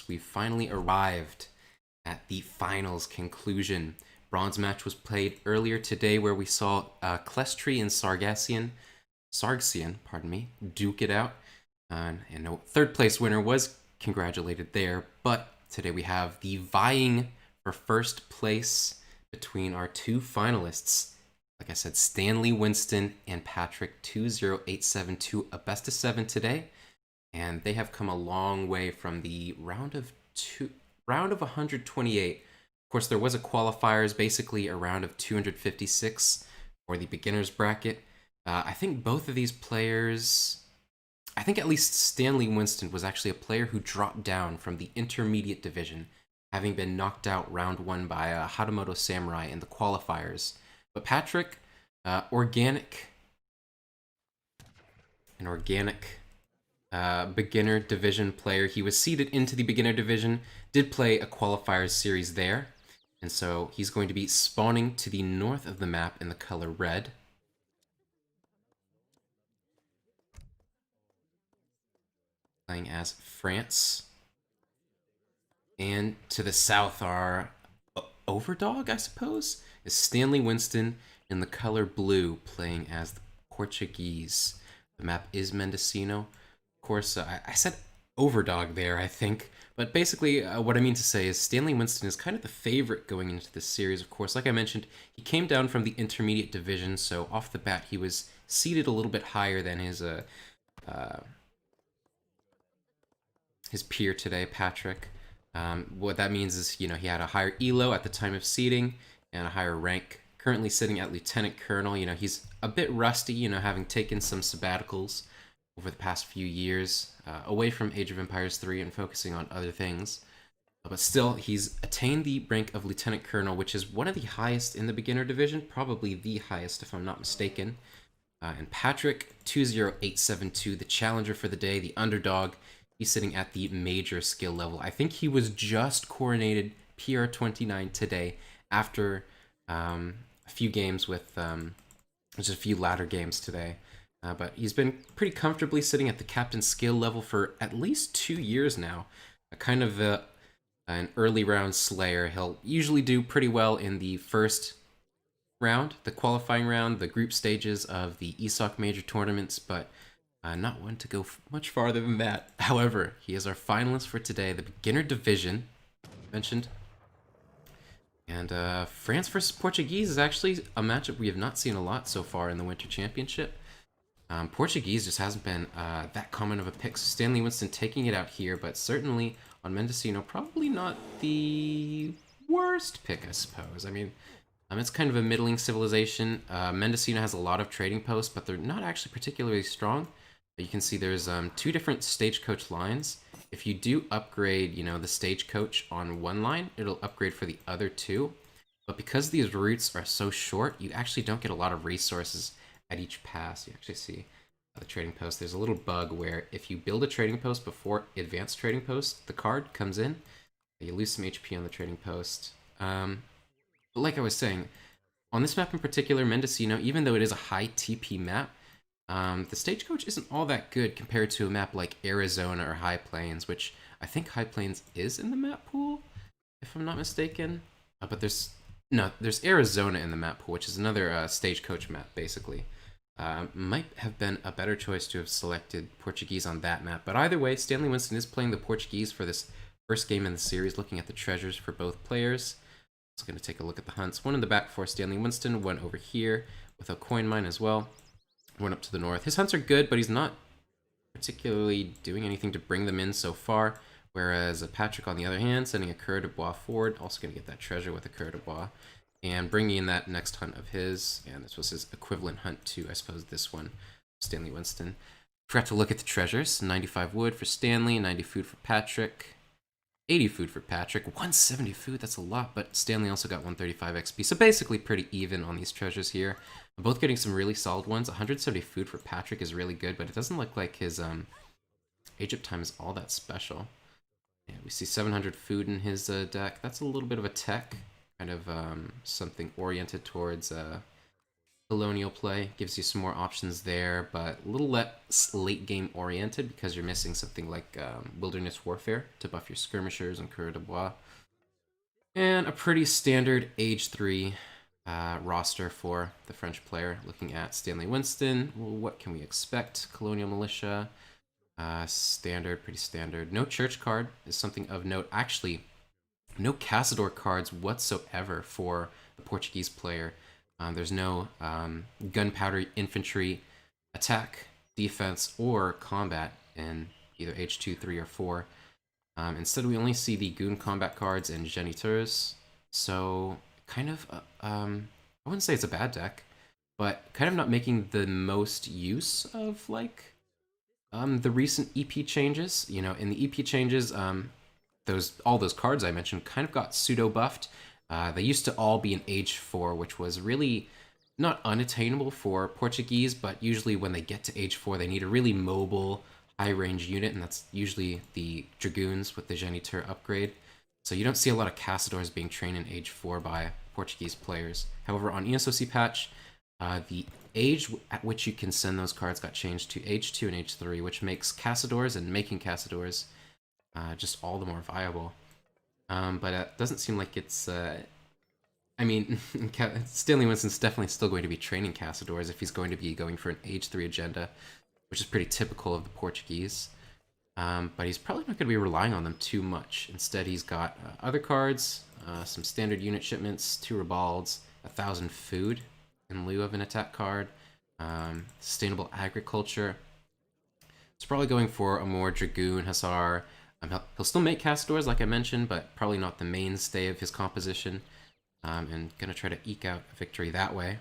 We finally arrived at the finals conclusion. Bronze match was played earlier today where we saw Clestry and Sargsian, pardon me, duke it out. And no third place winner was congratulated there, but today we have the vying for first place between our two finalists. Like I said, Stanley Winston and Patrick20872, a best of 7 today. And they have come a long way from the round of 128. Of course, there was a qualifiers, basically a round of 256 for the beginners bracket. I think both of these players, I think at least Stanley Winston was actually a player who dropped down from the intermediate division, having been knocked out round 1 by Hatamoto Samurai in the qualifiers. But Patrick, an organic beginner division player. He was seeded into the beginner division, did play a qualifiers series there, and so he's going to be spawning to the north of the map in the color red. Playing as France. And to the south are Overdog, I suppose, is Stanley Winston in the color blue, playing as the Portuguese. The map is Mendocino. Of course, I said Overdog there, I think. But basically, what I mean to say is Stanley Winston is kind of the favorite going into this series. Of course, like I mentioned, he came down from the intermediate division, so off the bat he was seated a little bit higher than his peer today, Patrick. What that means is, he had a higher elo at the time of seeding and a higher rank. Currently sitting at Lieutenant Colonel. He's a bit rusty, having taken some sabbaticals over the past few years, away from Age of Empires 3 and focusing on other things. But still, he's attained the rank of Lieutenant Colonel, which is one of the highest in the beginner division, probably the highest if I'm not mistaken. And Patrick20872, the challenger for the day, the underdog, he's sitting at the major skill level. I think he was just coronated PR29 today after a few games with just a few ladder games today. But he's been pretty comfortably sitting at the captain skill level for at least 2 years now. Kind of an early round slayer. He'll usually do pretty well in the first round, the qualifying round, the group stages of the ESOC major tournaments, but not one to go much farther than that. However, he is our finalist for today, the beginner division mentioned. And France versus Portuguese is actually a matchup we have not seen a lot so far in the Winter Championship. Portuguese just hasn't been that common of a pick. So Stanley Winston taking it out here, but certainly on Mendocino, probably not the worst pick, I suppose. I mean, it's kind of a middling civilization. Mendocino has a lot of trading posts, but they're not actually particularly strong. You can see there's 2 different stagecoach lines. If you do upgrade, the stagecoach on one line, it'll upgrade for the other 2. But because these routes are so short, you actually don't get a lot of resources at each pass. You actually see the trading post. There's a little bug where if you build a trading post before advanced trading post, the card comes in, you lose some HP on the trading post. But like I was saying, on this map in particular, Mendocino, even though it is a high TP map, the stagecoach isn't all that good compared to a map like Arizona or High Plains, which I think High Plains is in the map pool, if I'm not mistaken. But there's Arizona in the map pool, which is another stagecoach map, basically. Might have been a better choice to have selected Portuguese on that map. But either way, Stanley Winston is playing the Portuguese for this first game in the series, looking at the treasures for both players. So going to take a look at the hunts. One in the back for Stanley Winston, one over here with a coin mine as well. One up to the north. His hunts are good, but he's not particularly doing anything to bring them in so far. Whereas Patrick, on the other hand, sending a Coeur de Bois forward, also going to get that treasure with a Coeur de Bois, and bringing in that next hunt of his, and this was his equivalent hunt to, I suppose, this one, Stanley Winston. Forgot to look at the treasures. 95 wood for Stanley, 90 food for Patrick, 80 food for Patrick, 170 food, that's a lot, but Stanley also got 135 XP, so basically pretty even on these treasures here. Both getting some really solid ones. 170 food for Patrick is really good, but it doesn't look like his age up time is all that special. Yeah, we see 700 food in his deck. That's a little bit of a tech, kind of something oriented towards colonial play. Gives you some more options there, but a little less late game oriented because you're missing something like wilderness warfare to buff your skirmishers and coureur de bois. And a pretty standard age 3 roster for the French player. Looking at Stanley Winston, well, what can we expect? Colonial Militia, standard, pretty standard. No church card is something of note. Actually, no Caçador cards whatsoever for the Portuguese player. There's no gunpowder infantry attack, defense, or combat in either H2, 3, or 4. Instead, we only see the Goon combat cards and Geniteurs. So, kind of, I wouldn't say it's a bad deck, but kind of not making the most use of, like, the recent EP changes. You know, in the EP changes, all those cards I mentioned kind of got pseudo-buffed. They used to all be in Age 4, which was really not unattainable for Portuguese, but usually when they get to Age 4, they need a really mobile, high-range unit, and that's usually the Dragoons with the Geniteur upgrade. So you don't see a lot of Caçadors being trained in Age 4 by Portuguese players. However, on ESOC Patch, the age at which you can send those cards got changed to Age 2 and Age 3, which makes Caçadors and making Caçadors just all the more viable. But it doesn't seem like it's... I mean, Stanley Winston's definitely still going to be training Caçadors if he's going to be going for an Age 3 agenda, which is pretty typical of the Portuguese. But he's probably not going to be relying on them too much. Instead, he's got other cards, some standard unit shipments, 2 Ribalds, 1,000 food in lieu of an attack card, sustainable agriculture. He's probably going for a more Dragoon, Hussar. He'll still make Caçadors, like I mentioned, but probably not the mainstay of his composition. And going to try to eke out a victory that way.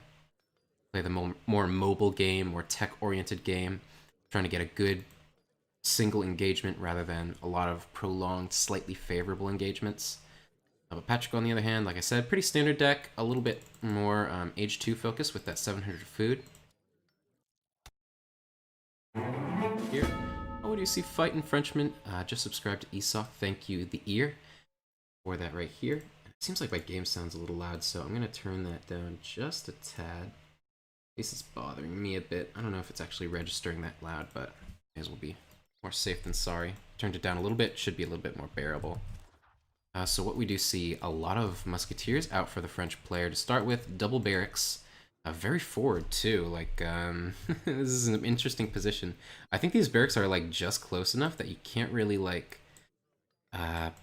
Play the more mobile game, more tech-oriented game, trying to get a good single engagement rather than a lot of prolonged, slightly favorable engagements. But Patrick, on the other hand, like I said, pretty standard deck, a little bit more Age 2 focus with that 700 food. Here, oh, do you see Fightin' Frenchman? Just subscribe to ESOC, thank you, the ear, for that right here. It seems like my game sounds a little loud, so I'm going to turn that down just a tad. At least it's bothering me a bit. I don't know if it's actually registering that loud, but may as well be more safe than sorry. Turned it down a little bit, should be a little bit more bearable. So what we do see, a lot of Musketeers out for the French player. To start with, double barracks. Very forward, too. Like, this is an interesting position. I think these barracks are, like, just close enough that you can't really, like,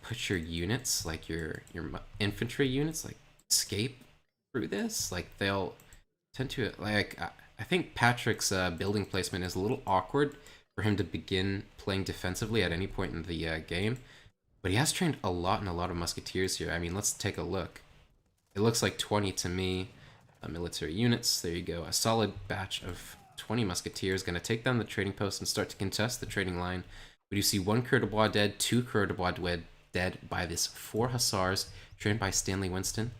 put your units, like your infantry units, like, escape through this. Like, they'll tend to, like, I think Patrick's building placement is a little awkward for him to begin playing defensively at any point in the game. But he has trained a lot in a lot of Musketeers here. I mean, let's take a look. It looks like 20 to me. Military units, there you go. A solid batch of 20 Musketeers. Going to take down the trading post and start to contest the trading line. We do see 1 coureur de bois dead, 2 coureur de bois dead by this 4 Hussars, trained by Stanley Winston.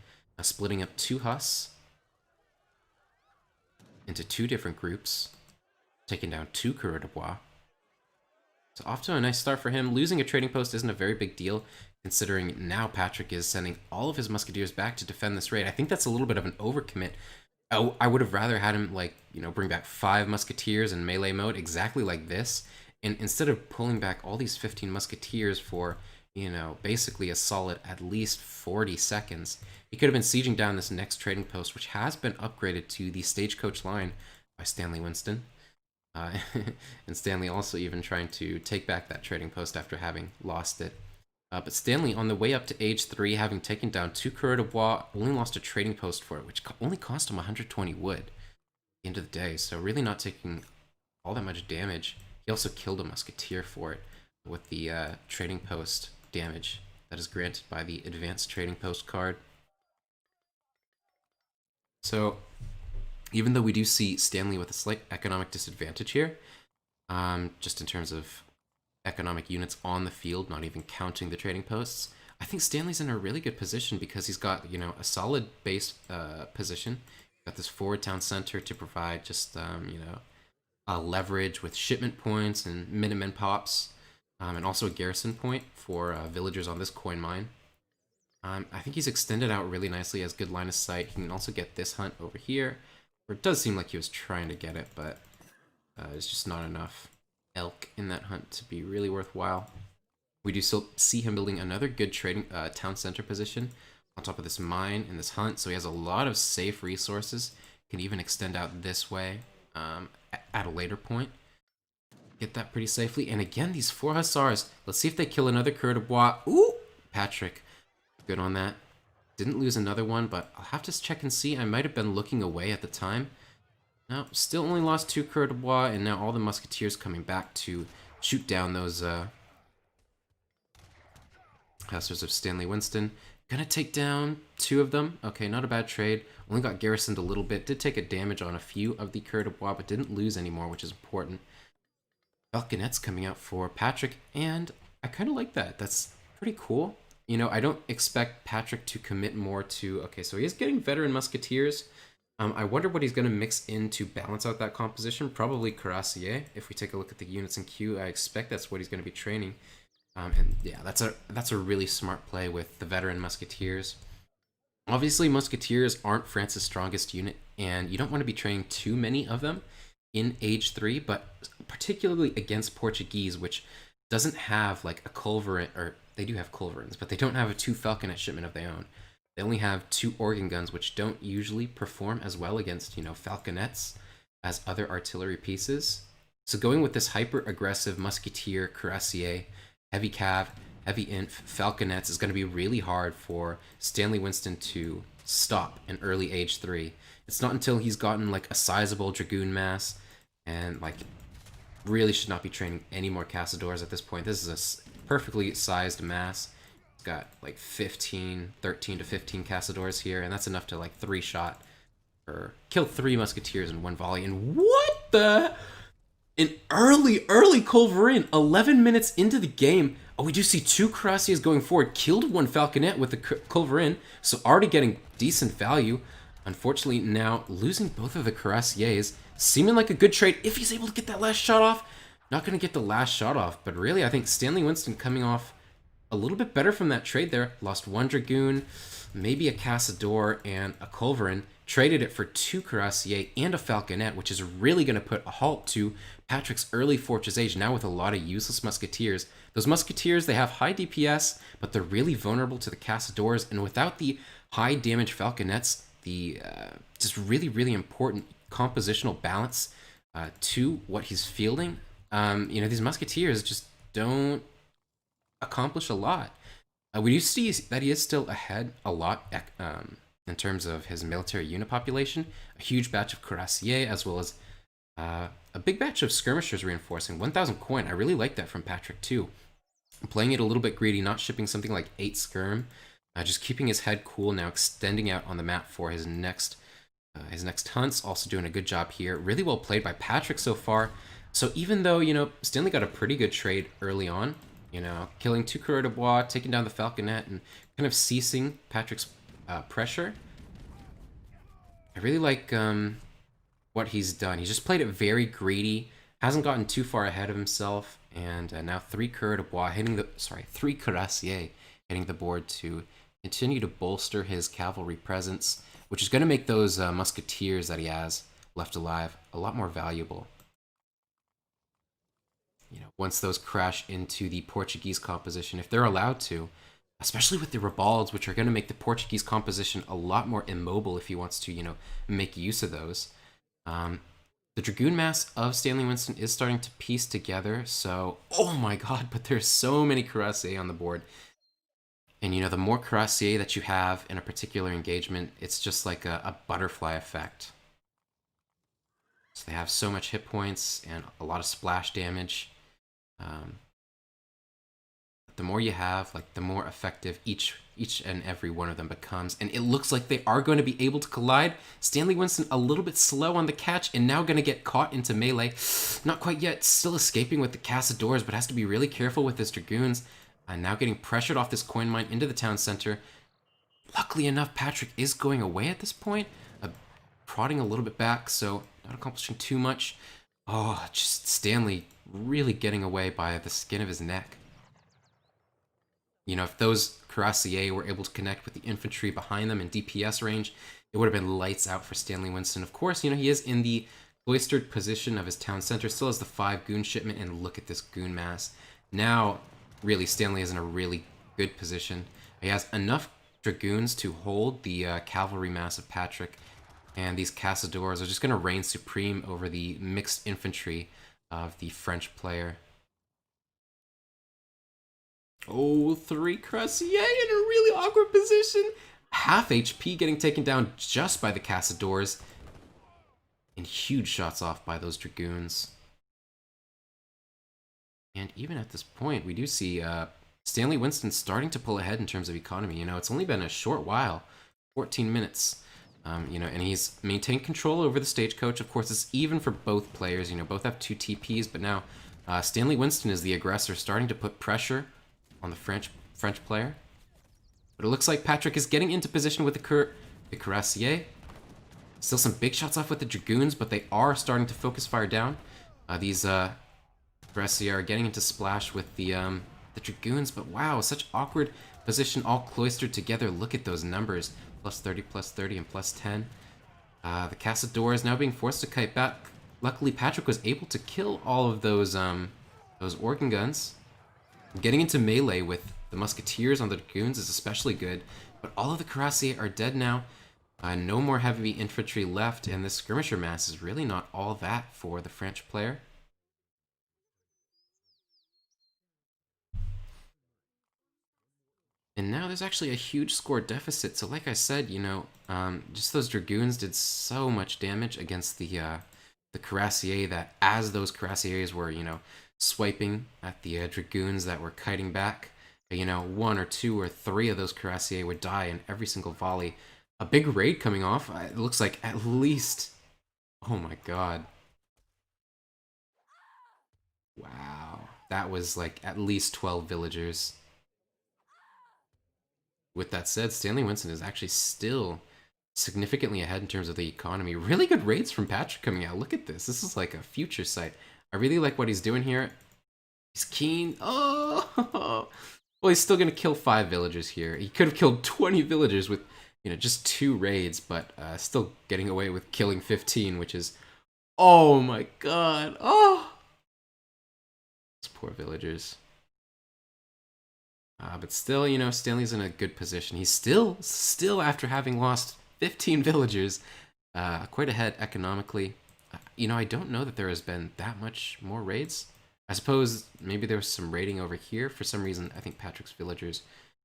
Splitting up 2 Huss into 2 different groups. Taking down 2 coureur de bois. So off to a nice start for him. Losing a trading post isn't a very big deal, considering now Patrick is sending all of his Musketeers back to defend this raid. I think that's a little bit of an overcommit. I would have rather had him, like, you know, bring back 5 Musketeers in melee mode, exactly like this. And instead of pulling back all these 15 Musketeers for, you know, basically a solid at least 40 seconds, he could have been sieging down this next trading post, which has been upgraded to the Stagecoach line by Stanley Winston. And Stanley also even trying to take back that trading post after having lost it. But Stanley, on the way up to Age 3, having taken down 2 coureur de bois, only lost a trading post for it, which only cost him 120 wood at the end of the day. So really not taking all that much damage. He also killed a Musketeer for it with the trading post damage that is granted by the Advanced Trading Post card. So even though we do see Stanley with a slight economic disadvantage here, just in terms of economic units on the field, not even counting the trading posts, I think Stanley's in a really good position because he's got, you know, a solid base position. Got this forward town center to provide just, you know, a leverage with shipment points and Minutemen pops, and also a garrison point for villagers on this coin mine. I think he's extended out really nicely, has good line of sight. He can also get this hunt over here. Or it does seem like he was trying to get it, but it's just not enough elk in that hunt to be really worthwhile. We do still see him building another good trading town center position on top of this mine in this hunt, so he has a lot of safe resources. Can even extend out this way at a later point. Get that pretty safely. And again, these 4 Hussars. Let's see if they kill another Coeur de Bois. Ooh! Patrick. Good on that. Didn't lose another one, but I'll have to check and see. I might have been looking away at the time. No, still only lost 2 Coeur de Bois, and now all the Musketeers coming back to shoot down those Hussars of Stanley Winston. Gonna take down 2 of them. Okay, not a bad trade. Only got garrisoned a little bit. Did take a damage on a few of the Coeur de Bois, but didn't lose anymore, which is important. Falconets coming out for Patrick, and I kind of like that. That's pretty cool. You know, I don't expect Patrick to commit more to... Okay, so he is getting veteran Musketeers. I wonder what he's going to mix in to balance out that composition. Probably Cuirassier. If we take a look at the units in queue, I expect that's what he's going to be training. And yeah, that's a really smart play with the veteran Musketeers. Obviously, Musketeers aren't France's strongest unit, and you don't want to be training too many of them in Age 3, but particularly against Portuguese, which doesn't have like a culverin, or they do have culverins, but they don't have a 2 falconet shipment of their own. They only have 2 organ guns, which don't usually perform as well against, you know, falconets as other artillery pieces. So going with this hyper-aggressive Musketeer, Cuirassier, heavy cav, heavy inf, falconets is going to be really hard for Stanley Winston to stop in early Age 3. It's not until he's gotten like a sizable Dragoon mass and like really should not be training any more Cassadors at this point. This is a perfectly sized mass. It's got like 13 to 15 Cassadors here, and that's enough to like 3-shot or kill 3 Musketeers in 1 volley. And what the... An early culverin, 11 minutes into the game. Oh, we do see 2 Cuirassiers going forward. Killed 1 Falconet with the culverin, so already getting decent value. Unfortunately, now losing both of the Cuirassiers, seeming like a good trade if he's able to get that last shot off. Not going to get the last shot off, but really, I think Stanley Winston coming off a little bit better from that trade there. Lost 1 Dragoon, maybe a Cassador, and a culverin. Traded it for 2 Cuirassier and a Falconet, which is really going to put a halt to Patrick's early Fortress Age, now with a lot of useless Musketeers. Those Musketeers, they have high DPS, but they're really vulnerable to the Cassadors, and without the high damage Falconets, the just really important compositional balance to what he's fielding, you know, these Musketeers just don't accomplish a lot. We do see that he is still ahead a lot in terms of his military unit population. A huge batch of Cuirassier, as well as a big batch of skirmishers reinforcing. 1,000 coin. I really like that from Patrick too. Playing it a little bit greedy, not shipping something like 8 skirm. Just keeping his head cool, now extending out on the map for his next hunts. Also doing a good job here. Really well played by Patrick so far. So even though, you know, Stanley got a pretty good trade early on, you know, killing 2 Coeur de Bois, taking down the Falconet, and kind of ceasing Patrick's pressure, I really like what he's done. He's just played it very greedy, hasn't gotten too far ahead of himself, and now 3 Coeur de Bois hitting the 3 Cuirassier hitting the board to continue to bolster his cavalry presence, which is going to make those Musketeers that he has left alive a lot more valuable. You know, once those crash into the Portuguese composition, if they're allowed to, especially with the Ribalds, which are going to make the Portuguese composition a lot more immobile if he wants to, you know, make use of those. The Dragoon mass of Stanley Winston is starting to piece together, so, oh my god, but there's so many Cuirassier on the board. And, you know, the more Cuirassier that you have in a particular engagement, it's just like a butterfly effect. So they have so much hit points and a lot of splash damage. The more you have, like, the more effective each and every one of them becomes. And it looks like they are going to be able to collide. Stanley Winston a little bit slow on the catch and now going to get caught into melee. Not quite yet, still escaping with the Cassadors, but has to be really careful with his Dragoons. Now getting pressured off this coin mine into the town center. Luckily enough, Patrick is going away at this point. Prodding a little bit back, so not accomplishing too much. Oh, just Stanley really getting away by the skin of his neck. You know, if those cuirassiers were able to connect with the infantry behind them in DPS range, it would have been lights out for Stanley Winston. Of course, you know, he is in the cloistered position of his town center, still has the 5 goon shipment, and look at this goon mass. Now, really, Stanley is in a really good position. He has enough dragoons to hold the cavalry mass of Patrick, and these Cazadores are just going to reign supreme over the mixed infantry of the French player. Oh, 3 Cuirassier in a really awkward position. Half HP getting taken down just by the Cazadores. And huge shots off by those Dragoons. And even at this point, we do see Stanley Winston starting to pull ahead in terms of economy. You know, it's only been a short while, 14 minutes. You know, and he's maintained control over the stagecoach. Of course, it's even for both players. You know, both have 2 TPs, but now Stanley Winston is the aggressor, starting to put pressure on the French player. But it looks like Patrick is getting into position with the Cuirassier. Still some big shots off with the Dragoons, but they are starting to focus fire down. These Cuirassier are getting into splash with the Dragoons, but wow, such awkward position, all cloistered together. Look at those numbers. +30, +30, and +10. The Cazadores now being forced to kite back. Luckily, Patrick was able to kill all of those organ guns. Getting into melee with the Musketeers on the Dragoons is especially good, but all of the Cuirassier are dead now. No more heavy infantry left, and this skirmisher mass is really not all that for the French player. And now there's actually a huge score deficit. So like I said, you know, just those Dragoons did so much damage against the Cuirassier that as those Cuirassiers were, you know, swiping at the Dragoons that were kiting back, you know, 1 or 2 or 3 of those Cuirassier would die in every single volley. A big raid coming off. It looks like at least... Oh my god. Wow. That was like at least 12 villagers. With that said, Stanley Winston is actually still significantly ahead in terms of the economy. Really good raids from Patrick coming out. Look at this. This is like a future sight. I really like what he's doing here. He's keen. Oh! Well, he's still going to kill 5 villagers here. He could have killed 20 villagers with, you know, just 2 raids, but still getting away with killing 15, which is... Oh my god. Oh! Those poor villagers. But still, you know, Stanley's in a good position. He's still after having lost 15 villagers, quite ahead economically. You know, I don't know that there has been that much more raids. I suppose maybe there was some raiding over here. For some reason, I think Patrick's villagers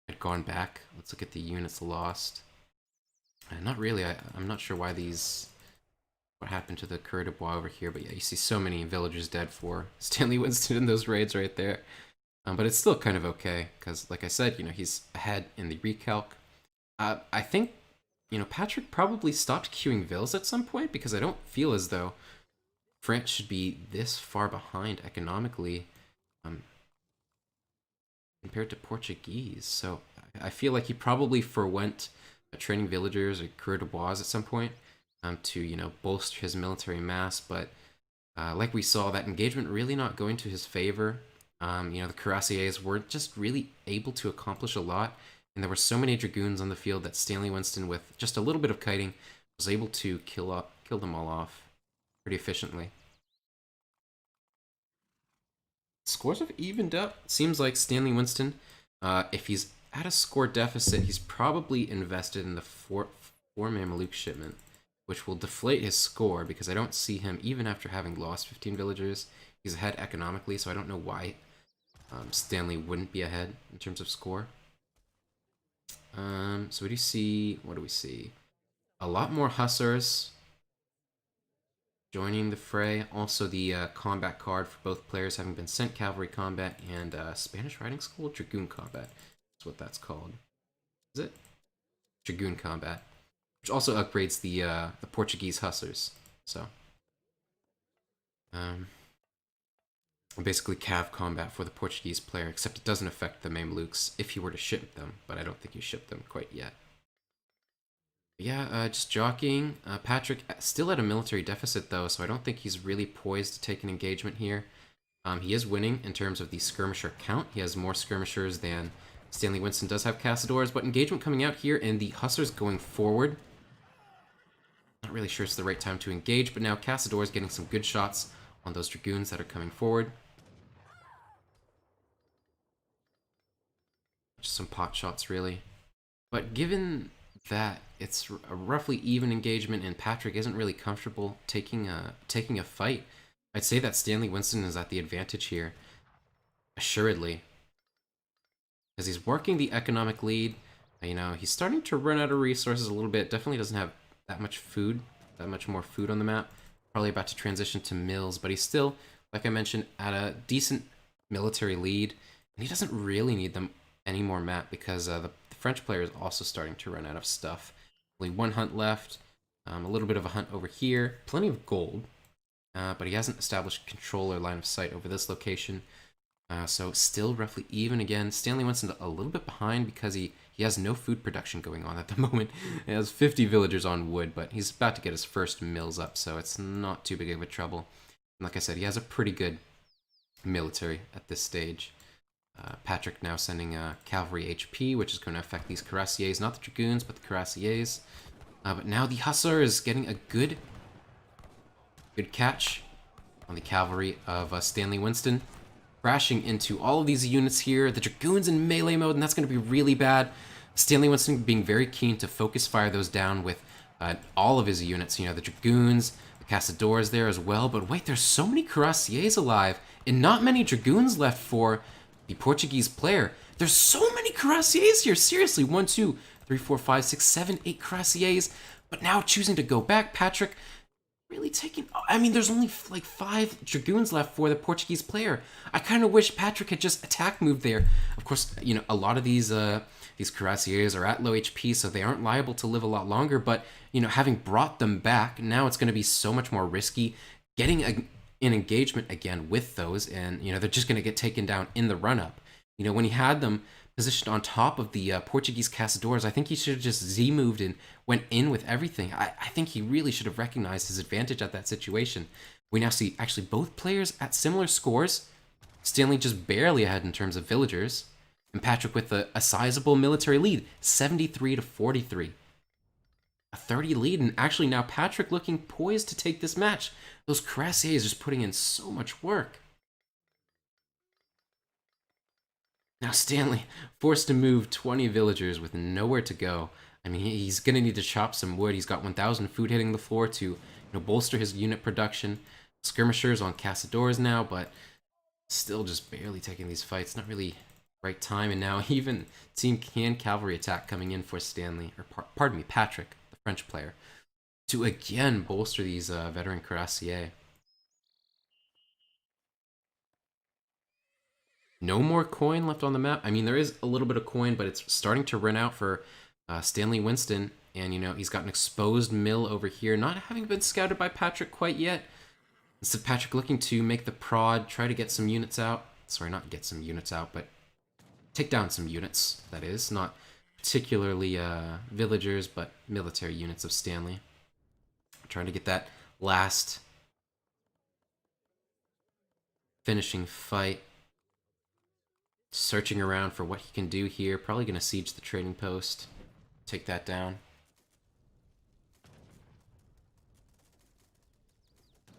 had gone back. Let's look at the units lost. Not really. I'm not sure why these... What happened to the Coeur de Bois over here, but yeah, you see so many villagers dead for Stanley Winston in those raids right there. But it's still kind of okay, because like I said, you know, he's ahead in the recalc. I think, you know, Patrick probably stopped queuing vills at some point, because I don't feel as though France should be this far behind economically compared to Portuguese. So I feel like he probably forwent training villagers or Coeur de Bois at some point to, you know, bolster his military mass. But like we saw, that engagement really not going to his favor. You know, the Cuirassiers weren't just really able to accomplish a lot, and there were so many Dragoons on the field that Stanley Winston, with just a little bit of kiting, was able to kill them all off pretty efficiently. Scores have evened up. Seems like Stanley Winston, if he's at a score deficit, he's probably invested in the four Mameluke shipment, which will deflate his score, because I don't see him, even after having lost 15 villagers, he's ahead economically, so I don't know why Stanley wouldn't be ahead in terms of score. So what do we see? A lot more Hussars joining the fray. Also the combat card for both players having been sent cavalry combat and Spanish riding school Dragoon combat. That's what that's called. Is it? Dragoon combat. Which also upgrades the Portuguese Hussars. So basically cav combat for the Portuguese player, except it doesn't affect the Mamelukes if you were to ship them, but I don't think you ship them quite yet. But yeah, just jockeying. Patrick still at a military deficit though, so I don't think he's really poised to take an engagement here. He is winning in terms of the skirmisher count. He has more skirmishers than Stanley Winston does have Castadors, but engagement coming out here, and the Hussars going forward. Not really sure it's the right time to engage, but now Castadors getting some good shots on those Dragoons that are coming forward. Just some pot shots, really. But given that it's a roughly even engagement and Patrick isn't really comfortable taking a fight, I'd say that Stanley Winston is at the advantage here, assuredly. Because he's working the economic lead. You know, he's starting to run out of resources a little bit. Definitely doesn't have that much food, that much more food on the map. Probably about to transition to mills, but he's still, like I mentioned, at a decent military lead. And he doesn't really need them any more map because the French player is also starting to run out of stuff. Only one hunt left, a little bit of a hunt over here, plenty of gold, but he hasn't established control or line of sight over this location. So still roughly even again. Stanley Winston a little bit behind because he has no food production going on at the moment. He has 50 villagers on wood, but he's about to get his first mills up, so it's not too big of a trouble. And like I said, he has a pretty good military at this stage. Patrick now sending cavalry HP, which is going to affect these cuirassiers, not the dragoons, but the cuirassiers. But now the hussar is getting a good catch on the cavalry of Stanley Winston, crashing into all of these units here. The dragoons in melee mode, and that's going to be really bad. Stanley Winston being very keen to focus fire those down with all of his units. You know, the dragoons, the Castadors there as well. But wait, there's so many cuirassiers alive, and not many dragoons left for the Portuguese player. There's so many cuirassiers here. Seriously, 1, 2, 3, 4, 5, 6, 7, 8 cuirassiers. But now choosing to go back, Patrick really taking... I mean, there's only like 5 dragoons left for the Portuguese player. I kind of wish Patrick had just attack moved there. Of course, you know, a lot of these cuirassiers are at low HP, so they aren't liable to live a lot longer. But, you know, having brought them back, now it's going to be so much more risky getting an engagement again with those, and you know they're just going to get taken down in the run-up. You know, when he had them positioned on top of the Portuguese Castadors, I think he should have just Z-moved and went in with everything. I think he really should have recognized his advantage at that situation. We now see actually both players at similar scores. Stanley just barely ahead in terms of villagers, and Patrick with a sizable military lead, 73 to 43. A 30 lead, and actually now Patrick looking poised to take this match. Those cuirassiers just putting in so much work. Now Stanley forced to move 20 villagers with nowhere to go. I mean, he's going to need to chop some wood. He's got 1,000 food hitting the floor to, you know, bolster his unit production. Skirmishers on Castadors now, but still just barely taking these fights. Not really right time, and now even Team Can cavalry attack coming in for Stanley, or pardon me, Patrick, the French player, to again bolster these veteran cuirassiers. No more coin left on the map. I mean, there is a little bit of coin, but it's starting to run out for Stanley Winston. And, you know, he's got an exposed mill over here, not having been scouted by Patrick quite yet. Instead, Patrick looking to make the prod, try to get some units out. Sorry, not get some units out, but take down some units, that is. Not particularly villagers, but military units of Stanley. Trying to get that last finishing fight. Searching around for what he can do here. Probably going to siege the trading post. Take that down.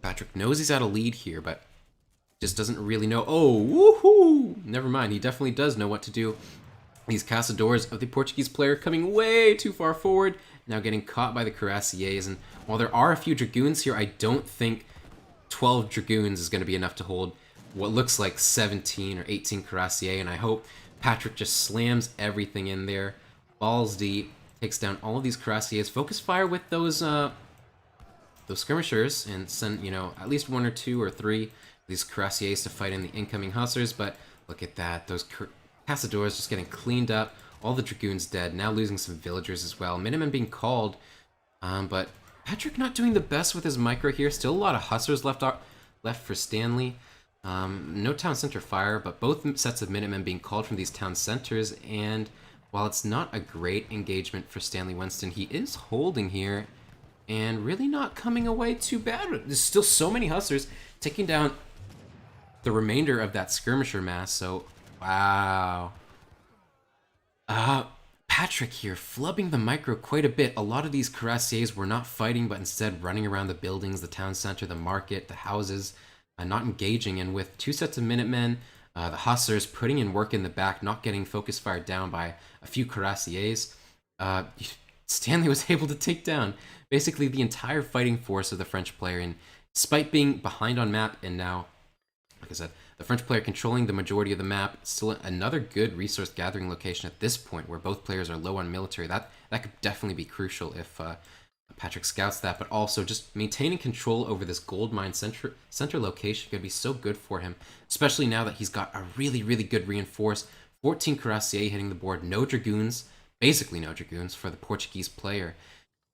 Patrick knows he's at a lead here, but just doesn't really know. Oh, woohoo! Never mind. He definitely does know what to do. These Castadors of the Portuguese player coming way too far forward. Now getting caught by the cuirassiers. And while there are a few dragoons here, I don't think 12 dragoons is going to be enough to hold what looks like 17 or 18 cuirassiers, and I hope Patrick just slams everything in there, balls deep, takes down all of these cuirassiers, focus fire with those skirmishers, and send, you know, at least 1 or 2 or 3 of these cuirassiers to fight in the incoming hussars. But look at that, those Castadors just getting cleaned up, all the dragoons dead, now losing some villagers as well, Minutemen being called, but Patrick not doing the best with his micro here, still a lot of hussars left for Stanley. No town center fire, but both sets of Minutemen being called from these town centers, and while it's not a great engagement for Stanley Winston, he is holding here, and really not coming away too bad. There's still so many hussars taking down the remainder of that skirmisher mass, so wow. Uh, Patrick here, flubbing the micro quite a bit. A lot of these cuirassiers were not fighting, but instead running around the buildings, the town center, the market, the houses, not engaging. And with two sets of Minutemen, the Hussars putting in work in the back, not getting focus fired down by a few cuirassiers, uh, Stanley was able to take down basically the entire fighting force of the French player. And despite being behind on map and now, like I said, the French player controlling the majority of the map, still another good resource gathering location at this point where both players are low on military. That could definitely be crucial if Patrick scouts that, but also just maintaining control over this gold mine center location could be so good for him, especially now that he's got a really, really good reinforce. 14 Cuirassier hitting the board, no Dragoons, basically no Dragoons for the Portuguese player.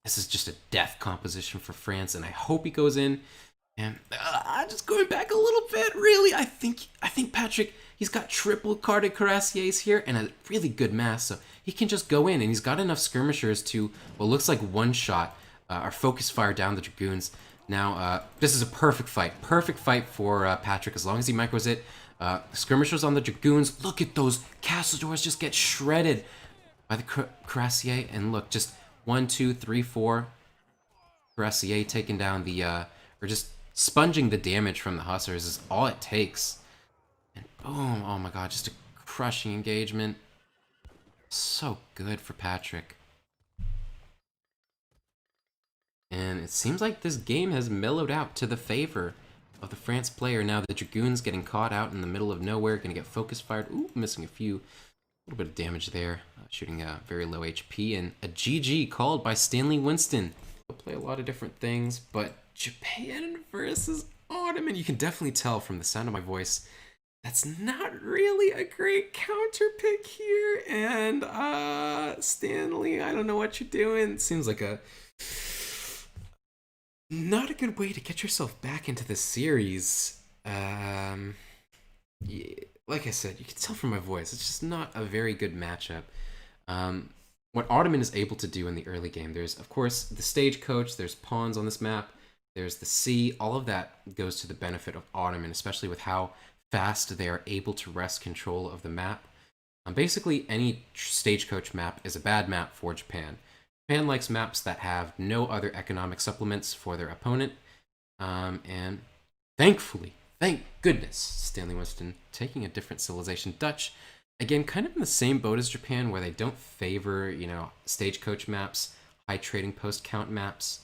This is just a death composition for France, and I hope he goes in. And just going back a little bit, really, I think Patrick, he's got triple carded cuirassiers here and a really good mass, so he can just go in, and he's got enough skirmishers to what looks like one shot or focus fire down the Dragoons. Now, this is a perfect fight for Patrick as long as he micros it. Skirmishers on the Dragoons. Look at those Castledores just get shredded by the cuirassier, and look, just 1, 2, 3, 4 cuirassier taking down the or just sponging the damage from the Hussars is all it takes. And boom, oh my god, just a crushing engagement. So good for Patrick. And it seems like this game has mellowed out to the favor of the France player. Now the Dragoons getting caught out in the middle of nowhere, gonna get focus fired. Ooh, missing a little bit of damage there. Shooting a very low HP, and a GG called by Stanley Winston. He'll play a lot of different things, but Japan versus Ottoman, you can definitely tell from the sound of my voice, that's not really a great counter pick here. And Stanley, I don't know what you're doing. It seems like not a good way to get yourself back into the series. Yeah, like I said, you can tell from my voice, it's just not a very good matchup. What Ottoman is able to do in the early game, there's, of course, the stagecoach, there's pawns on this map, there's the sea, all of that goes to the benefit of Ottoman, especially with how fast they are able to wrest control of the map. Basically, any stagecoach map is a bad map for Japan. Japan likes maps that have no other economic supplements for their opponent, and thankfully, thank goodness, Stanley Winston taking a different civilization. Dutch, again, kind of in the same boat as Japan, where they don't favor, stagecoach maps, high trading post count maps,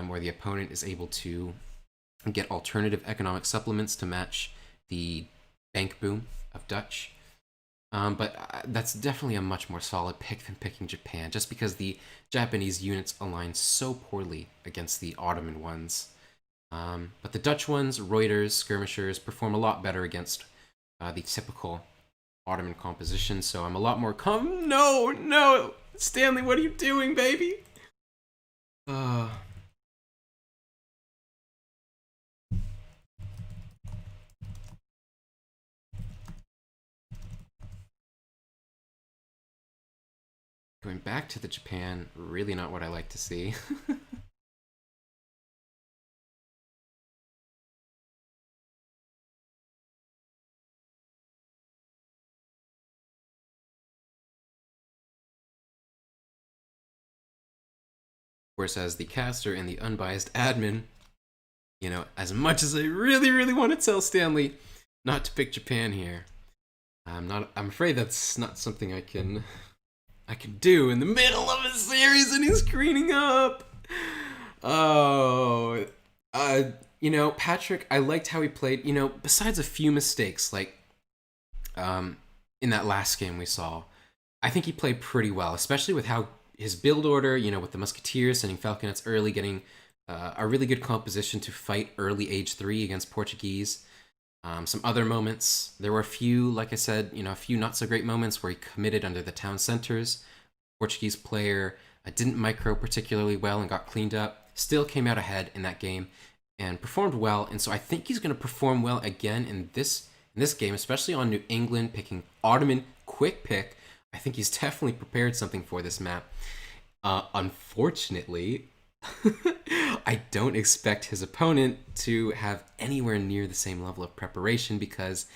where the opponent is able to get alternative economic supplements to match the bank boom of Dutch. But that's definitely a much more solid pick than picking Japan, just because the Japanese units align so poorly against the Ottoman ones. But the Dutch ones, Reuters, skirmishers, perform a lot better against the typical Ottoman composition, so I'm a lot more No! Stanley, what are you doing, baby? Going back to the Japan, really not what I like to see. Of course, as the caster and the unbiased admin, as much as I really, really want to tell Stanley not to pick Japan here, I'm afraid that's not something I can do in the middle of a series and he's screening up. Oh, Patrick, I liked how he played, besides a few mistakes, like, in that last game we saw, I think he played pretty well, especially with how his build order, with the Musketeers, sending Falconets early, getting a really good composition to fight early Age 3 against Portuguese. Some other moments, there were a few, like I said, a few not so great moments where he committed under the town centers. Portuguese player didn't micro particularly well and got cleaned up. Still came out ahead in that game and performed well. And so I think he's going to perform well again in this game, especially on New England, picking Ottoman, quick pick. I think he's definitely prepared something for this map. Unfortunately, I don't expect his opponent to have anywhere near the same level of preparation, because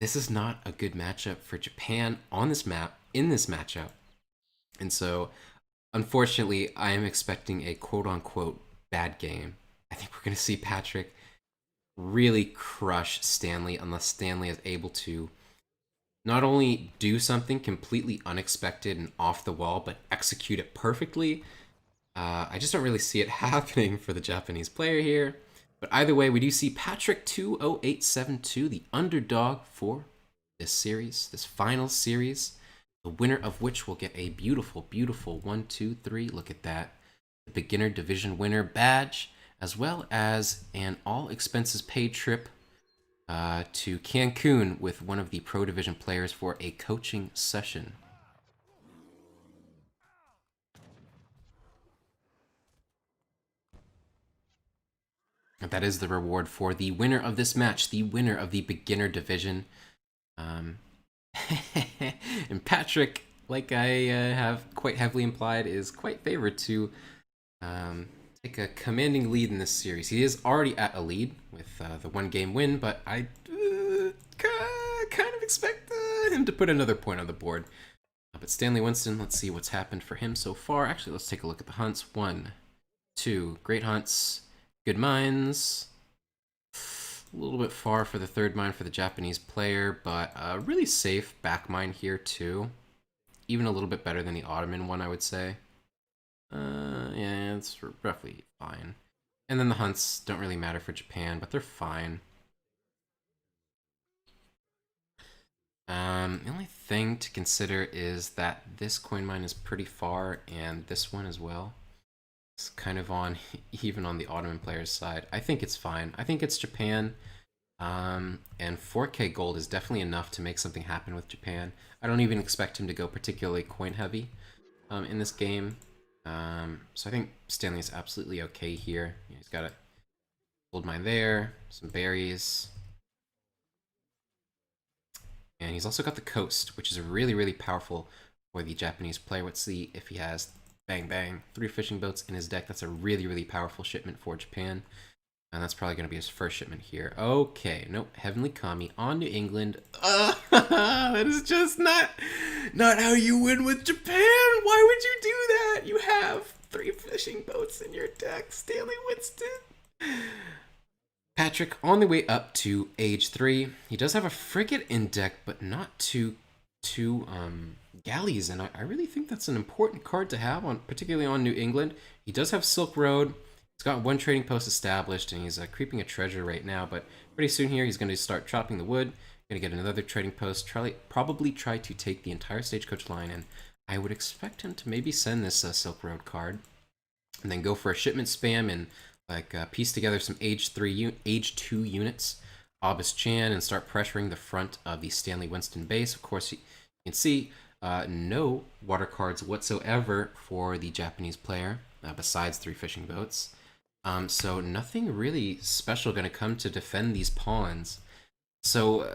this is not a good matchup for Japan on this map. in this matchup. And so, unfortunately, I am expecting a quote-unquote bad game. I think we're going to see Patrick really crush Stanley unless Stanley is able to not only do something completely unexpected and off the wall, but execute it perfectly. I just don't really see it happening for the Japanese player here. But either way, we do see Patrick20872, the underdog for this series, this final series, the winner of which will get a beautiful, beautiful 1, 2, 3. Look at that. The beginner division winner badge, as well as an all expenses paid trip to Cancun with one of the Pro Division players for a coaching session. That is the reward for the winner of this match, the winner of the beginner division. And Patrick, like I have quite heavily implied, is quite favored to take a commanding lead in this series. He is already at a lead with the 1-game win, but I kind of expect him to put another point on the board. But Stanley Winston, let's see what's happened for him so far. Actually, let's take a look at the hunts. 1, 2, great hunts. Good mines. A little bit far for the third mine for the Japanese player, but really safe back mine here too. Even a little bit better than the Ottoman one, I would say. Yeah, it's roughly fine. And then the hunts don't really matter for Japan, but they're fine. The only thing to consider is that this coin mine is pretty far, and this one as well. It's kind of on, even on the Ottoman player's side. I think it's fine. I think it's Japan. And 4K gold is definitely enough to make something happen with Japan. I don't even expect him to go particularly coin heavy in this game. So I think Stanley is absolutely okay here. He's got a gold mine there, some berries. And he's also got the coast, which is really, really powerful for the Japanese player. Let's see if he has, bang, bang, 3 fishing boats in his deck. That's a really, really powerful shipment for Japan. And that's probably going to be his first shipment here. Okay, nope, Heavenly Kami on New England. That is just not how you win with Japan. Why would you do that? You have 3 fishing boats in your deck, Stanley Winston. Patrick on the way up to age 3. He does have a frigate in deck, but not two galleys, and I really think that's an important card to have, on particularly on New England. He does have Silk Road. He's got 1 trading post established, and he's creeping a treasure right now, but pretty soon here he's going to start chopping the wood, going to get another trading post, probably try to take the entire Stagecoach line, and I would expect him to maybe send this Silk Road card, and then go for a shipment spam and piece together some age 2 units, Obus Chan, and start pressuring the front of the Stanley Winston base. Of course, you can see no water cards whatsoever for the Japanese player, besides 3 fishing boats. So nothing really special going to come to defend these pawns. So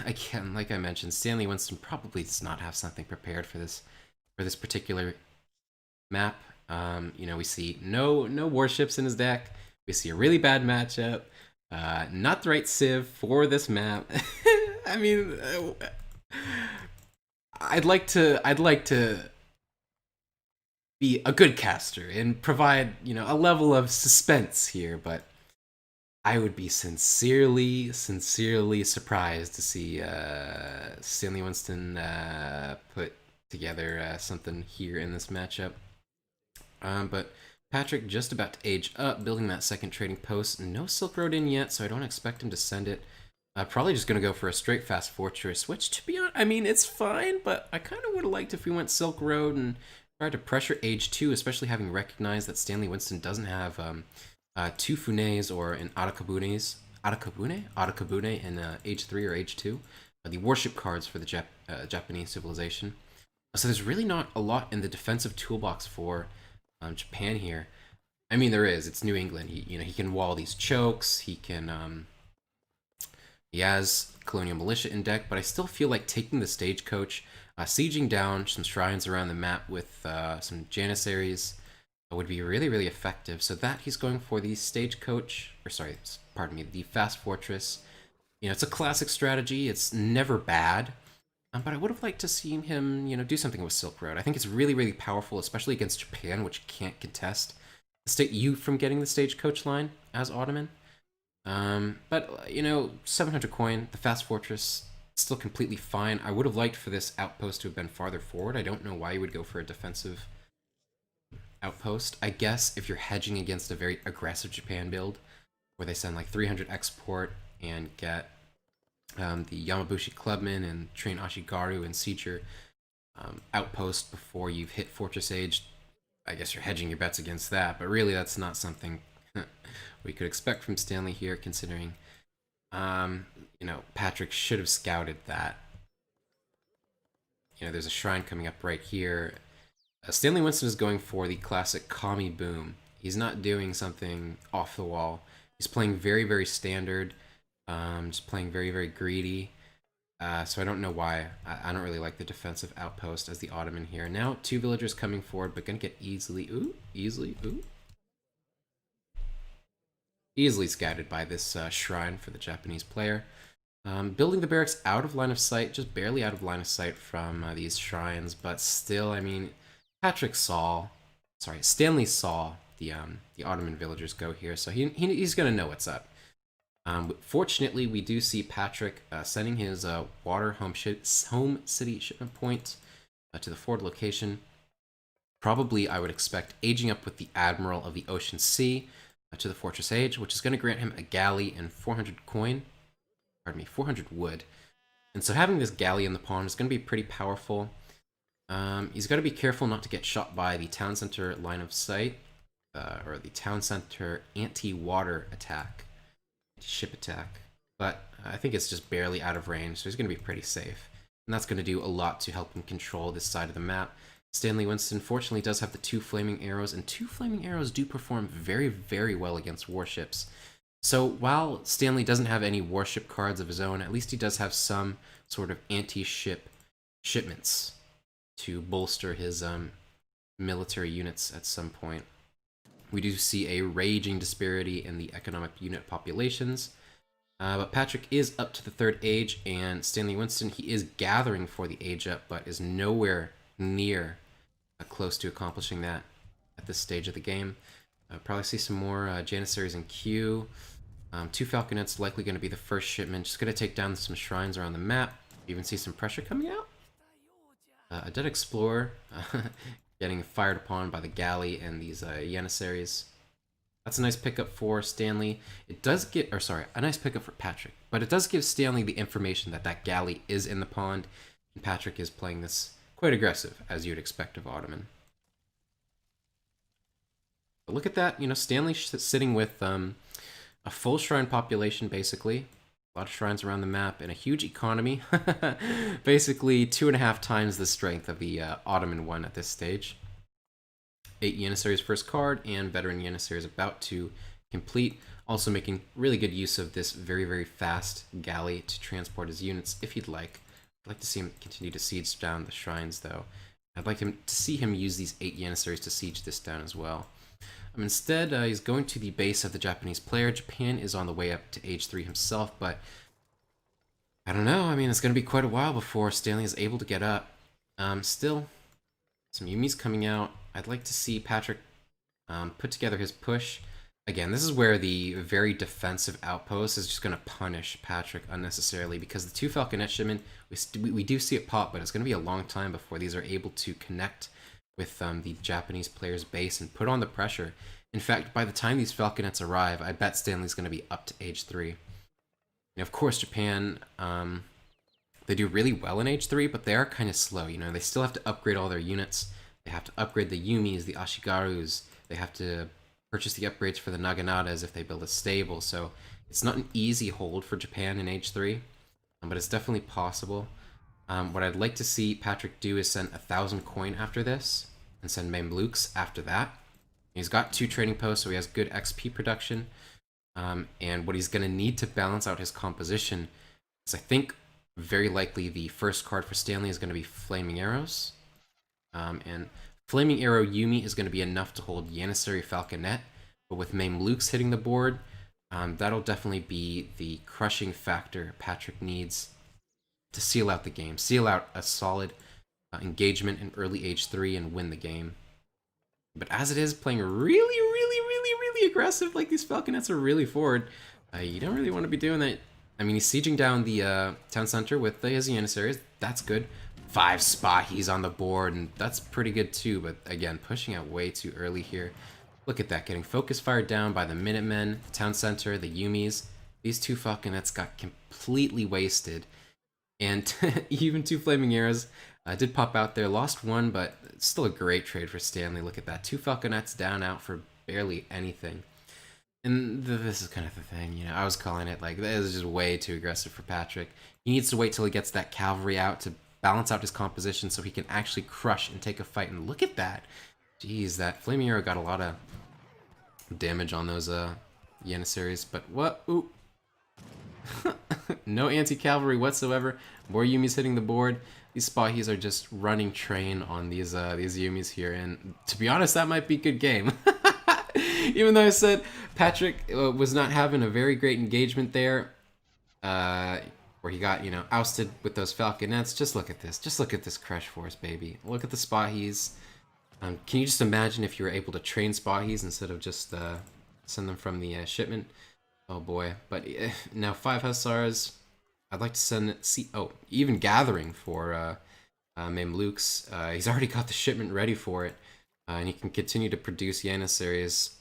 again, like I mentioned, Stanley Winston probably does not have something prepared for this particular map. We see no warships in his deck. We see a really bad matchup. Not the right civ for this map. I mean, I'd like to be a good caster and provide, a level of suspense here, but I would be sincerely surprised to see Stanley Winston put together something here in this matchup. But Patrick just about to age up, building that second trading post. No Silk Road in yet, so I don't expect him to send it. Probably just going to go for a straight fast fortress, which, to be honest, I mean, it's fine, but I kind of would have liked if we went Silk Road and tried to pressure age 2, especially having recognized that Stanley Winston doesn't have 2 Funes or an Atakabune in age 3 or age 2. The warship cards for the Japanese civilization. So there's really not a lot in the defensive toolbox for Japan here. I mean, there is. It's New England. He can wall these chokes. He has Colonial Militia in deck, but I still feel like taking the Stagecoach, sieging down some shrines around the map with some Janissaries would be really, really effective. So that he's going for the Stagecoach, the Fast Fortress. It's a classic strategy. It's never bad. But I would have liked to see him, do something with Silk Road. I think it's really, really powerful, especially against Japan, which can't contest you from getting the stagecoach line as Ottoman. But 700 coin, the Fast Fortress, still completely fine. I would have liked for this outpost to have been farther forward. I don't know why you would go for a defensive outpost. I guess if you're hedging against a very aggressive Japan build, where they send like 300 export and get the Yamabushi Clubman and train Ashigaru and siege your outpost before you've hit Fortress Age, I guess you're hedging your bets against that. But really, that's not something we could expect from Stanley here, considering Patrick should have scouted that. There's a shrine coming up right here. Stanley Winston is going for the classic Kami Boom. He's not doing something off the wall. He's playing very, very standard. Just playing very, very greedy. So I don't know why. I don't really like the defensive outpost as the Ottoman here. Now, 2 villagers coming forward, but gonna get easily scouted by this shrine for the Japanese player. Building the barracks out of line of sight, just barely out of line of sight from these shrines, but still, I mean, Stanley saw the Ottoman villagers go here, so he's gonna know what's up. Fortunately, we do see Patrick sending his water home city shipment point to the forward location. Probably, I would expect aging up with the Admiral of the Ocean Sea to the Fortress Age, which is going to grant him a galley and 400 coin. Pardon me, 400 wood. And so having this galley in the pawn is going to be pretty powerful. He's got to be careful not to get shot by the town center line of sight, or the town center anti-water attack. Ship attack, but I think it's just barely out of range, so he's going to be pretty safe, and that's going to do a lot to help him control this side of the map. Stanley Winston fortunately does have the 2 flaming arrows, and 2 flaming arrows do perform very, very well against warships. So while Stanley doesn't have any warship cards of his own, at least he does have some sort of anti-ship shipments to bolster his military units at some point. We do see a raging disparity in the economic unit populations. But Patrick is up to the 3rd age, and Stanley Winston, he is gathering for the age up, but is nowhere near close to accomplishing that at this stage of the game. Probably see some more Janissaries in queue. 2 Falconets likely going to be the first shipment. Just going to take down some shrines around the map. Even see some pressure coming out. A dead explorer getting fired upon by the galley and these Janissaries. That's a nice pickup for Stanley. It does get, a nice pickup for Patrick, but it does give Stanley the information that that galley is in the pond, and Patrick is playing this quite aggressive, as you'd expect of Ottoman. But look at that, Stanley sitting with a full shrine population, basically. A lot of shrines around the map and a huge economy. Basically 2.5 times the strength of the Ottoman one at this stage. 8 Janissaries first card, and veteran Janissaries about to complete. Also making really good use of this very, very fast galley to transport his units if he'd like. I'd like to see him continue to siege down the shrines, though. I'd like to see him use these 8 Janissaries to siege this down as well. Instead, he's going to the base of the Japanese player. Japan is on the way up to age 3 himself, but I don't know. It's going to be quite a while before Stanley is able to get up. Still, some Yumi's coming out. I'd like to see Patrick put together his push. Again, this is where the very defensive outpost is just going to punish Patrick unnecessarily, because the 2 Falconet shipment, we do see it pop, but it's going to be a long time before these are able to connect with the Japanese player's base and put on the pressure. In fact, by the time these Falconets arrive, I bet Stanley's going to be up to age 3. And of course, Japan, they do really well in age 3, but they are kind of slow. They still have to upgrade all their units. They have to upgrade the Yumis, the Ashigarus. They have to purchase the upgrades for the Naganatas if they build a stable. So it's not an easy hold for Japan in age 3, but it's definitely possible. What I'd like to see Patrick do is send 1,000 coin after this, and send Mamluks after that. He's got 2 trading posts, so he has good XP production. And what he's going to need to balance out his composition is, I think, very likely the first card for Stanley is going to be Flaming Arrows. And Flaming Arrow Yumi is going to be enough to hold Janissary Falconet, but with Mamluks hitting the board, that'll definitely be the crushing factor Patrick needs to seal out the game, seal out a solid engagement in early age 3 and win the game. But as it is, playing really aggressive, like these Falconets are really forward, you don't really want to be doing that. I mean, he's sieging down the town center with his Janissaries. That's good. 5 Spahis on the board, and that's pretty good too, but again, pushing out way too early here. Look at that, getting focus fired down by the Minutemen, the town center, the Yumis. These 2 Falconets got completely wasted. And even 2 Flaming Arrows did pop out there. Lost 1, but still a great trade for Stanley. Look at that. 2 Falconets down out for barely anything. And this is kind of the thing, you know, I was calling it, like, this is just way too aggressive for Patrick. He needs to wait till he gets that cavalry out to balance out his composition so he can actually crush and take a fight. And look at that. Jeez, that Flaming Arrow got a lot of damage on those Janissaries. But what? Ooh. No anti-cavalry whatsoever. More Yumis hitting the board. These Spahis are just running train on these Yumis here. And to be honest, that might be a good game. Even though I said Patrick was not having a very great engagement there, where he got, you know, ousted with those Falconets. Just look at this. Just look at this Crush Force, baby. Look at the Spahis. Can you just imagine if you were able to train Spahis instead of just send them from the shipment? Oh boy. But now 5 Hussars. I'd like to send... even gathering for Mamluks. He's already got the shipment ready for it. And he can continue to produce Janissaries.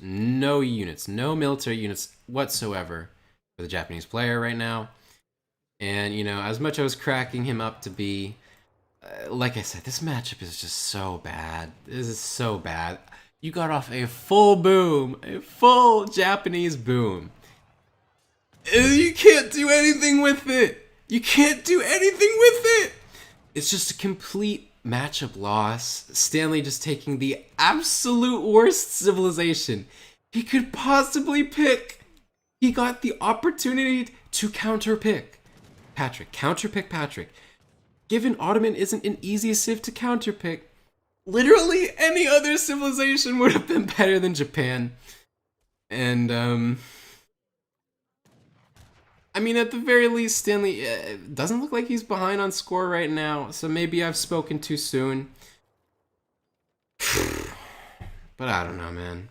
No units, no military units whatsoever for the Japanese player right now. And, you know, as much as I was cracking him up to be, like I said, this matchup is just so bad. This is so bad. You got off a full boom, a full Japanese boom. You can't do anything with it. You can't do anything with it. It's just a complete matchup loss. Stanley just taking the absolute worst civilization he could possibly pick. He got the opportunity to counterpick Patrick. Counterpick Patrick. Given Ottoman isn't an easy civ to counterpick, literally any other civilization would have been better than Japan. And, I mean, at the very least, Stanley doesn't look like he's behind on score right now, so maybe I've spoken too soon. But I don't know, man.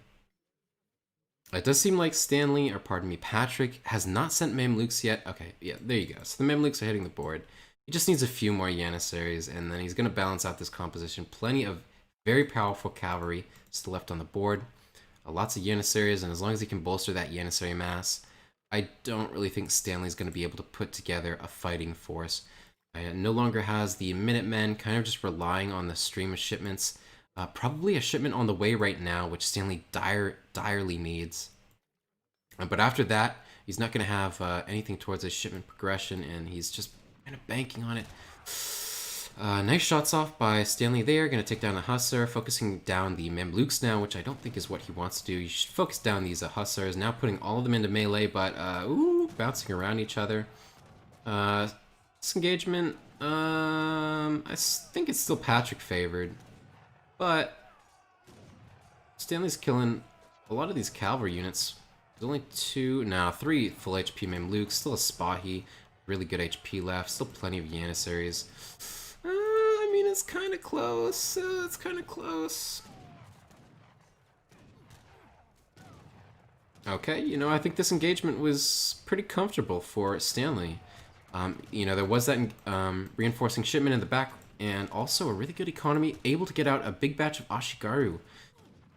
It does seem like Stanley, or pardon me, Patrick, has not sent Mamluks yet. Okay, yeah, there you go. So the Mamluks are hitting the board. He just needs a few more Janissaries, and then he's going to balance out this composition. Plenty of very powerful cavalry still left on the board. Lots of Janissaries, and as long as he can bolster that Janissary mass, I don't really think Stanley's going to be able to put together a fighting force. No longer has the Minutemen, kind of just relying on the stream of shipments. Probably a shipment on the way right now, which Stanley direly needs. But after that, he's not going to have anything towards his shipment progression, and he's just kind of banking on it. Nice shots off by Stanley there. Going to take down the Hussar, focusing down the Mamluks now, which I don't think is what he wants to do. You should focus down these Hussars. Now putting all of them into melee, but ooh, bouncing around each other. This engagement, I think it's still Patrick favored, but Stanley's killing a lot of these cavalry units. There's only 3 full HP Mamluks, still a Spahi, really good HP left, still plenty of Janissaries. I mean, it's kind of close. It's kind of close. Okay, you know, I think this engagement was pretty comfortable for Stanley. You know, there was that reinforcing shipment in the back, and also a really good economy, able to get out a big batch of Ashigaru.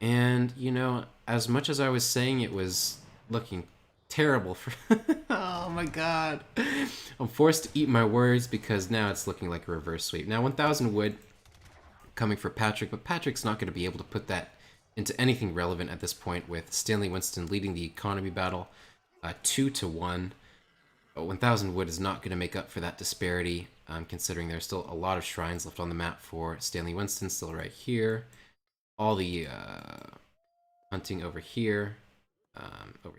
And, you know, as much as I was saying it was looking terrible for... Oh my god. I'm forced to eat my words because now it's looking like a reverse sweep. Now 1,000 wood coming for Patrick, but Patrick's not going to be able to put that into anything relevant at this point with Stanley Winston leading the economy battle 2-1. But 1,000 wood is not going to make up for that disparity, considering there's still a lot of shrines left on the map for Stanley Winston, still right here. All the hunting over here.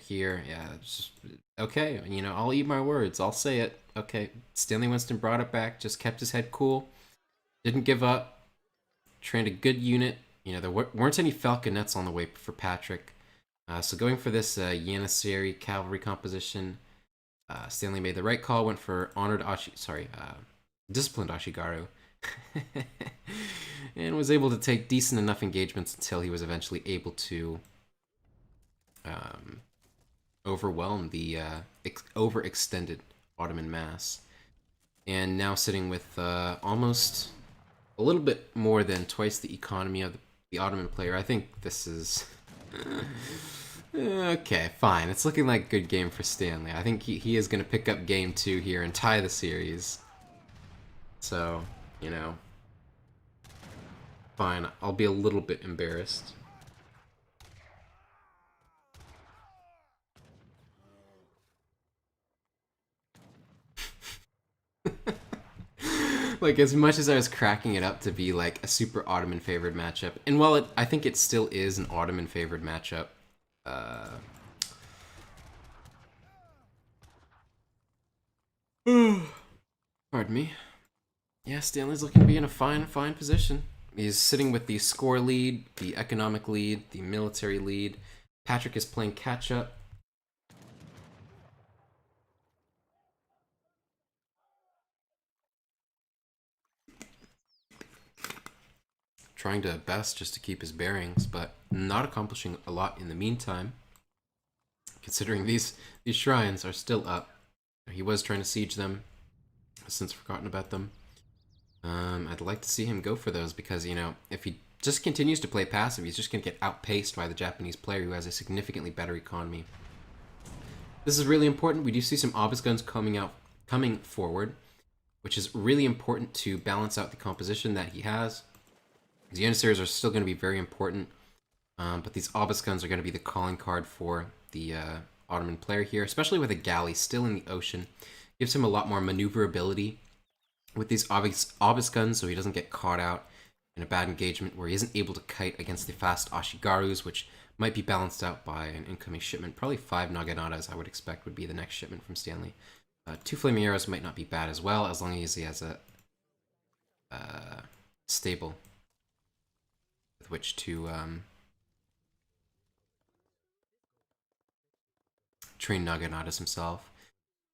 Yeah, it's just, okay, you know, I'll eat my words, I'll say it. Okay, Stanley Winston brought it back, just kept his head cool, didn't give up, trained a good unit. You know, there weren't any Falconets on the way for Patrick, so going for this Janissary cavalry composition, Stanley made the right call, went for disciplined Ashigaru, and was able to take decent enough engagements until he was eventually able to overwhelm the overextended Ottoman mass. And now sitting with almost a little bit more than twice the economy of the Ottoman player. I think this is... okay, fine. It's looking like a good game for Stanley. I think he is going to pick up game 2 here and tie the series. So, you know, fine. I'll be a little bit embarrassed. Like, as much as I was cracking it up to be like a super Ottoman favored matchup, and while I think it still is an Ottoman favored matchup, pardon me. Yeah, Stanley's looking to be in a fine position. He's sitting with the score lead, the economic lead, the military lead. Patrick is playing catch up. Trying to best just to keep his bearings, but not accomplishing a lot in the meantime, considering these shrines are still up. He was trying to siege them, since forgotten about them. I'd like to see him go for those because, you know, if he just continues to play passive, he's just going to get outpaced by the Japanese player who has a significantly better economy. This is really important. We do see some obelisk guns coming forward, which is really important to balance out the composition that he has. The Janissaries are still going to be very important, but these obelisk guns are going to be the calling card for the Ottoman player here, especially with a galley still in the ocean. Gives him a lot more maneuverability with these obelisk guns, so he doesn't get caught out in a bad engagement where he isn't able to kite against the fast Ashigarus, which might be balanced out by an incoming shipment. Probably 5 Naganatas, I would expect, would be the next shipment from Stanley. 2 Flaming Arrows might not be bad as well, as long as he has a stable with which to train Naganatas himself.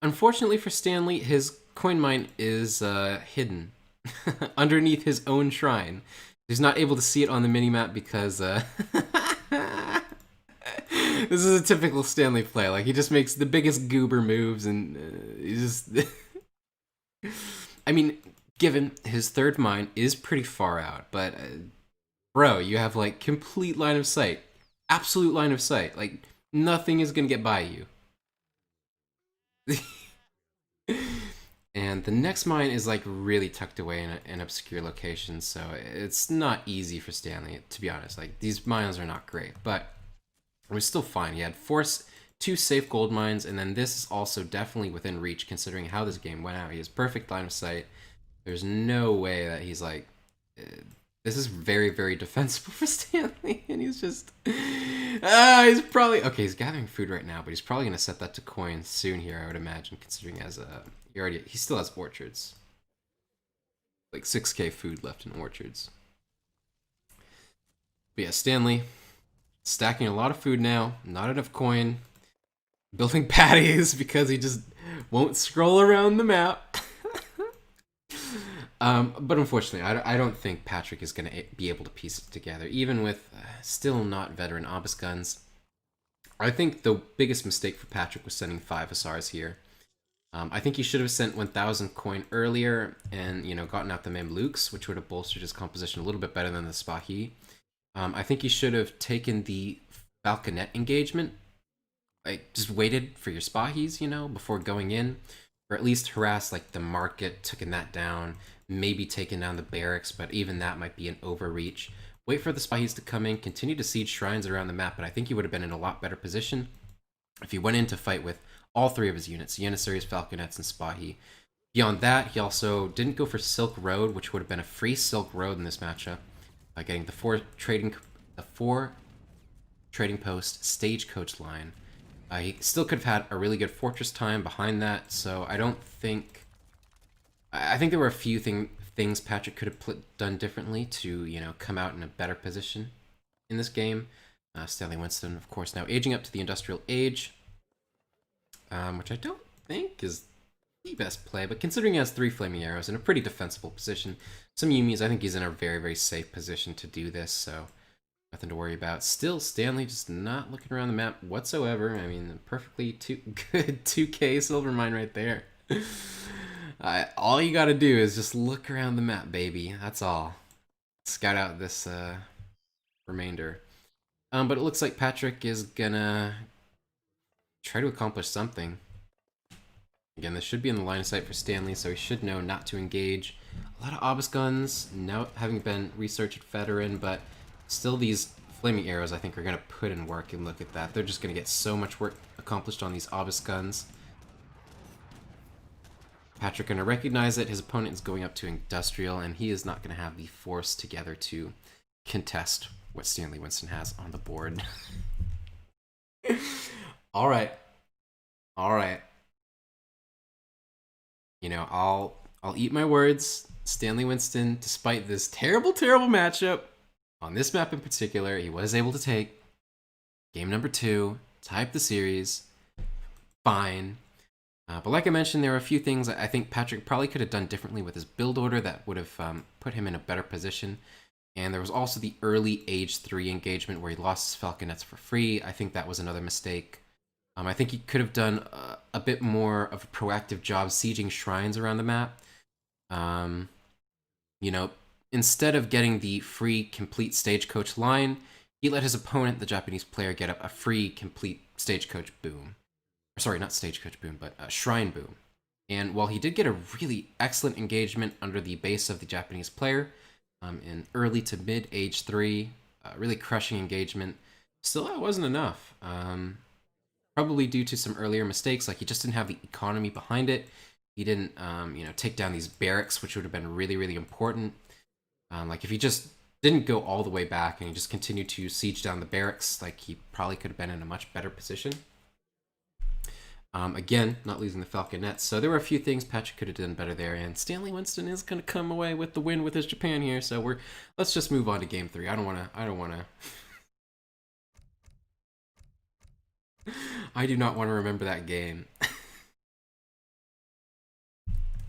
Unfortunately for Stanley, his coin mine is hidden underneath his own shrine. He's not able to see it on the minimap because this is a typical Stanley play. Like, he just makes the biggest goober moves and he just... I mean, given his third mine is pretty far out, but bro, you have like complete line of sight. Absolute line of sight. Like, nothing is gonna get by you. And the next mine is like really tucked away in an obscure location, so it's not easy for Stanley, to be honest. Like, these mines are not great, but it was still fine. He had 2 safe gold mines, and then this is also definitely within reach considering how this game went out. He has perfect line of sight. There's no way that he's like... this is very, very defensible for Stanley, and he's just... he's probably... Okay, he's gathering food right now, but he's probably going to set that to coin soon here, I would imagine, considering as he still has orchards. Like 6k food left in orchards. But yeah, Stanley, stacking a lot of food now, not enough coin, building patties because he just won't scroll around the map. But unfortunately, I don't think Patrick is going to be able to piece it together, even with still not veteran obelisk guns. I think the biggest mistake for Patrick was sending 5 Asars here. I think he should have sent 1,000 coin earlier and, you know, gotten out the Mamluks, which would have bolstered his composition a little bit better than the Spahi. I think he should have taken the Falconet engagement, like just waited for your Spahis, you know, before going in, or at least harass like the market, taking that down, maybe taking down the barracks, but even that might be an overreach. Wait for the Spahis to come in, continue to siege shrines around the map, but I think he would have been in a lot better position if he went in to fight with all 3 of his units, Janissaries, Falconets, and Spahi. Beyond that, he also didn't go for Silk Road, which would have been a free Silk Road in this matchup, by getting the 4 trading post stagecoach line. He still could have had a really good fortress time behind that, so I don't think... I think there were a few things Patrick could have done differently to, you know, come out in a better position in this game. Stanley Winston, of course, now aging up to the industrial age, which I don't think is the best play, but considering he has 3 flaming arrows in a pretty defensible position, some Yumis, I think he's in a very, very safe position to do this, so nothing to worry about. Still, Stanley just not looking around the map whatsoever. I mean, perfectly good 2K silver mine right there. All you gotta do is just look around the map, baby. That's all. Scout out this remainder. But it looks like Patrick is gonna try to accomplish something. Again, this should be in the line of sight for Stanley, so he should know not to engage. A lot of Obus guns, now having been researched veteran, but still these flaming arrows I think are going to put in work, and look at that. They're just going to get so much work accomplished on these Obus guns. Patrick going to recognize it. His opponent is going up to Industrial, and he is not going to have the force together to contest what Stanley Winston has on the board. All right. All right. You know, I'll eat my words. Stanley Winston, despite this terrible, terrible matchup, on this map in particular, he was able to take game number 2, tie up the series. Fine. But like I mentioned, there are a few things I think Patrick probably could have done differently with his build order that would have put him in a better position. And there was also the early Age 3 engagement where he lost his Falconets for free. I think that was another mistake. I think he could have done a bit more of a proactive job sieging shrines around the map. You know, instead of getting the free complete stagecoach line, he let his opponent, the Japanese player, get up a free complete stagecoach boom. Sorry, not stagecoach boom, but shrine boom. And while he did get a really excellent engagement under the base of the Japanese player in early to mid Age 3, really crushing engagement, still that wasn't enough. Probably due to some earlier mistakes, like he just didn't have the economy behind it. He didn't, take down these barracks, which would have been really, really important. Like if he just didn't go all the way back and he just continued to siege down the barracks, like he probably could have been in a much better position. Again, not losing the Falconets. So there were a few things Patrick could have done better there, and Stanley Winston is going to come away with the win with his Japan here. So let's just move on to game 3. I don't want to. I do not want to remember that game.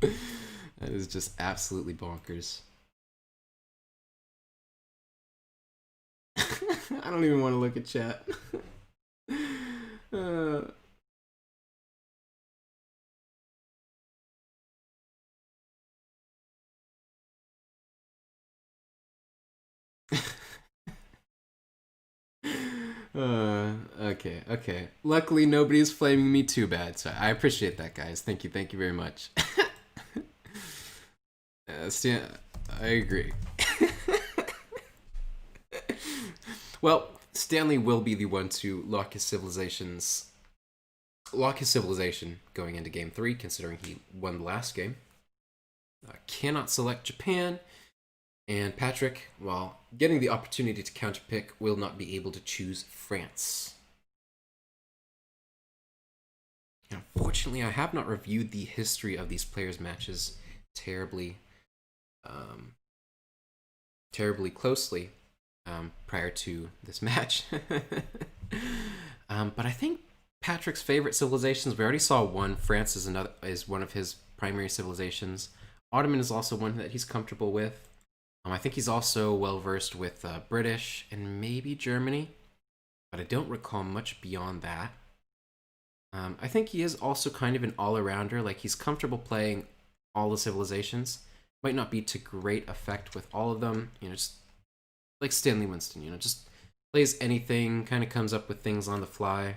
That is just absolutely bonkers. I don't even want to look at chat. Okay. Luckily, nobody's flaming me too bad, so I appreciate that, guys. Thank you very much. I agree. Well, Stanley will be the one to lock his civilization going into game 3, considering he won the last game. Cannot select Japan. And Patrick, while getting the opportunity to counterpick, will not be able to choose France. Unfortunately, I have not reviewed the history of these players' matches terribly closely prior to this match. But I think Patrick's favorite civilizations, we already saw one. France is one of his primary civilizations. Ottoman is also one that he's comfortable with. I think he's also well-versed with British and maybe Germany, but I don't recall much beyond that. I think he is also kind of an all-arounder, like he's comfortable playing all the civilizations. Might not be to great effect with all of them, just like Stanley Winston, just plays anything, kind of comes up with things on the fly.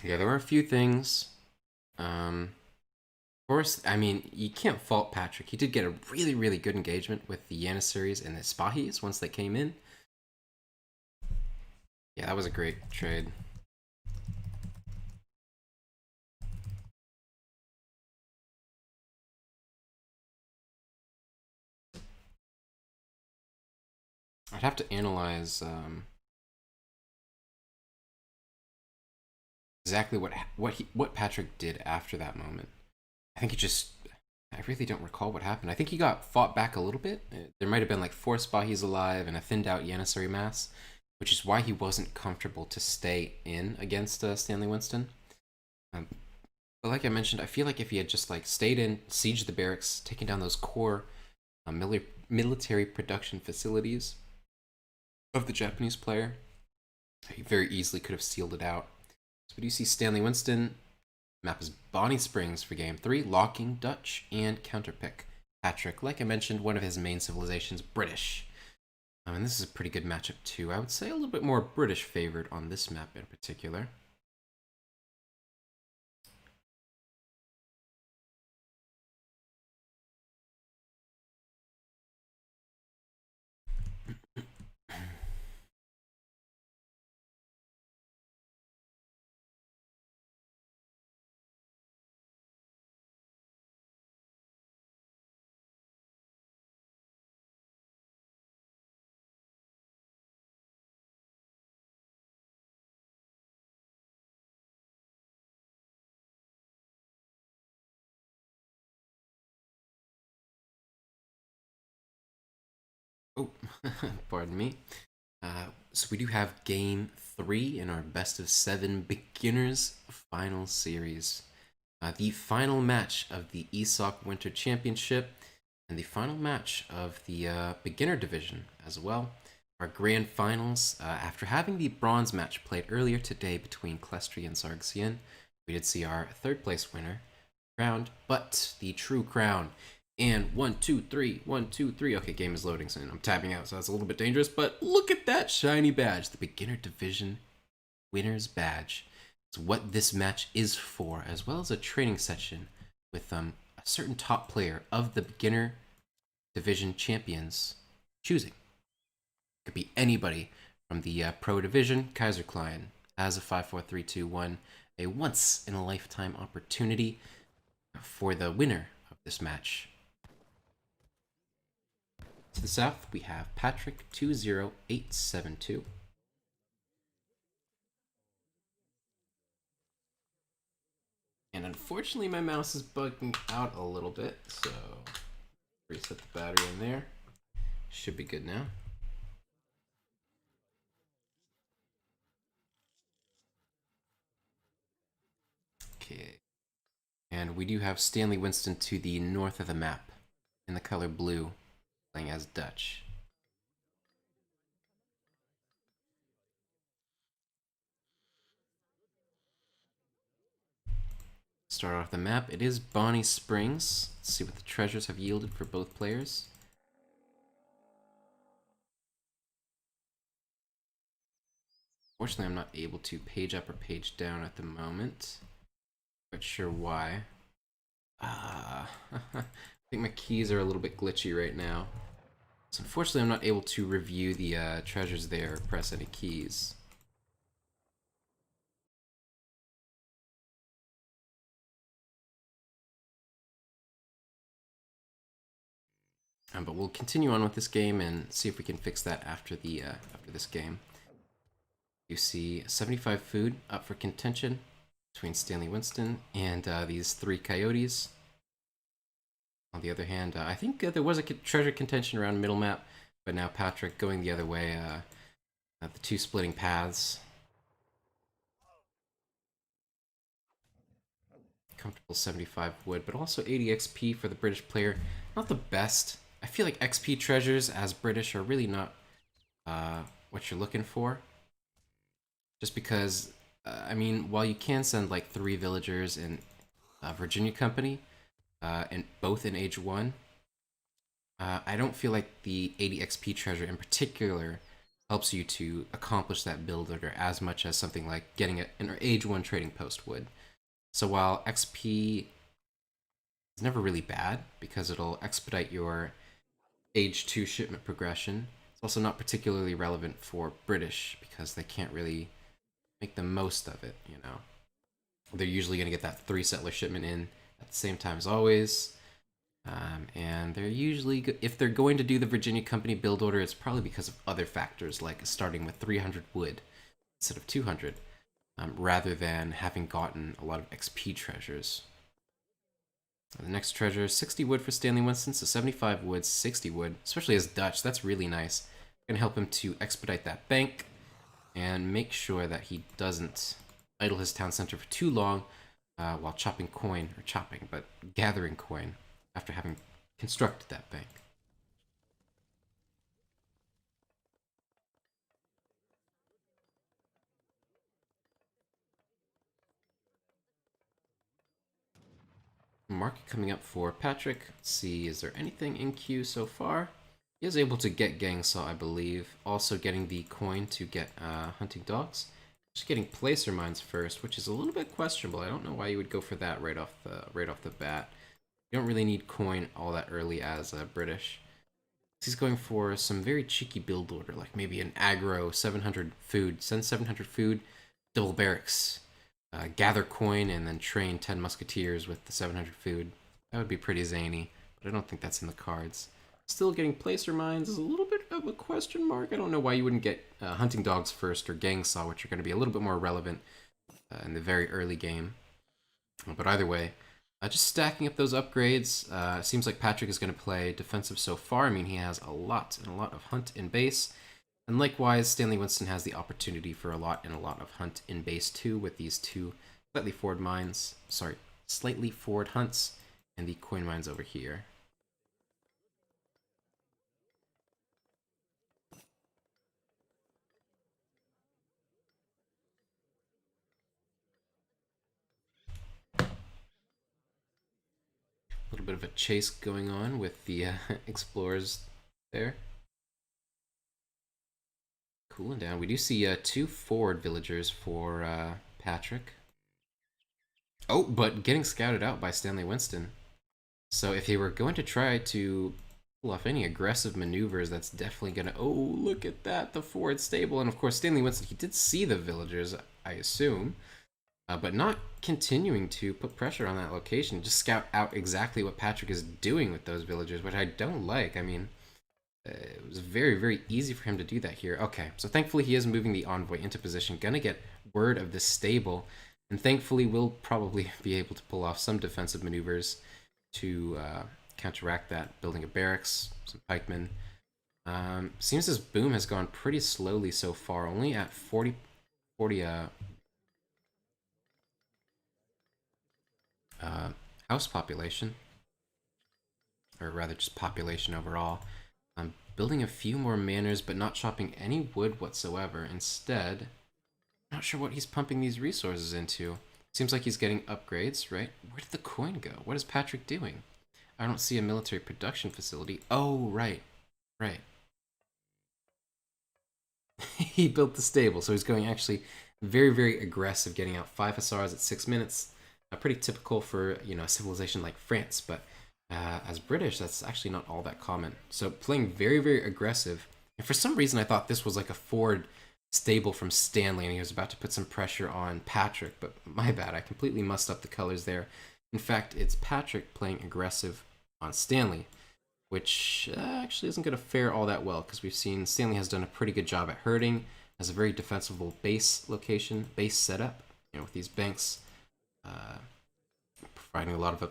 Yeah, there were a few things. Of course, I mean, you can't fault Patrick. He did get a really, really good engagement with the Janissaries and the Spahis once they came in. Yeah, that was a great trade. I'd have to analyze exactly what Patrick did after that moment. I think he just I really don't recall what happened. I think he got fought back a little bit. There might have been like 4 Spahis alive and a thinned out Janissary mass, which is why he wasn't comfortable to stay in against Stanley Winston. Um, but like I mentioned, I feel like if he had just like stayed in, sieged the barracks, taken down those core military production facilities of the Japanese player, he very easily could have sealed it out. So we do see Stanley Winston. Map is Bonnie Springs for game 3, locking Dutch and counterpick. Patrick, like I mentioned, one of his main civilizations, British. And this is a pretty good matchup too. I would say a little bit more British favored on this map in particular. Oh, pardon me. So we do have game 3 in our best of 7 beginners final series. The final match of the ESOC Winter Championship and the final match of the beginner division as well. Our grand finals, after having the bronze match played earlier today between Clestry and Sargsian, we did see our third place winner crowned, but the true crown. And 1, 2, 3, 1, 2, 3. Okay, game is loading soon. I'm tapping out, so that's a little bit dangerous, but look at that shiny badge, the beginner division winner's badge. It's what this match is for, as well as a training session with a certain top player of the beginner division champions choosing. Could be anybody from the pro division. Kaiser Klein has a 5, 4, 3, 2, 1, a once in a lifetime opportunity for the winner of this match. To the south, we have Patrick20872. And unfortunately, my mouse is bugging out a little bit, so reset the battery in there. Should be good now. Okay. And we do have Stanley Winston to the north of the map in the color blue, playing as Dutch. Start off the map. It is Bonnie Springs. Let's see what the treasures have yielded for both players. Fortunately, I'm not able to page up or page down at the moment. Not sure why. I think my keys are a little bit glitchy right now. So unfortunately, I'm not able to review the treasures there or press any keys. But we'll continue on with this game and see if we can fix that after this game. You see 75 food up for contention between Stanley Winston and these 3 coyotes. On the other hand, I think there was a treasure contention around middle map, but now Patrick going the other way, the 2 splitting paths. Comfortable 75 wood, but also 80 XP for the British player. Not the best. I feel like XP treasures as British are really not what you're looking for. Just because, I mean, while you can send like 3 villagers in Virginia Company, and both in Age 1, I don't feel like the 80 XP treasure in particular helps you to accomplish that build order as much as something like getting an Age 1 trading post would. So while XP is never really bad because it'll expedite your Age 2 shipment progression, it's also not particularly relevant for British because they can't really make the most of it, you know. They're usually going to get that 3 settler shipment in at the same time as always. And they're usually, if they're going to do the Virginia Company build order, it's probably because of other factors, like starting with 300 wood instead of 200, rather than having gotten a lot of XP treasures. The next treasure is 60 wood for Stanley Winston, so 75 wood, 60 wood, especially as Dutch. That's really nice. Gonna help him to expedite that bank and make sure that he doesn't idle his town center for too long while chopping coin, or chopping, but gathering coin after having constructed that bank. Market coming up for Patrick. Let's see, is there anything in queue so far? He is able to get Gang Saw, I believe. Also getting the coin to get Hunting Dogs. Just getting Placer Mines first, which is a little bit questionable. I don't know why you would go for that right off the bat. You don't really need coin all that early as British. He's going for some very cheeky build order, like maybe an aggro 700 food. Send 700 food, double barracks. Gather coin and then train 10 musketeers with the 700 food. That would be pretty zany, but I don't think that's in the cards. Still getting Placer Mines is a little bit of a question mark. I don't know why you wouldn't get Hunting Dogs first or Gang Saw, which are going to be a little bit more relevant in the very early game. But either way, just stacking up those upgrades. Seems like Patrick is going to play defensive so far. I mean, he has a lot of hunt in base. And likewise, Stanley Winston has the opportunity for a lot of hunt in base too, with these two slightly forward hunts and the coin mines over here. A little bit of a chase going on with the explorers there. Cooling down. We do see 2 forward villagers for Patrick. Oh, but getting scouted out by Stanley Winston. So if he were going to try to pull off any aggressive maneuvers, that's definitely going to... Oh, look at that, the forward stable. And of course, Stanley Winston, he did see the villagers, I assume, but not continuing to put pressure on that location. Just scout out exactly what Patrick is doing with those villagers, which I don't like. I mean... it was very easy for him to do that here. Okay, so thankfully he is moving the envoy into position. Gonna get word of this stable, and thankfully we'll probably be able to pull off some defensive maneuvers to counteract that. Building a barracks, some pikemen. Seems this boom has gone pretty slowly so far, only at 40 house population, or rather just population overall. Building a few more manors, but not chopping any wood whatsoever. Instead, not sure what he's pumping these resources into. Seems like he's getting upgrades, right? Where did the coin go? What is Patrick doing? I don't see a military production facility. Oh, right. He built the stable, so he's going actually very aggressive, getting out 5 hussars at 6 minutes. Pretty typical for, you know, a civilization like France, but as British, that's actually not all that common. So playing very aggressive. And for some reason, I thought this was like a forward stable from Stanley, and he was about to put some pressure on Patrick, but my bad, I completely mussed up the colors there. In fact, it's Patrick playing aggressive on Stanley, which actually isn't going to fare all that well, because we've seen Stanley has done a pretty good job at herding, has a very defensible base location, base setup, you know, with these banks providing a lot of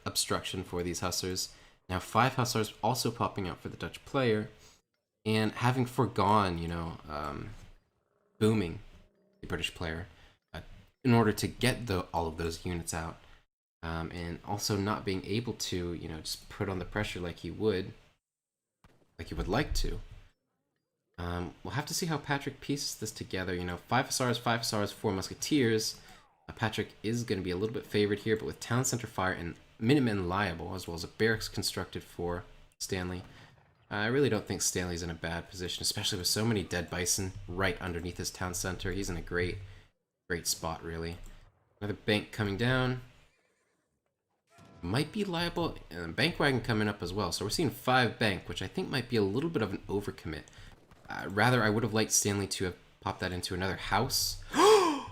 obstruction for these hussars. Now 5 hussars also popping out for the Dutch player, and having foregone, you know, booming the British player in order to get all of those units out, and also not being able to, you know, just put on the pressure like he would like to. We'll have to see how Patrick pieces this together. You know, 5 hussars, 4 musketeers. Patrick is going to be a little bit favored here, but with town center fire and Minutemen liable, as well as a barracks constructed for Stanley, I really don't think Stanley's in a bad position, especially with so many dead bison right underneath his town center. He's in a great spot, really. Another bank coming down. Might be liable, and bank wagon coming up as well. So we're seeing 5 bank, which I think might be a little bit of an overcommit. Rather, I would have liked Stanley to have popped that into another house. Oh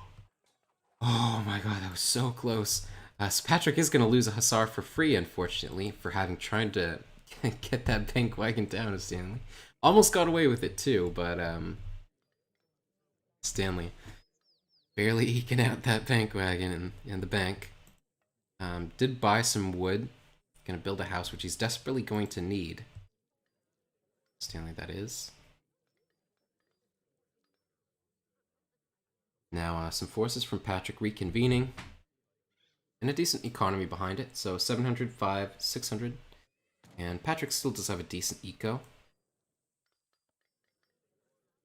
my god, that was so close. So Patrick is going to lose a Hussar for free, unfortunately, for having tried to get that bank wagon down to Stanley. Almost got away with it too, but Stanley barely eking out that bank wagon in the bank. Did buy some wood. Gonna build a house, which he's desperately going to need. Stanley, that is. Now, some forces from Patrick reconvening. And a decent economy behind it. So 705, 600. And Patrick still does have a decent eco.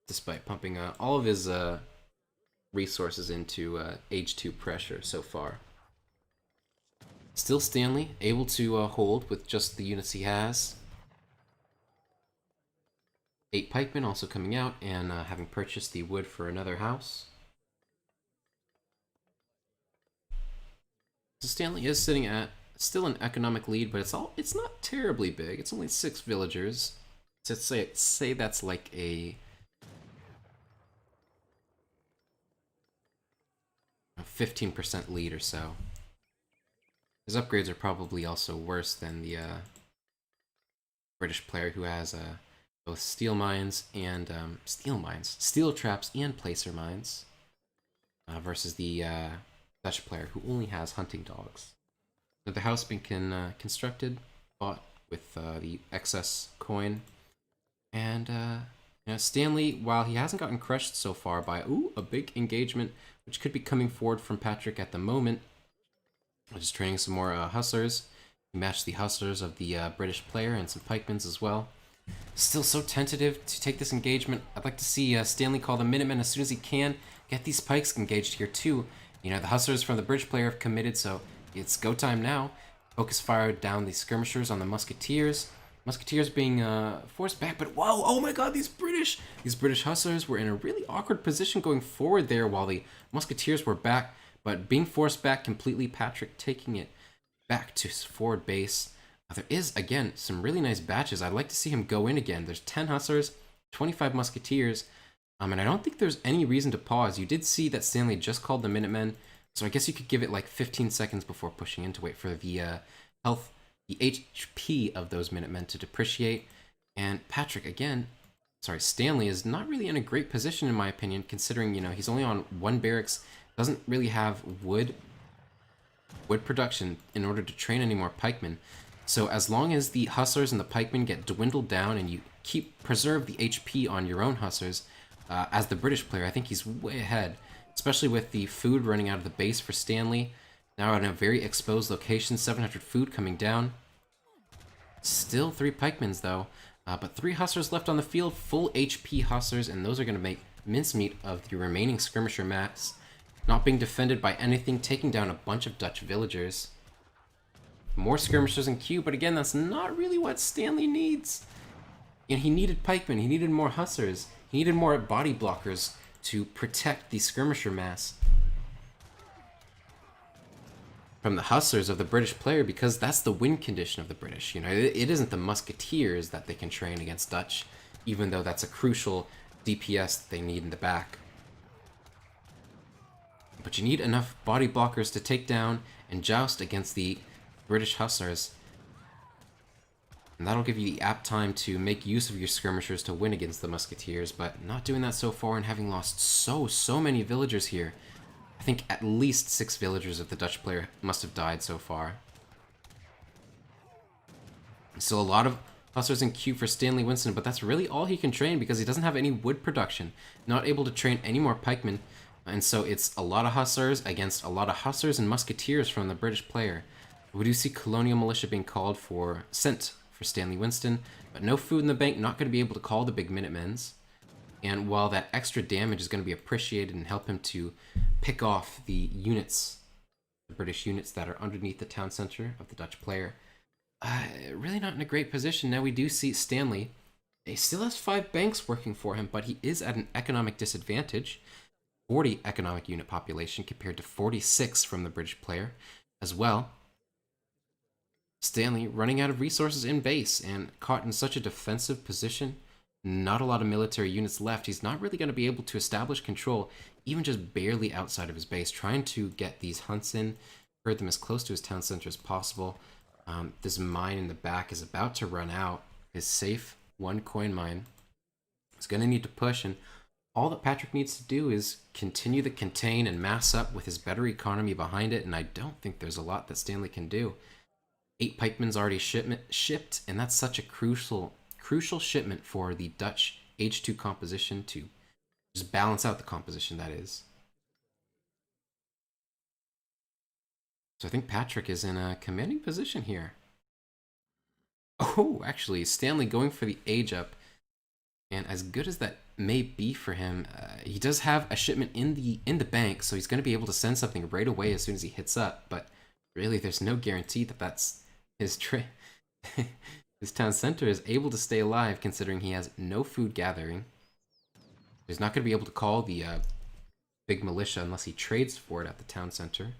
Despite pumping all of his resources into Age 2 pressure so far. Still Stanley, able to hold with just the units he has. 8 pikemen also coming out and having purchased the wood for another house. So Stanley is sitting at still an economic lead, but it's not terribly big. It's only 6 villagers. So say that's like a 15% lead or so. His upgrades are probably also worse than the British player who has both steel mines and steel traps and placer mines, versus the Dutch player who only has hunting dogs. So the house being constructed, bought with the excess coin, and Stanley, while he hasn't gotten crushed so far by a big engagement, which could be coming forward from Patrick at the moment. Just training some more hustlers. He matched the hustlers of the British player and some pikemans as well. Still so tentative to take this engagement. I'd like to see Stanley call the Minutemen as soon as he can. Get these pikes engaged here too. You know, the hustlers from the British player have committed, so it's go time now. Focus fire down the skirmishers on the musketeers. Musketeers being forced back, but whoa, oh my god, these British hustlers were in a really awkward position going forward there while the musketeers were back. But being forced back completely, Patrick taking it back to his forward base. There is, again, some really nice batches. I'd like to see him go in again. There's 10 Hussars, 25 Musketeers, and I don't think there's any reason to pause. You did see that Stanley just called the Minutemen, so I guess you could give it like 15 seconds before pushing in to wait for the health, the HP of those Minutemen to depreciate. And Patrick, again, Stanley is not really in a great position in my opinion, considering, he's only on 1 barracks, doesn't really have wood production in order to train any more pikemen. So as long as the hustlers and the pikemen get dwindled down and you preserve the HP on your own hustlers, as the British player, I think he's way ahead, especially with the food running out of the base for Stanley. Now in a very exposed location, 700 food coming down. Still 3 pikemans though, but 3 hustlers left on the field, full HP hustlers, and those are going to make mincemeat of the remaining skirmisher mass. Not being defended by anything, taking down a bunch of Dutch villagers. More skirmishers in queue, but again, that's not really what Stanley needs. And he needed pikemen, he needed more hussars, he needed more body blockers to protect the skirmisher mass from the hussars of the British player, because that's the win condition of the British. It isn't the musketeers that they can train against Dutch, even though that's a crucial DPS that they need in the back. But you need enough body blockers to take down and joust against the British hussars. And that'll give you the apt time to make use of your skirmishers to win against the musketeers, but not doing that so far and having lost so many villagers here. I think at least 6 villagers of the Dutch player must have died so far. Still a lot of hussars in queue for Stanley Winston, but that's really all he can train because he doesn't have any wood production. Not able to train any more pikemen. And so it's a lot of hussars against a lot of hussars and musketeers from the British player. We do see colonial militia being sent for Stanley Winston, but no food in the bank, not going to be able to call the big Minutemens. And while that extra damage is going to be appreciated and help him to pick off the units, the British units that are underneath the town center of the Dutch player, really not in a great position. Now we do see Stanley He still has 5 banks working for him, but he is at an economic disadvantage. 40 economic unit population compared to 46 from the British player. As well, Stanley running out of resources in base and caught in such a defensive position. Not a lot of military units left. He's not really going to be able to establish control, even just barely outside of his base, trying to get these hunts in, herd them as close to his town center as possible. This mine in the back is about to run out. His safe 1 coin mine. He's going to need to push, and all that Patrick needs to do is continue to contain and mass up with his better economy behind it, and I don't think there's a lot that Stanley can do. 8 pikemen's already shipped, and that's such a crucial shipment for the Dutch H2 composition to just balance out the composition, that is. So I think Patrick is in a commanding position here. Oh, actually, Stanley going for the age up. And as good as that may be for him, he does have a shipment in the bank, so he's going to be able to send something right away as soon as he hits up. But really, there's no guarantee that that's his his town center is able to stay alive, considering he has no food gathering. He's not going to be able to call the big militia unless he trades for it at the town center.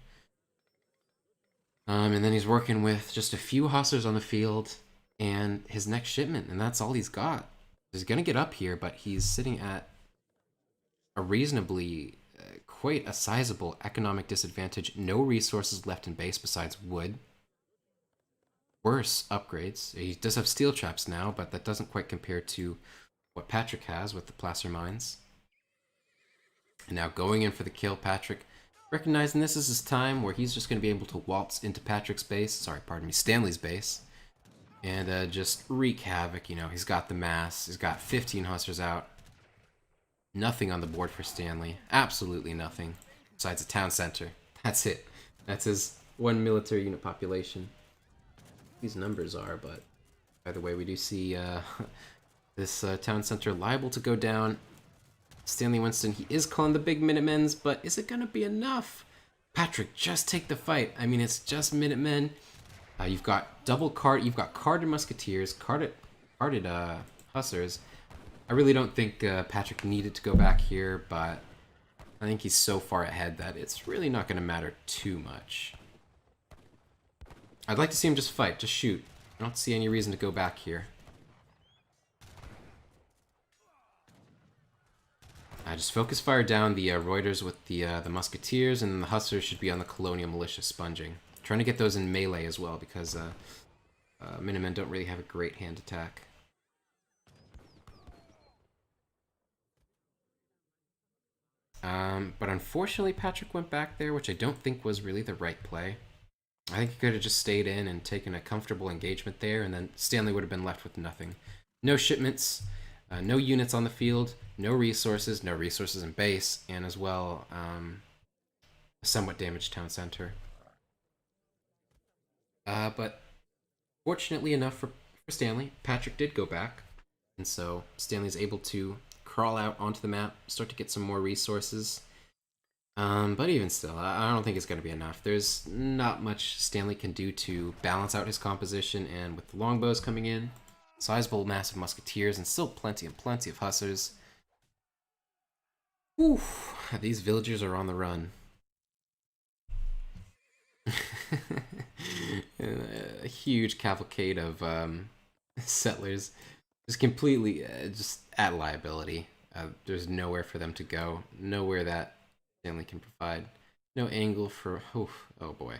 And then he's working with just a few hussars on the field and his next shipment, and that's all he's got. He's going to get up here, but he's sitting at a reasonably, quite a sizable economic disadvantage. No resources left in base besides wood. Worse upgrades. He does have steel traps now, but that doesn't quite compare to what Patrick has with the placer mines. And now going in for the kill, Patrick, recognizing this is his time where he's just going to be able to waltz into Patrick's base, Stanley's base, and just wreak havoc. You know, he's got the mass, he's got 15 hussars out. Nothing on the board for Stanley. Absolutely nothing. Besides a town center. That's it. That's his 1 military unit population. These numbers are, but by the way, we do see this town center liable to go down. Stanley Winston, he is calling the big Minutemen's, but is it going to be enough? Patrick, just take the fight. I mean, it's just Minutemen. You've got you've got carded musketeers, carded hussars. I really don't think Patrick needed to go back here, but I think he's so far ahead that it's really not going to matter too much. I'd like to see him just fight, just shoot. I don't see any reason to go back here. Just focus fire down the Reuters with the musketeers, and then the hussars should be on the colonial militia sponging. Trying to get those in melee as well, because Minutemen don't really have a great hand attack. But unfortunately, Patrick went back there, which I don't think was really the right play. I think he could have just stayed in and taken a comfortable engagement there, and then Stanley would have been left with nothing. No shipments, no units on the field, no resources in base, and as well, a somewhat damaged town center. But fortunately enough for Stanley, Patrick did go back, and so Stanley's able to crawl out onto the map, start to get some more resources. But even still, I don't think it's going to be enough. There's not much Stanley can do to balance out his composition, and with the longbows coming in, sizable massive musketeers, and still plenty of hussars. Whew, these villagers are on the run. A huge cavalcade of settlers, just completely just at liability. There's nowhere for them to go, nowhere that Stanley can provide. No angle for... oh boy.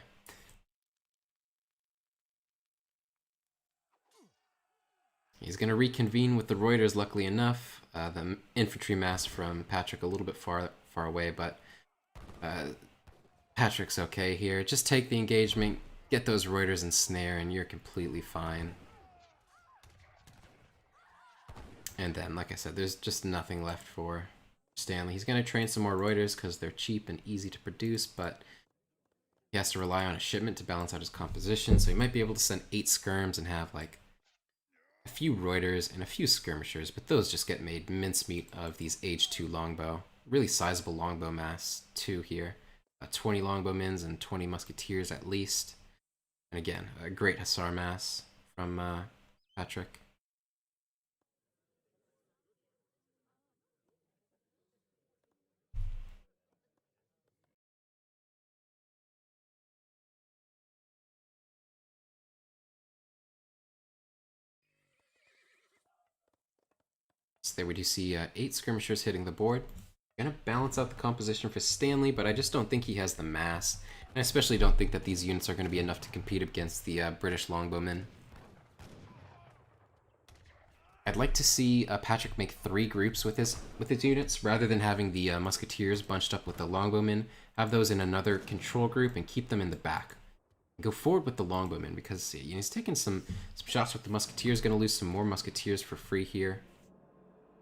He's going to reconvene with the Reuters, luckily enough. The infantry mass from Patrick a little bit far away, but Patrick's okay here. Just take the engagement, get those Reuters and snare, and you're completely fine. And then, like I said, there's just nothing left for Stanley. He's going to train some more Reuters because they're cheap and easy to produce, but he has to rely on a shipment to balance out his composition, so he might be able to send 8 skirms and have, like, a few Reuters and a few skirmishers, but those just get made mincemeat of these H2 longbow. Really sizable longbow mass, too, here. 20 longbowmen and 20 musketeers at least. And again, a great hussar mass from Patrick. there we do see 8 skirmishers hitting the board. Gonna balance out the composition for Stanley, but I just don't think he has the mass. And I especially don't think that these units are going to be enough to compete against the British longbowmen. I'd like to see Patrick make 3 groups with his units, rather than having the musketeers bunched up with the longbowmen. Have those in another control group and keep them in the back. Go forward with the longbowmen, because he's taking some shots with the musketeers. Going to lose some more musketeers for free here.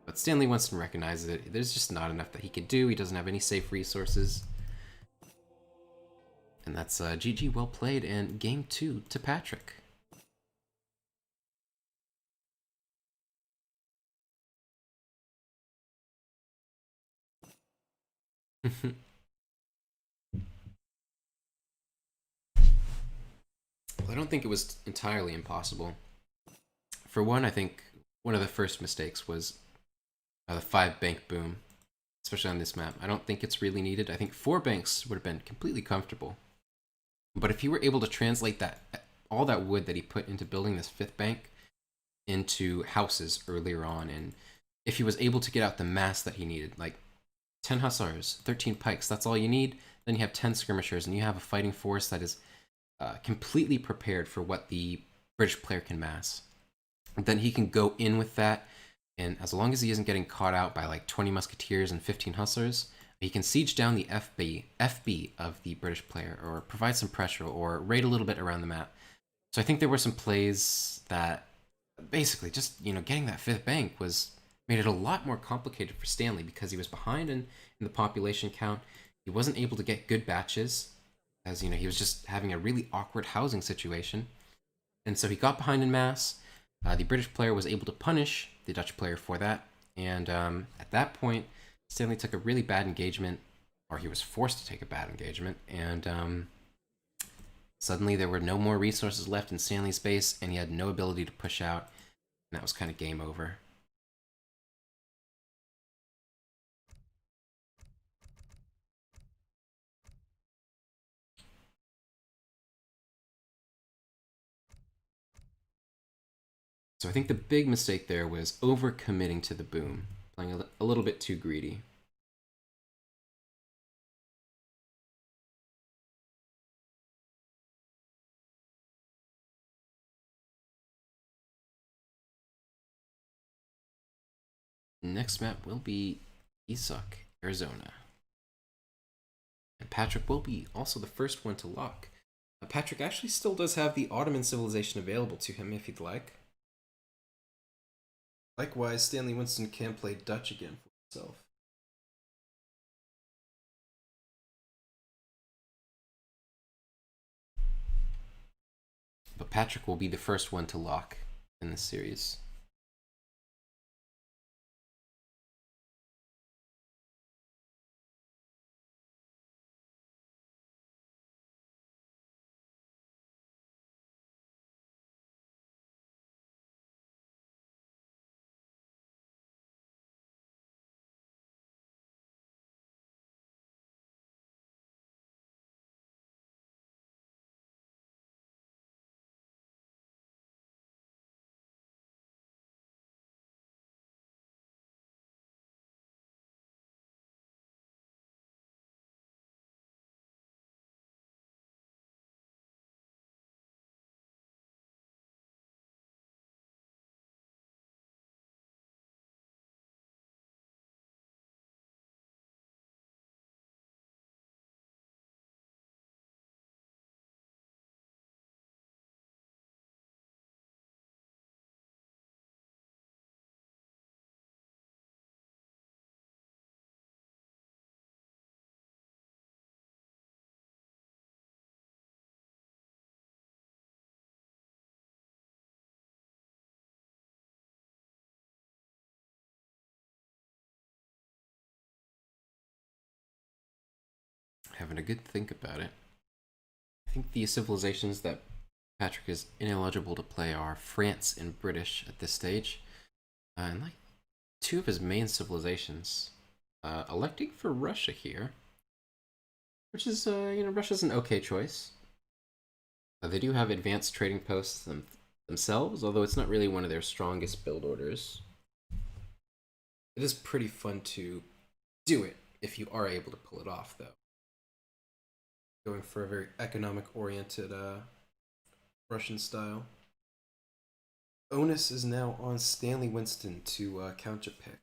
But Stanley Winston recognizes it. There's just not enough that he could do. He doesn't have any safe resources. And that's GG, well played, and game 2 to Patrick. Well, I don't think it was entirely impossible. For one, I think one of the first mistakes was the 5 bank boom, especially on this map. I don't think it's really needed. I think 4 banks would have been completely comfortable. But if he were able to translate that, all that wood that he put into building this 5th bank into houses earlier on, and if he was able to get out the mass that he needed, like 10 hussars, 13 pikes, that's all you need, then you have 10 skirmishers, and you have a fighting force that is completely prepared for what the British player can mass. And then he can go in with that, and as long as he isn't getting caught out by like 20 musketeers and 15 hussars, he can siege down the FB of the British player, or provide some pressure, or raid a little bit around the map. So I think there were some plays that basically just, getting that 5th bank made it a lot more complicated for Stanley, because he was behind in the population count. He wasn't able to get good batches, as he was just having a really awkward housing situation. And so he got behind in mass. The British player was able to punish the Dutch player for that. And at that point, Stanley took a really bad engagement, or he was forced to take a bad engagement, and suddenly there were no more resources left in Stanley's base, and he had no ability to push out, and that was kind of game over. So I think the big mistake there was overcommitting to the boom, playing a little bit too greedy. Next map will be ESOC, Arizona. And Patrick will be also the first one to lock. Patrick actually still does have the Ottoman civilization available to him if he'd like. Likewise, Stanley Winston can play Dutch again for himself. But Patrick will be the first one to lock in this series. Having a good think about it. I think the civilizations that Patrick is ineligible to play are France and British at this stage. And like 2 of his main civilizations. Electing for Russia here, which is, Russia's an okay choice. They do have advanced trading posts themselves, although it's not really one of their strongest build orders. It is pretty fun to do it if you are able to pull it off, though. Going for a very economic-oriented Russian style. Onus is now on Stanley Winston to counterpick.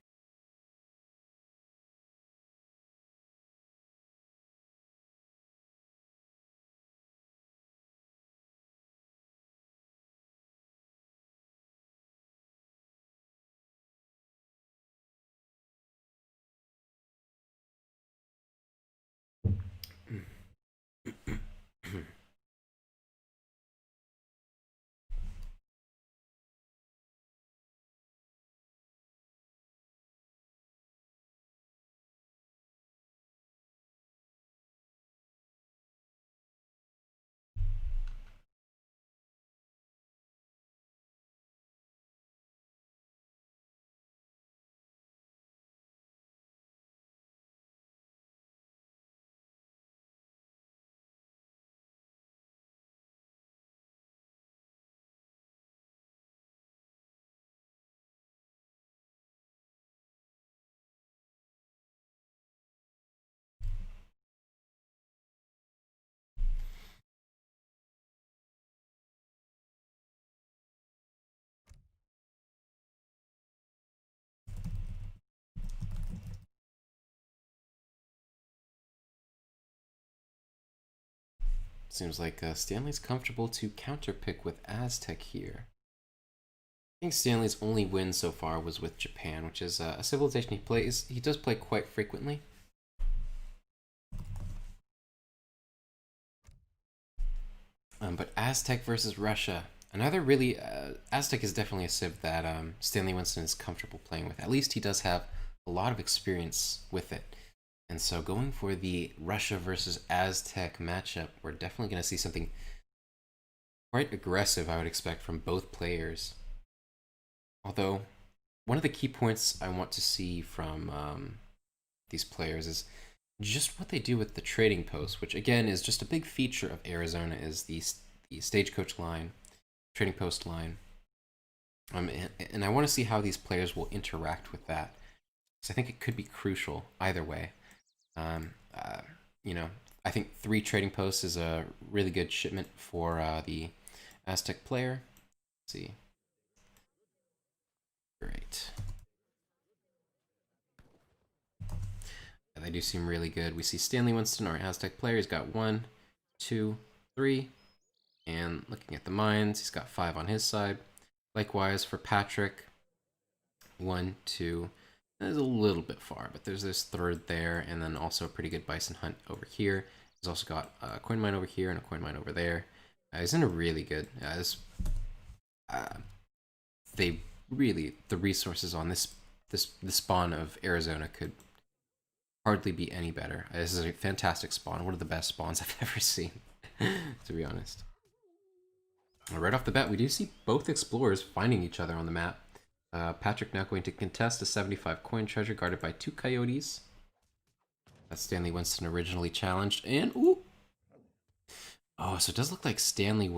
Seems like Stanley's comfortable to counterpick with Aztec here. I think Stanley's only win so far was with Japan, which is a civilization he does play quite frequently. But Aztec versus Russia, another really Aztec is definitely a civ that Stanley Winston is comfortable playing with. At least he does have a lot of experience with it. And so going for the Russia versus Aztec matchup, we're definitely going to see something quite aggressive, I would expect, from both players. Although, one of the key points I want to see from these players is just what they do with the trading post, which again is just a big feature of Arizona, is the stagecoach line, trading post line. And I want to see how these players will interact with that, because I think it could be crucial either way. You know, I think 3 trading posts is a really good shipment for the Aztec player. Let's see. Great. Yeah, they do seem really good. We see Stanley Winston, our Aztec player. He's got 1, 2, 3. And looking at the mines, he's got 5 on his side. Likewise for Patrick, 1, 2. It's a little bit far, but there's this 3rd there, and then also a pretty good bison hunt over here. He's also got a coin mine over here and a coin mine over there. He's in a really good. The resources on the spawn of Arizona could hardly be any better. This is a fantastic spawn, one of the best spawns I've ever seen, to be honest. Right off the bat, we do see both explorers finding each other on the map. Patrick now going to contest a 75 coin treasure guarded by 2 coyotes. That's Stanley Winston originally challenged, and ooh! Oh, so it does look like Stanley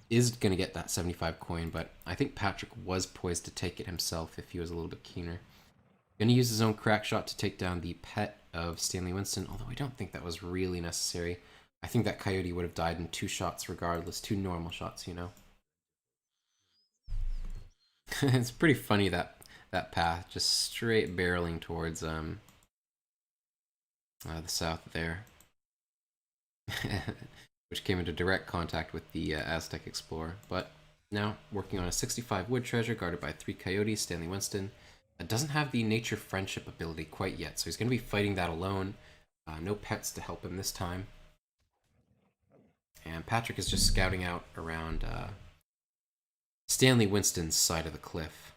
is going to get that 75 coin, but I think Patrick was poised to take it himself if he was a little bit keener. Going to use his own crack shot to take down the pet of Stanley Winston, although I don't think that was really necessary. I think that coyote would have died in 2 shots regardless, 2 normal shots, you know? It's pretty funny that path, just straight barreling towards the south there. Which came into direct contact with the Aztec explorer. But now, working on a 65 wood treasure guarded by 3 coyotes, Stanley Winston doesn't have the nature friendship ability quite yet, so he's going to be fighting that alone. No pets to help him this time. And Patrick is just scouting out around Stanley Winston's side of the cliff.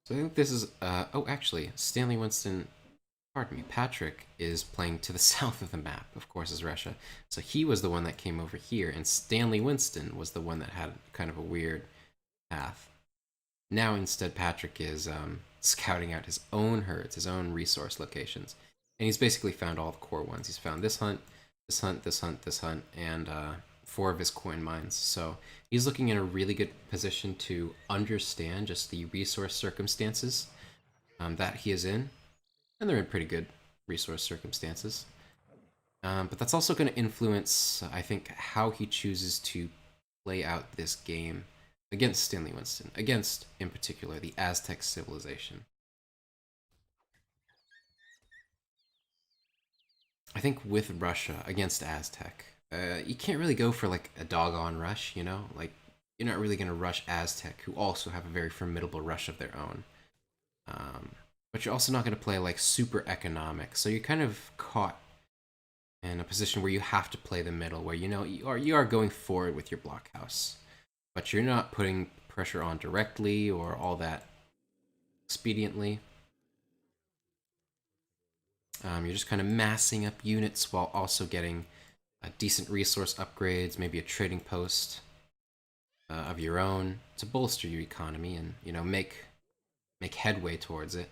So I think this is, oh, actually, Stanley Winston, pardon me, Patrick is playing to the south of the map, of course, is Russia. So he was the one that came over here, and Stanley Winston was the one that had kind of a weird path. Now, instead, Patrick is scouting out his own herds, his own resource locations. And he's basically found all the core ones. He's found this hunt, this hunt, this hunt, this hunt, and 4 of his coin mines. So he's looking in a really good position to understand just the resource circumstances that he is in, and they're in pretty good resource circumstances. But that's also going to influence, I think, how he chooses to play out this game against Stanley Winston, against, in particular, the Aztec civilization. I think with Russia against Aztec, you can't really go for like a doggone rush, you know? Like, you're not really going to rush Aztec, who also have a very formidable rush of their own. But you're also not going to play like super economic, so you're kind of caught in a position where you have to play the middle, where you know you are going forward with your blockhouse, but you're not putting pressure on directly or all that expediently. You're just kind of massing up units while also getting decent resource upgrades, maybe a trading post of your own to bolster your economy and, you know, make headway towards it.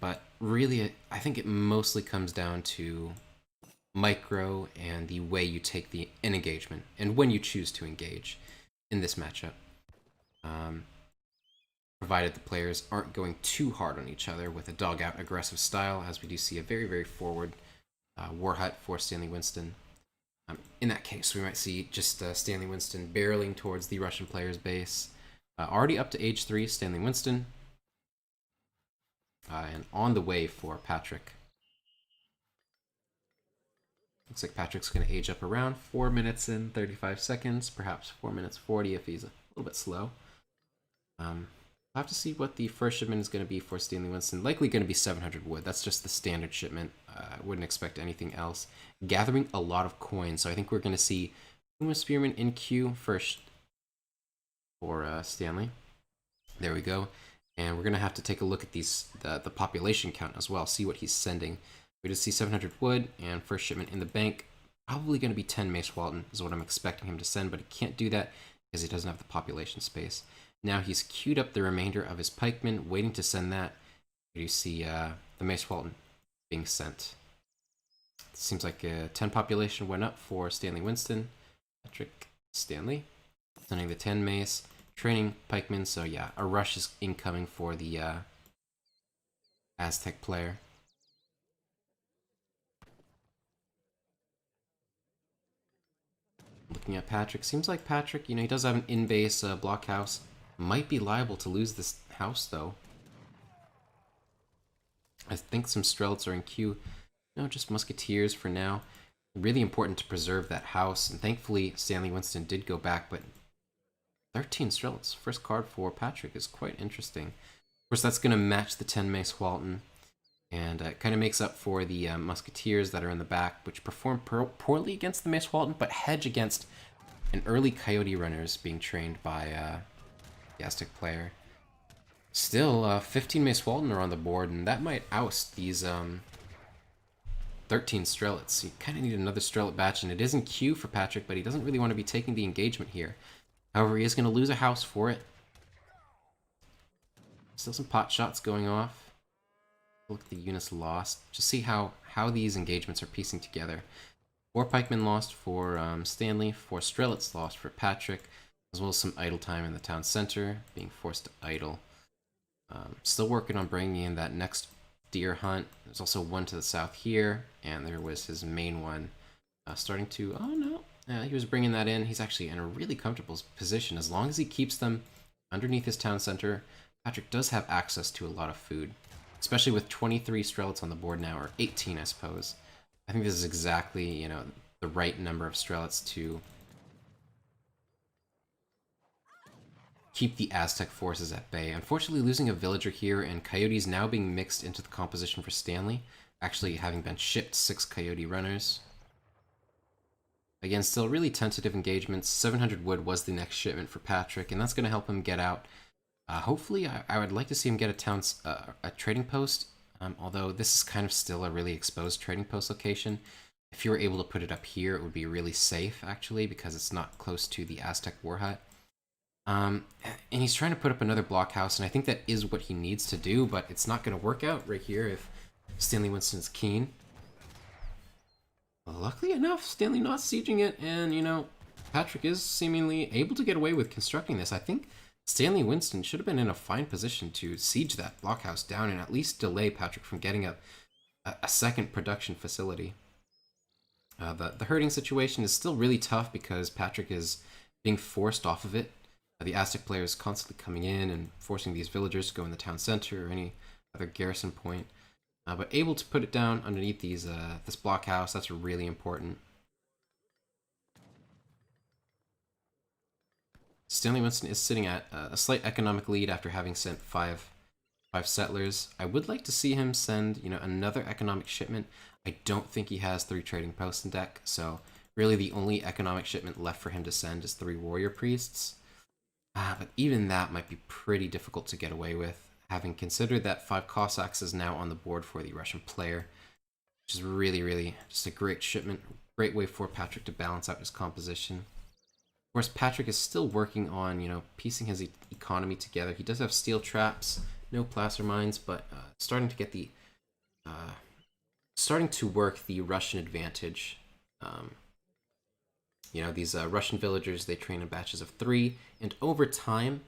But really, I think it mostly comes down to micro and the way you take an engagement and when you choose to engage in this matchup. Provided the players aren't going too hard on each other with a dog-out aggressive style, as we do see a very, very forward war hut for Stanley Winston. In that case, we might see just Stanley Winston barreling towards the Russian player's base. Already up to age 3, Stanley Winston. And on the way for Patrick. Looks like Patrick's going to age up around 4 minutes and 35 seconds, perhaps 4 minutes 40 if he's a little bit slow. I'll have to see what the first shipment is going to be for Stanley Winston. Likely going to be 700 wood. That's just the standard shipment. I wouldn't expect anything else. Gathering a lot of coins, so I think we're going to see Puma Spearman in queue first for Stanley. There we go. And we're going to have to take a look at the population count as well, see what he's sending. We just see 700 wood and first shipment in the bank. Probably going to be 10 Mace Walton is what I'm expecting him to send, but he can't do that because he doesn't have the population space. Now he's queued up the remainder of his pikemen, waiting to send that. You see the Mace Walton being sent. Seems like 10 population went up for Stanley Winston. Patrick Stanley sending the 10 Mace, training pikemen. So yeah, a rush is incoming for the Aztec player. Looking at Patrick, seems like Patrick, you know, he does have an in-base blockhouse. Might be liable to lose this house, though. I think some Strelts are in queue. No, just Musketeers for now. Really important to preserve that house, and thankfully Stanley Winston did go back, but 13 Strelts. First card for Patrick is quite interesting. Of course, that's going to match the 10 Mace Walton, and it kind of makes up for the Musketeers that are in the back, which perform poorly against the Mace Walton, but hedge against an early Coyote runners being trained by the Aztec player. Still, 15 Mace Walton are on the board, and that might oust these 13 Strelets. You kind of need another Strelet batch, and it is in queue for Patrick, but he doesn't really want to be taking the engagement here. However, he is going to lose a house for it. Still some pot shots going off. Look at the units lost. Just see how these engagements are piecing together. 4 pikemen lost for Stanley, 4 Strelets lost for Patrick, as well as some idle time in the town center, being forced to idle. Still working on bringing in that next deer hunt. There's also one to the south here, and there was his main one starting to... Oh, no. He was bringing that in. He's actually in a really comfortable position. As long as he keeps them underneath his town center, Patrick does have access to a lot of food, especially with 23 Strelets on the board now, or 18, I suppose. I think this is exactly, you know, the right number of Strelets to keep the Aztec forces at bay. Unfortunately, losing a villager here, and Coyotes now being mixed into the composition for Stanley, actually having been shipped 6 Coyote runners. Again, still really tentative engagements. 700 wood was the next shipment for Patrick, and that's going to help him get out. Hopefully, I would like to see him get a trading post, although this is kind of still a really exposed trading post location. If you were able to put it up here, it would be really safe, actually, because it's not close to the Aztec war hut. And he's trying to put up another blockhouse, and I think that is what he needs to do, but it's not going to work out right here if Stanley Winston's keen. Luckily enough, Stanley not sieging it, and, you know, Patrick is seemingly able to get away with constructing this. I think Stanley Winston should have been in a fine position to siege that blockhouse down and at least delay Patrick from getting a second production facility. The herding situation is still really tough because Patrick is being forced off of it. The Aztec player is constantly coming in and forcing these villagers to go in the town center or any other garrison point. But able to put it down underneath this blockhouse, that's really important. Stanley Winston is sitting at a slight economic lead after having sent five settlers. I would like to see him send, you know, another economic shipment. I don't think he has 3 trading posts in deck, so really the only economic shipment left for him to send is 3 warrior priests. But even that might be pretty difficult to get away with, having considered that 5 Cossacks is now on the board for the Russian player, which is really, really just a great shipment, great way for Patrick to balance out his composition. Of course, Patrick is still working on, you know, piecing his economy together. He does have steel traps, no placer mines, but starting to get the starting to work the Russian advantage. You know, these Russian villagers, they train in batches of 3, and over time,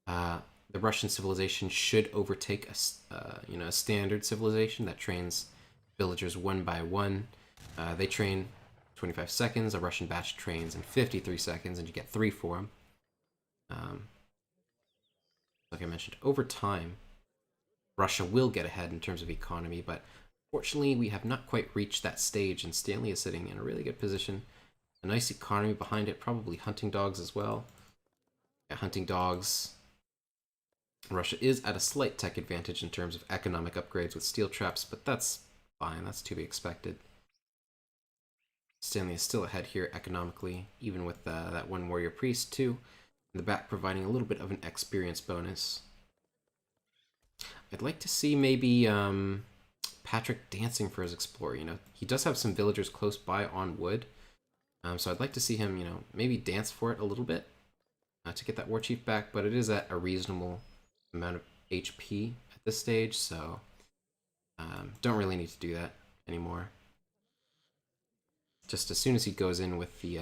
the Russian civilization should overtake a standard civilization that trains villagers 1 by 1. They train 25 seconds. A Russian batch trains in 53 seconds, and you get 3 for them. Like I mentioned, over time, Russia will get ahead in terms of economy, but fortunately, we have not quite reached that stage, and Stanley is sitting in a really good position. A nice economy behind it, probably hunting dogs as well. Yeah, hunting dogs. Russia is at a slight tech advantage in terms of economic upgrades with steel traps, but that's fine, that's to be expected. Stanley is still ahead here economically, even with that 1 warrior priest too, in the back providing a little bit of an experience bonus. I'd like to see maybe Patrick dancing for his explorer. You know, he does have some villagers close by on wood, so I'd like to see him, you know, maybe dance for it a little bit to get that war chief back. But it is at a reasonable amount of HP at this stage, so don't really need to do that anymore. Just as soon as he goes in with the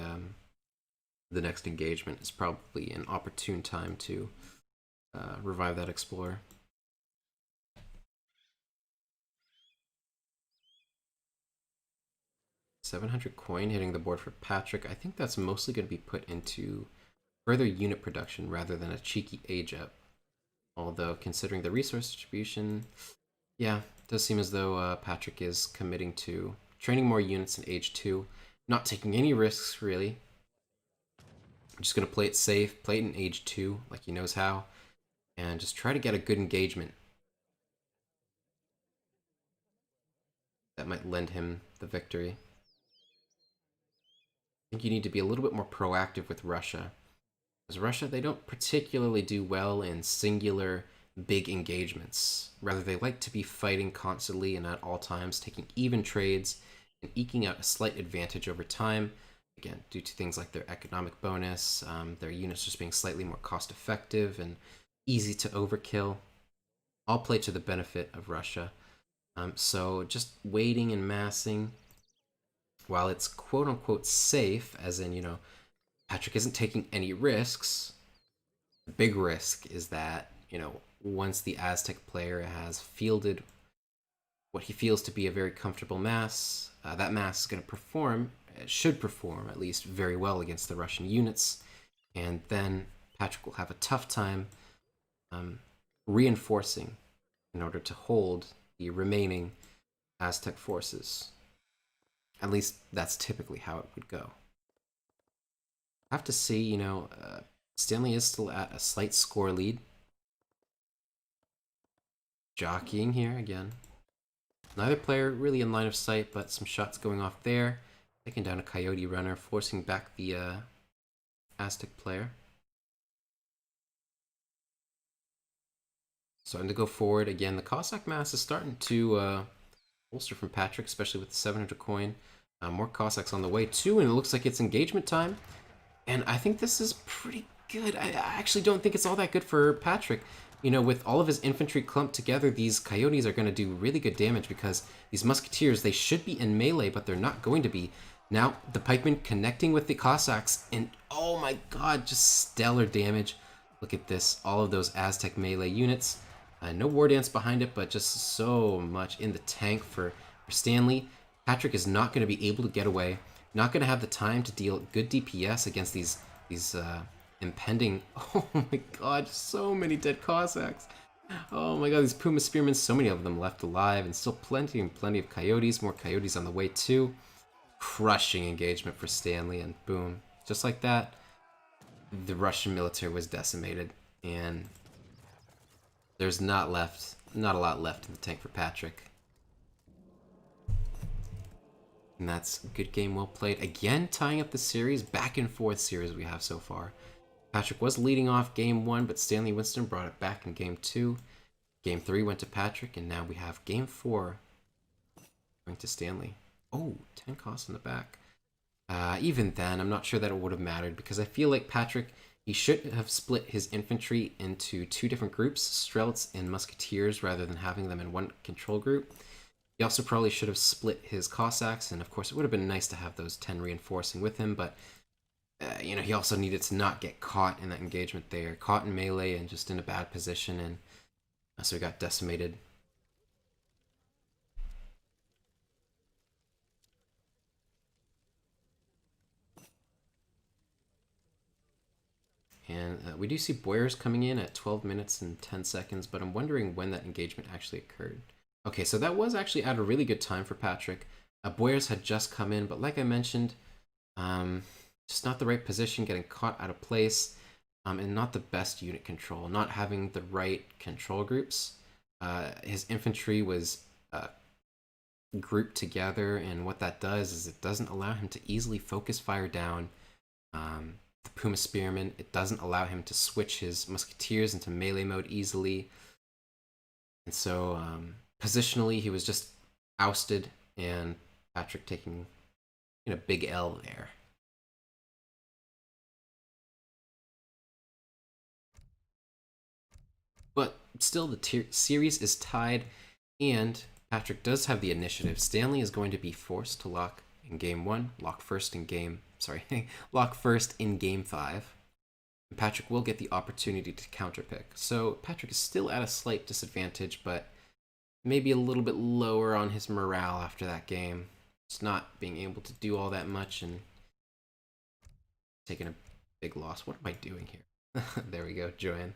next engagement is probably an opportune time to revive that explorer. $700 coin hitting the board for Patrick. I think that's mostly going to be put into further unit production rather than a cheeky age up. Although, considering the resource distribution, yeah, it does seem as though Patrick is committing to training more units in age 2, not taking any risks, really. I'm just going to play it safe, play it in age 2, like he knows how, and just try to get a good engagement. That might lend him the victory. I think you need to be a little bit more proactive with Russia. Because Russia, they don't particularly do well in singular big engagements. Rather, they like to be fighting constantly and at all times, taking even trades and eking out a slight advantage over time. Again, due to things like their economic bonus, their units just being slightly more cost effective and easy to overkill. All play to the benefit of Russia. So just waiting and massing, while it's quote-unquote safe, as in, you know, Patrick isn't taking any risks, the big risk is that, you know, once the Aztec player has fielded what he feels to be a very comfortable mass, that mass is going to perform, it should perform at least very well against the Russian units, and then Patrick will have a tough time reinforcing in order to hold the remaining Aztec forces. At least that's typically how it would go. I have to see, you know, Stanley is still at a slight score lead. Jockeying here again. Neither player really in line of sight, but some shots going off there. Taking down a coyote runner, forcing back the Aztec player. Starting to go forward again. The Cossack mass is starting to bolster from Patrick, especially with the 700 coin. More Cossacks on the way too, and it looks like it's engagement time. And I think this is pretty good. I actually don't think it's all that good for Patrick. You know, with all of his infantry clumped together, these coyotes are going to do really good damage because these musketeers, they should be in melee, but they're not going to be. Now, the pikemen connecting with the Cossacks, and oh my god, just stellar damage. Look at this, all of those Aztec melee units. No war dance behind it, but just so much in the tank for Stanley. Patrick is not going to be able to get away, not going to have the time to deal good DPS against these impending. Oh my god, so many dead Cossacks. Oh my god, these Puma Spearmen, so many of them left alive, and still plenty and plenty of coyotes. More coyotes on the way too. Crushing engagement for Stanley, and boom, just like that, the Russian military was decimated, and there's not a lot left in the tank for Patrick. And that's a good game, well played. Again, tying up the series, back and forth series we have so far. Patrick was leading off game 1, but Stanley Winston brought it back in game 2. Game 3 went to Patrick, and now we have game 4 going to Stanley. Oh, 10 costs in the back. Even then, I'm not sure that it would have mattered because I feel like Patrick, he should have split his infantry into 2 different groups, Strelts and Musketeers, rather than having them in one control group. He also probably should have split his Cossacks, and of course it would have been nice to have those 10 reinforcing with him, but you know, he also needed to not get caught in that engagement there. Caught in melee and just in a bad position, and so he got decimated. And we do see Boyers coming in at 12 minutes and 10 seconds, but I'm wondering when that engagement actually occurred. Okay, so that was actually at a really good time for Patrick. Boyers had just come in, but like I mentioned, just not the right position, getting caught out of place, and not the best unit control, not having the right control groups. His infantry was grouped together, and what that does is it doesn't allow him to easily focus fire down the Puma Spearmen. It doesn't allow him to switch his Musketeers into melee mode easily. And so positionally, he was just ousted, and Patrick taking a big L there. But still, the series is tied, and Patrick does have the initiative. Stanley is going to be forced to lock in game 1, lock first in game 5. And Patrick will get the opportunity to counterpick. So Patrick is still at a slight disadvantage, but maybe a little bit lower on his morale after that game. Just not being able to do all that much and taking a big loss. What am I doing here? There we go, Joanne.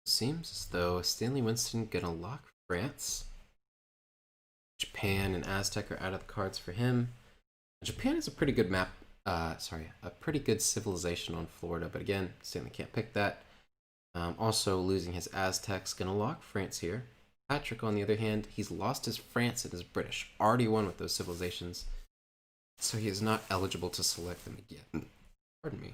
Seems as though Stanley Winston gonna lock France. Japan and Aztec are out of the cards for him. Japan is a pretty good map. A pretty good civilization on Florida, but again, Stanley can't pick that. Also losing his Aztecs, gonna lock France here. Patrick, on the other hand, he's lost his France and his British. Already won with those civilizations, so he is not eligible to select them again. Pardon me.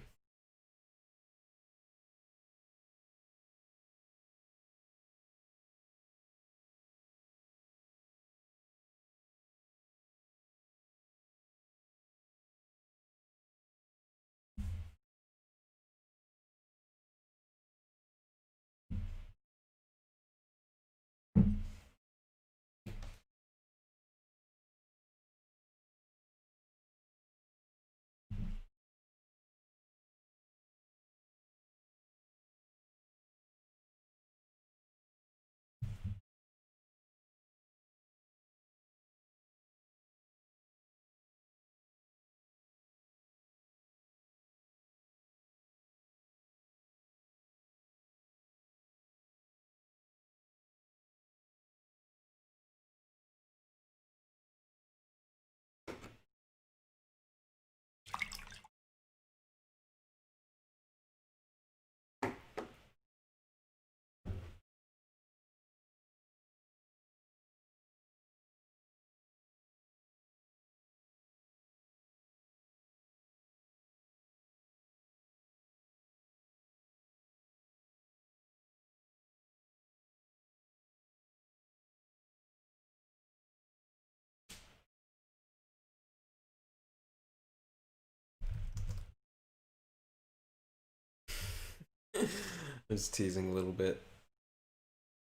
I'm just teasing a little bit,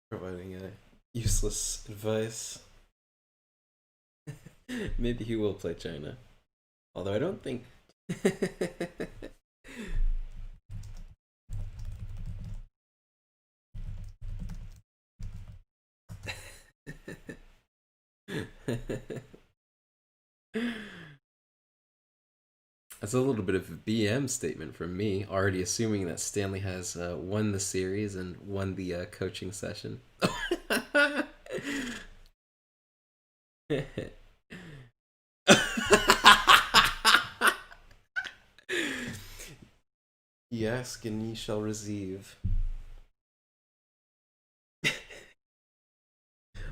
providing useless advice. Maybe he will play China. Although I don't think. That's a little bit of a BM statement from me, already assuming that Stanley has won the series and won the coaching session. Ye ask and ye shall receive.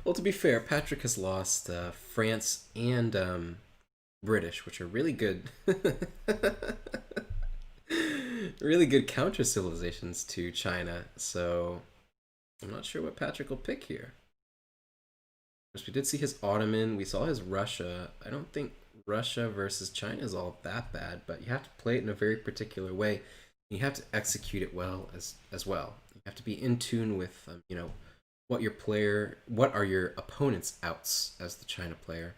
Well, to be fair, Patrick has lost France and British, which are really good, really good counter civilizations to China. So I'm not sure what Patrick will pick here. We did see his Ottoman. We saw his Russia. I don't think Russia versus China is all that bad, but you have to play it in a very particular way. You have to execute it well as well. You have to be in tune with what are your opponent's outs as the China player.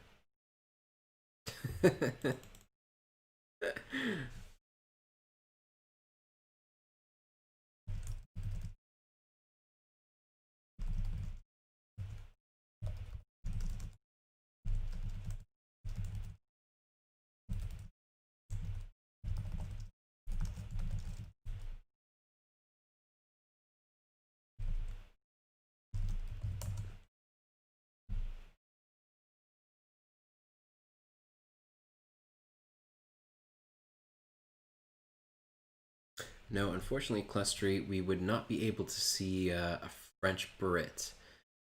No, unfortunately, Clustery, we would not be able to see a French Brit.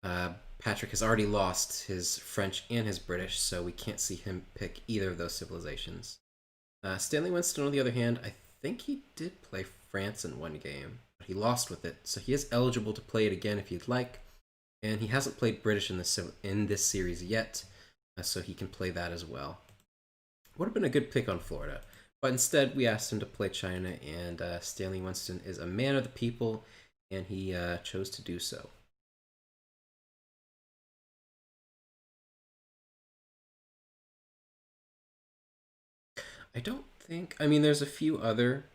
Patrick has already lost his French and his British, so we can't see him pick either of those civilizations. Stanley Winston, on the other hand, I think he did play France in one game, but he lost with it, so he is eligible to play it again if he'd like. And he hasn't played British in this series yet, so he can play that as well. Would have been a good pick on Florida. But instead, we asked him to play China, and Stanley Winston is a man of the people, and he chose to do so. I don't think. I mean, there's a few other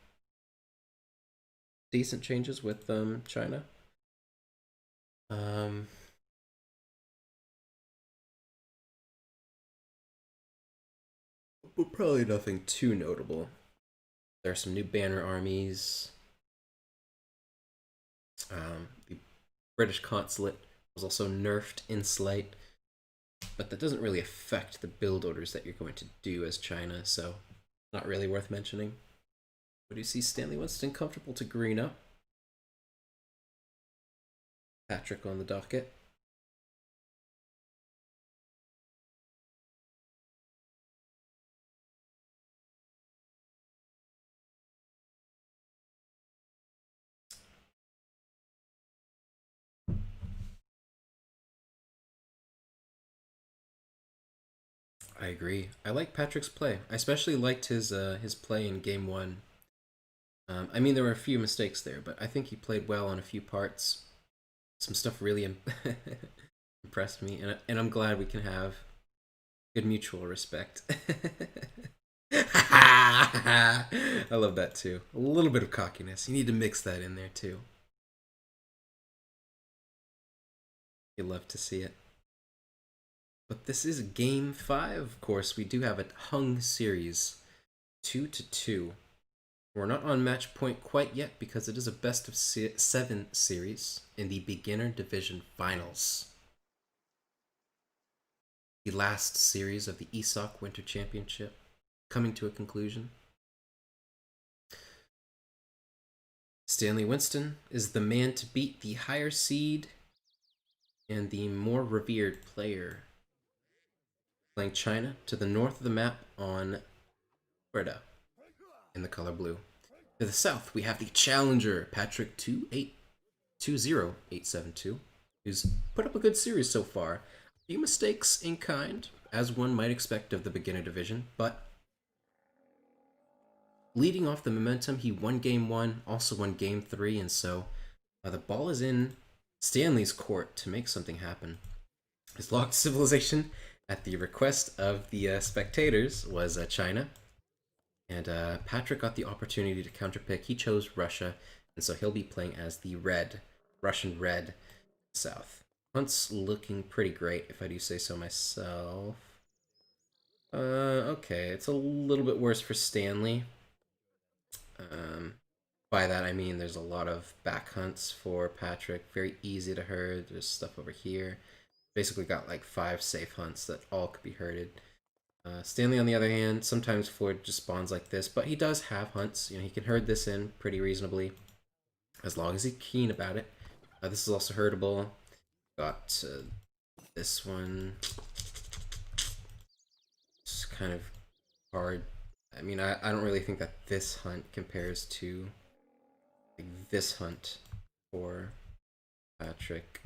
decent changes with China. But probably nothing too notable. There are some new banner armies. The British consulate was also nerfed in Slight, but that doesn't really affect the build orders that you're going to do as China, so not really worth mentioning. But do you see Stanley Winston comfortable to green up? Patrick on the docket. I agree. I like Patrick's play. I especially liked his play in game one. I mean, there were a few mistakes there, but I think he played well on a few parts. Some stuff really impressed me, and I'm glad we can have good mutual respect. I love that too. A little bit of cockiness. You need to mix that in there too. You love to see it. But this is game 5, of course. We do have a hung series, 2-2. We're not on match point quite yet because it is a best of 7 series in the beginner division finals. The last series of the ESOC Winter Championship coming to a conclusion. Stanley Winston is the man to beat, the higher seed and the more revered player. Playing China to the north of the map on Breda in the color blue. To the south, we have the challenger, Patrick20872, who's put up a good series so far. A few mistakes in kind, as one might expect of the beginner division, but leading off the momentum, he won game 1, also won game 3, and so The ball is in Stanley's court to make something happen. His locked civilization, at the request of the spectators, was China. And Patrick got the opportunity to counterpick. He chose Russia, and so he'll be playing as the Russian red south. Hunt's looking pretty great, if I do say so myself. Okay, it's a little bit worse for Stanley. By that I mean there's a lot of back hunts for Patrick. Very easy to herd. There's stuff over here. Basically got like 5 safe hunts that all could be herded. Stanley, on the other hand, sometimes Ford just spawns like this, but he does have hunts. You know, he can herd this in pretty reasonably, as long as he's keen about it. This is also herdable. Got this one. It's kind of hard. I mean, I don't really think that this hunt compares to like, this hunt for Patrick.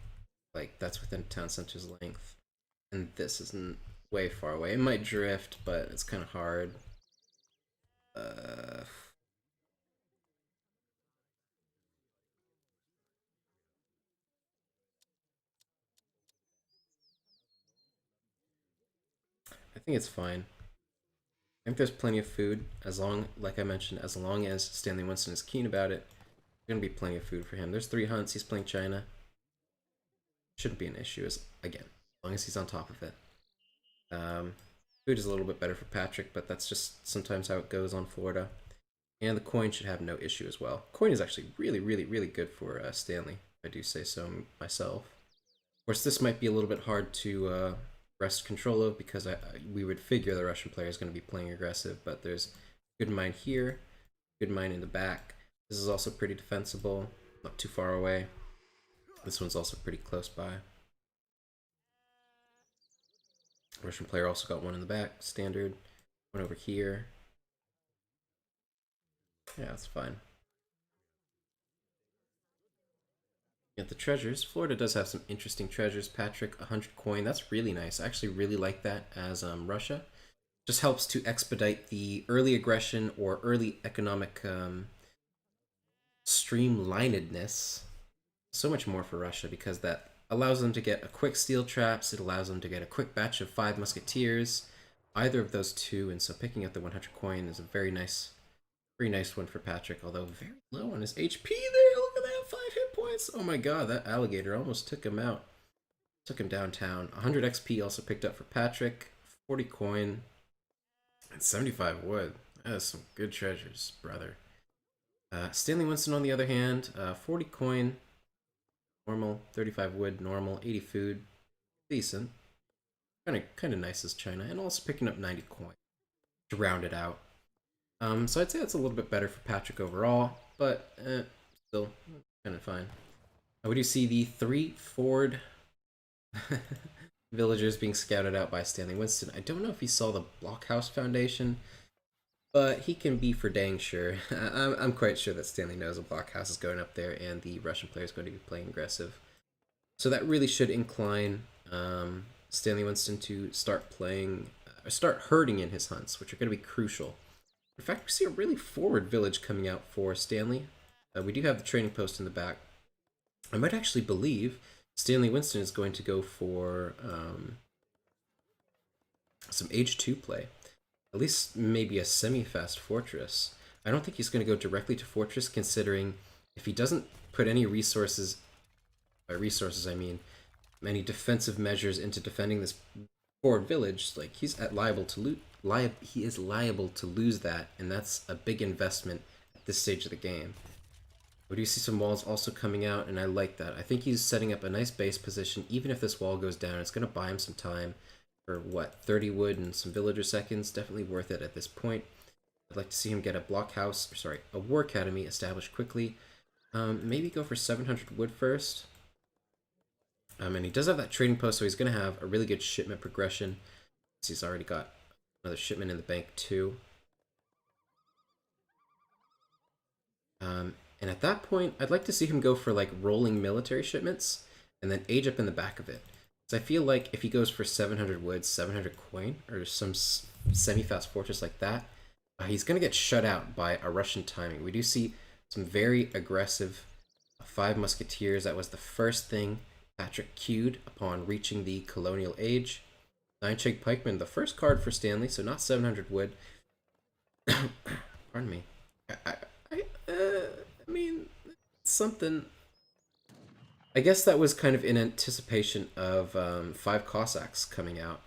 Like, that's within town center's length. And this isn't way far away. It might drift, but it's kind of hard. I think it's fine. I think there's plenty of food, as long, like I mentioned, as long as Stanley Winston is keen about it. There's gonna be plenty of food for him. There's 3 hunts. He's playing China. Shouldn't be an issue, as long as he's on top of it. Food is a little bit better for Patrick, but that's just sometimes how it goes on Florida. And the coin should have no issue as well. Coin is actually really, really, really good for Stanley, if I do say so myself. Of course, this might be a little bit hard to wrest control of because we would figure the Russian player is going to be playing aggressive, but there's good mine here, good mine in the back. This is also pretty defensible, not too far away. This one's also pretty close by. Russian player also got one in the back, standard. One over here. Yeah, that's fine. Get the treasures. Florida does have some interesting treasures. Patrick, 100 coin. That's really nice. I actually really like that as Russia. Just helps to expedite the early aggression or early economic streamlinedness. So much more for Russia because that allows them to get a quick steel traps. It allows them to get a quick batch of 5 musketeers. Either of those two, and so picking up the 100 coin is a very nice one for Patrick, although very low on his HP there. Look at that, 5 hit points. Oh my god, that alligator almost took him out. Took him downtown. 100 XP also picked up for Patrick. 40 coin. And 75 wood. That is some good treasures, brother. Stanley Winston, on the other hand, 40 coin. Normal. 35 wood, normal. 80 food. Decent. Kind of nice as China. And also picking up 90 coin to round it out. So I'd say that's a little bit better for Patrick overall, but still kind of fine. We do see the 3 Ford villagers being scouted out by Stanley Winston. I don't know if he saw the Blockhouse Foundation, but he can be for dang sure. I'm quite sure that Stanley knows a Blockhouse is going up there and the Russian player is going to be playing aggressive. So that really should incline Stanley Winston to start herding in his hunts, which are going to be crucial. In fact, we see a really forward village coming out for Stanley. We do have the trading post in the back. I might actually believe Stanley Winston is going to go for some Age 2 play. At least maybe a semi-fast fortress. I don't think he's going to go directly to fortress, considering if he doesn't put any resources, by resources I mean any defensive measures into defending this forward village, like he is liable to lose that, and that's a big investment at this stage of the game. We do see some walls also coming out, and I like that. I think he's setting up a nice base position. Even if this wall goes down, it's going to buy him some time for, 30 wood and some villager seconds. Definitely worth it at this point. I'd like to see him get a war academy established quickly. Maybe go for 700 wood first. And he does have that trading post, so he's going to have a really good shipment progression. He's already got another shipment in the bank too. And at that point, I'd like to see him go for like rolling military shipments and then age up in the back of it. So I feel like if he goes for 700 wood, 700 coin, or some semi-fast fortress like that, he's going to get shut out by a Russian timing. We do see some very aggressive 5 musketeers. That was the first thing Patrick queued upon reaching the colonial age. 9 Chink pikemen, the first card for Stanley, so not 700 wood. Pardon me. I mean, something. I guess that was kind of in anticipation of 5 Cossacks coming out.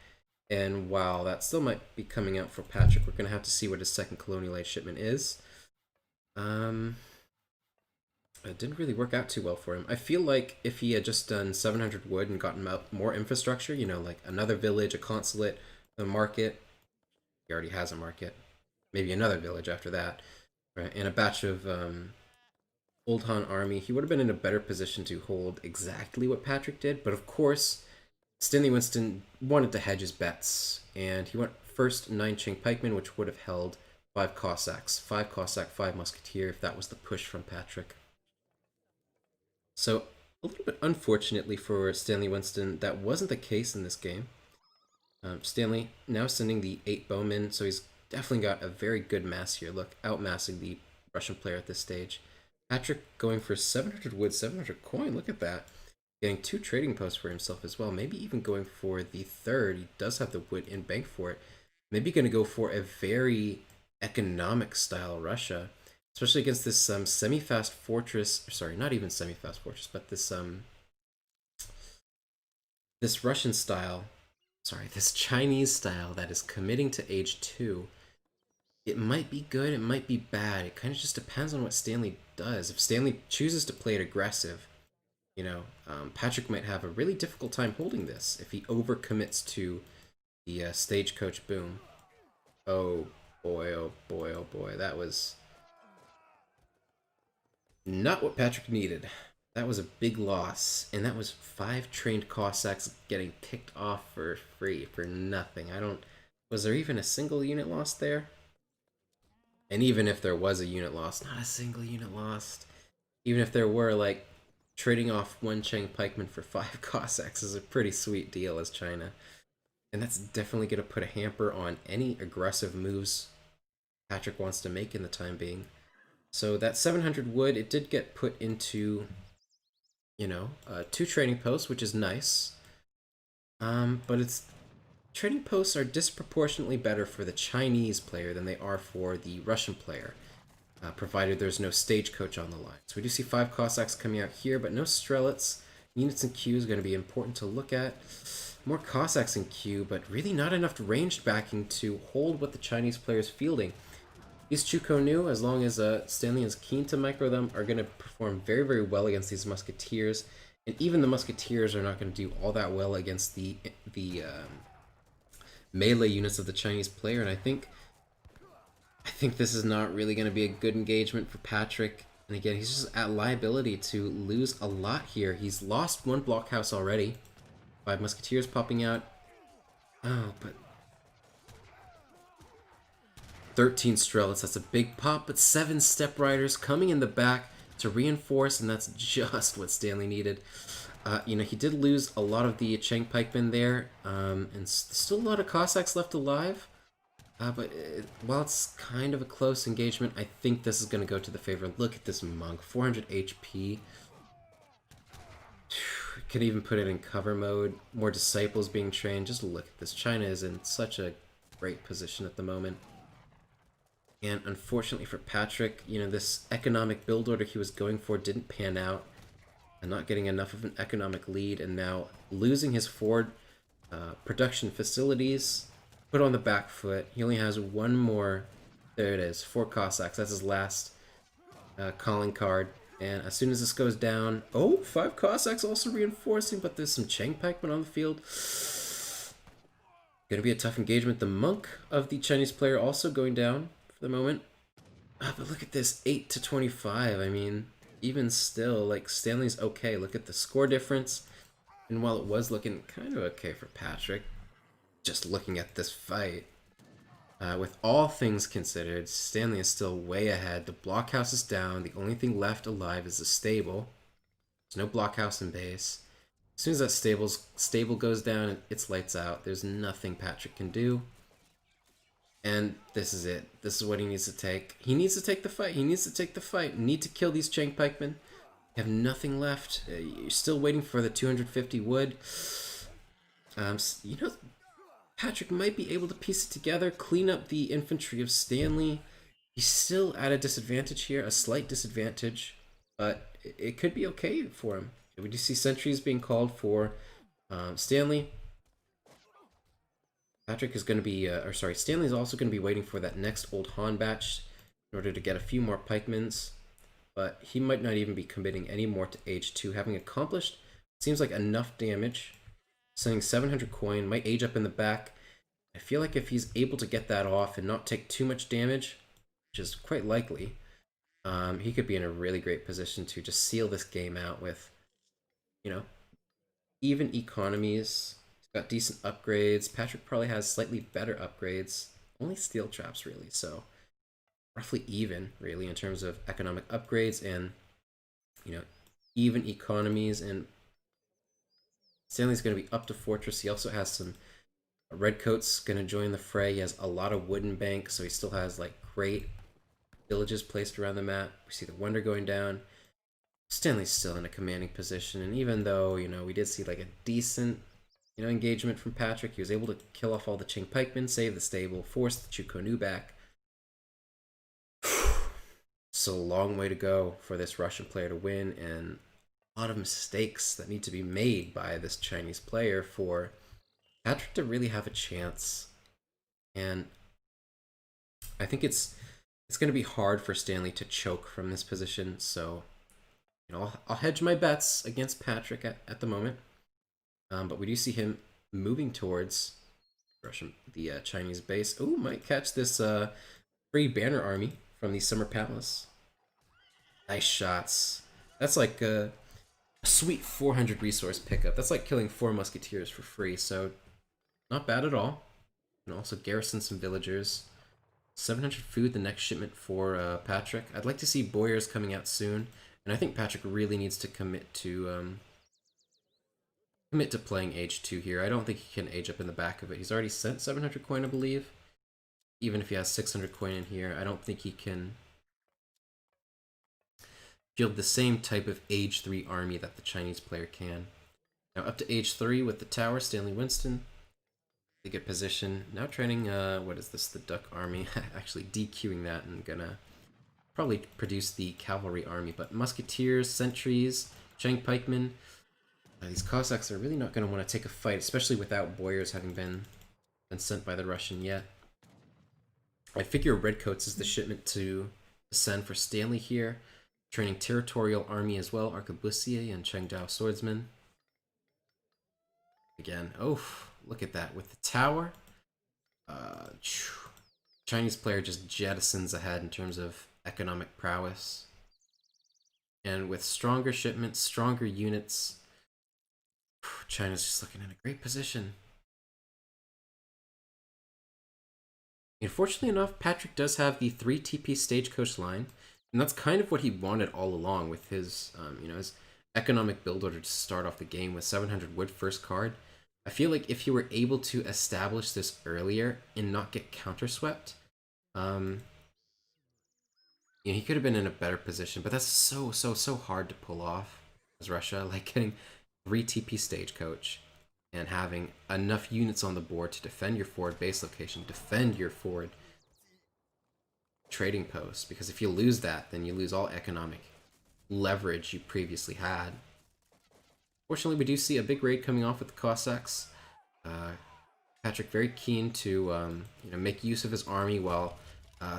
And while that still might be coming out for Patrick, we're going to have to see what his second colonial age shipment is. It didn't really work out too well for him. I feel like if he had just done 700 wood and gotten out more infrastructure, you know, like another village, a consulate, a market. He already has a market. Maybe another village after that, right? And a batch of Old Han army, he would have been in a better position to hold exactly what Patrick did. But of course, Stanley Winston wanted to hedge his bets, and he went first 9 Chink pikemen, which would have held 5 Cossacks. 5 Cossack, 5 Musketeer, if that was the push from Patrick. So, a little bit unfortunately for Stanley Winston, that wasn't the case in this game. Stanley now sending the 8 bowmen, so he's definitely got a very good mass here. Look, outmassing the Russian player at this stage. Patrick going for 700 wood, 700 coin, look at that. Getting 2 trading posts for himself as well, maybe even going for the third. He does have the wood in bank for it. Maybe going to go for a very economic style Russia, especially against this semi-fast fortress. Sorry, not even semi-fast fortress, but this this Russian style. Sorry, this Chinese style that is committing to age 2. It might be good, it might be bad. It kind of just depends on what Stanley does. If Stanley chooses to play it aggressive, you know, Patrick might have a really difficult time holding this if he overcommits to the stagecoach boom. Oh boy, oh boy, oh boy. That was not what Patrick needed. That was a big loss, and that was 5 trained Cossacks getting picked off for free, for nothing. Was there even a single unit lost there? And even if there was a unit lost, not a single unit lost. Even if there were, like, trading off 1 Chang pikeman for 5 Cossacks is a pretty sweet deal as China. And that's definitely going to put a hamper on any aggressive moves Patrick wants to make in the time being. So that 700 wood, it did get put into, you know, 2 trading posts, which is nice. But trading posts are disproportionately better for the Chinese player than they are for the Russian player, provided there's no stagecoach on the line. So we do see 5 Cossacks coming out here, but no Strelets. Units in queue is going to be important to look at. More Cossacks in queue, but really not enough ranged backing to hold what the Chinese player is fielding. These Chuko Nu, as long as Stanley is keen to micro them, are going to perform very, very well against these Musketeers. And even the Musketeers are not going to do all that well against the melee units of the Chinese player. And I think this is not really going to be a good engagement for Patrick. And again, he's just at liability to lose a lot here. He's lost 1 blockhouse already. 5 Musketeers popping out. Oh, but 13 Strelets, that's a big pop, but 7 Step Riders coming in the back to reinforce, and that's just what Stanley needed. You know, he did lose a lot of the Chang pikemen there, and still a lot of Cossacks left alive. But while it's kind of a close engagement, I think this is going to go to the favor. Look at this monk, 400 HP. Could even put it in cover mode. More disciples being trained. Just look at this. China is in such a great position at the moment. And unfortunately for Patrick, you know, this economic build order he was going for didn't pan out. And not getting enough of an economic lead, and now losing his forward production facilities. Put on the back foot. He only has 1 more. There it is. 4 Cossacks. That's his last calling card. And as soon as this goes down... Oh, 5 Cossacks also reinforcing, but there's some Chang pikemen on the field. Gonna be a tough engagement. The monk of the Chinese player also going down for the moment. But look at this. 8 to 25. I mean, even still, like, Stanley's okay. Look at the score difference. And while it was looking kind of okay for Patrick, just looking at this fight, with all things considered, Stanley is still way ahead. The blockhouse is down. The only thing left alive is the stable. There's no blockhouse in base. As soon as that stable goes down, it's lights out. There's nothing Patrick can do. And this is it. This is what he needs to take. He needs to take the fight. He needs to take the fight. Need to kill these Chang pikemen. You have nothing left. You're still waiting for the 250 wood. You know, Patrick might be able to piece it together, clean up the infantry of Stanley. He's still at a disadvantage here, a slight disadvantage, but it could be okay for him. We do see sentries being called for Stanley. Patrick is going to be, or sorry, Stanley's also going to be waiting for that next Old Han batch in order to get a few more pikemans, but he might not even be committing any more to age 2, having accomplished, seems like enough damage. Sending 700 coin, might age up in the back. I feel like if he's able to get that off and not take too much damage, which is quite likely, he could be in a really great position to just seal this game out with, you know, even economies. He's got decent upgrades. Patrick probably has slightly better upgrades. Only steel traps, really, so roughly even, really, in terms of economic upgrades and, you know, even economies. And Stanley's going to be up to Fortress. He also has some Redcoat's going to join the fray. He has a lot of wooden banks, so he still has, like, great villages placed around the map. We see the Wonder going down. Stanley's still in a commanding position, and even though, you know, we did see, like, a decent, you know, engagement from Patrick, he was able to kill off all the Qing pikemen, save the stable, force the Chukonu back. It's a long way to go for this Russian player to win, and a lot of mistakes that need to be made by this Chinese player for Patrick to really have a chance. And I think it's going to be hard for Stanley to choke from this position, so, you know, I'll hedge my bets against Patrick at the moment. But we do see him moving towards the Chinese base. Oh, might catch this free banner army from the Summer Palace. Nice shots. That's like a sweet 400 resource pickup. That's like killing 4 musketeers for free, so not bad at all. And also garrison some villagers. 700 food, the next shipment for Patrick. I'd like to see Boyars coming out soon, and I think Patrick really needs to commit to playing age 2 here. I don't think he can age up in the back of it. He's already sent 700 coin, I believe. Even if he has 600 coin in here, I don't think he can field the same type of age 3 army that the Chinese player can. Now up to age 3 with the tower, Stanley Winston. They get position. Now training, what is this, the Duck Army. Actually DQing that and gonna probably produce the cavalry army. But musketeers, sentries, Chang pikemen. These Cossacks are really not going to want to take a fight, especially without Boyars having been sent by the Russian yet. I figure Redcoats is the shipment to send for Stanley here. Training territorial army as well, Arquebusier and Chengdao swordsmen. Again, oh, look at that with the tower. Chinese player just jettisons ahead in terms of economic prowess. And with stronger shipments, stronger units, China's just looking in a great position. Unfortunately enough, Patrick does have the 3 TP stagecoach line, and that's kind of what he wanted all along with his, you know, his economic build order to start off the game with 700 wood first card. I feel like if he were able to establish this earlier and not get counterswept, you know, he could have been in a better position. But that's so hard to pull off as Russia, like getting 3 TP stagecoach and having enough units on the board to defend your forward base location, defend your forward trading post, because if you lose that, then you lose all economic leverage you previously had. Fortunately, we do see a big raid coming off with the Cossacks. Patrick very keen to you know, make use of his army while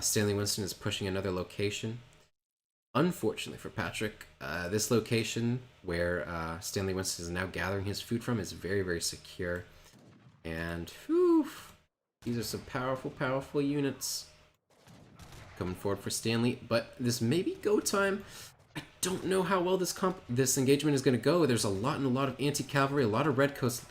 Stanley Winston is pushing another location. Unfortunately for Patrick, this location where Stanley Winston is now gathering his food from is very secure. And whew, these are some powerful units coming forward for Stanley. But this may be go time. I don't know how well this engagement is going to go. There's a lot of anti-cavalry, a lot of redcoats.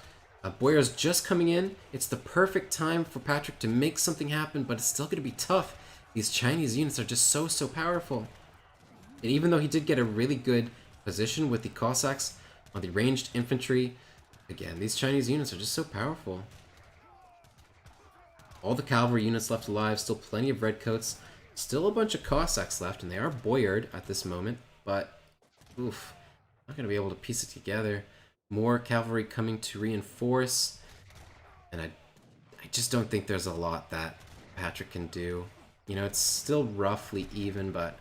Boyar's just coming in. It's the perfect time for Patrick to make something happen, but it's still going to be tough. These Chinese units are just so powerful. And even though he did get a really good position with the Cossacks on the ranged infantry, again, these Chinese units are just so powerful. All the cavalry units left alive, still plenty of redcoats, still a bunch of Cossacks left, and they are boyared at this moment, but Oof. Not going to be able to piece it together. More cavalry coming to reinforce. And I just don't think there's a lot that Patrick can do. You know, it's still roughly even, but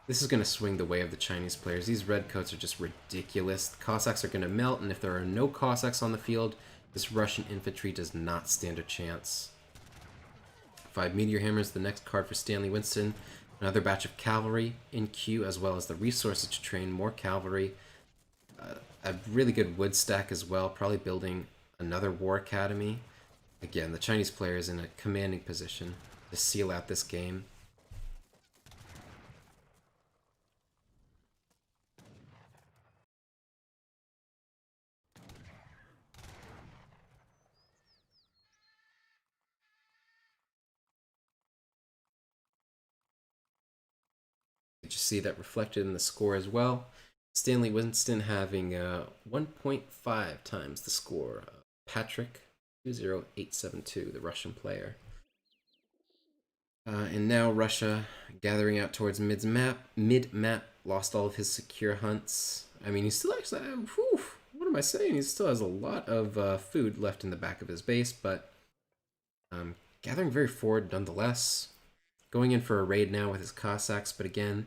this is going to swing the way of the Chinese players. These redcoats are just ridiculous. The Cossacks are going to melt, and if there are no Cossacks on the field, this Russian infantry does not stand a chance. 5 Meteor Hammers, the next card for Stanley Winston. Another batch of cavalry in queue, as well as the resources to train more cavalry. A really good wood stack as well, probably building another war academy. Again, the Chinese player is in a commanding position to seal out this game. You just see that reflected in the score as well. Stanley Winston having 1.5 times the score of Patrick20872, the Russian player. And now Russia gathering out towards mid-map, lost all of his secure hunts. I mean, he still actually, what am I saying? He still has a lot of food left in the back of his base, but gathering very forward nonetheless. Going in for a raid now with his Cossacks, but again,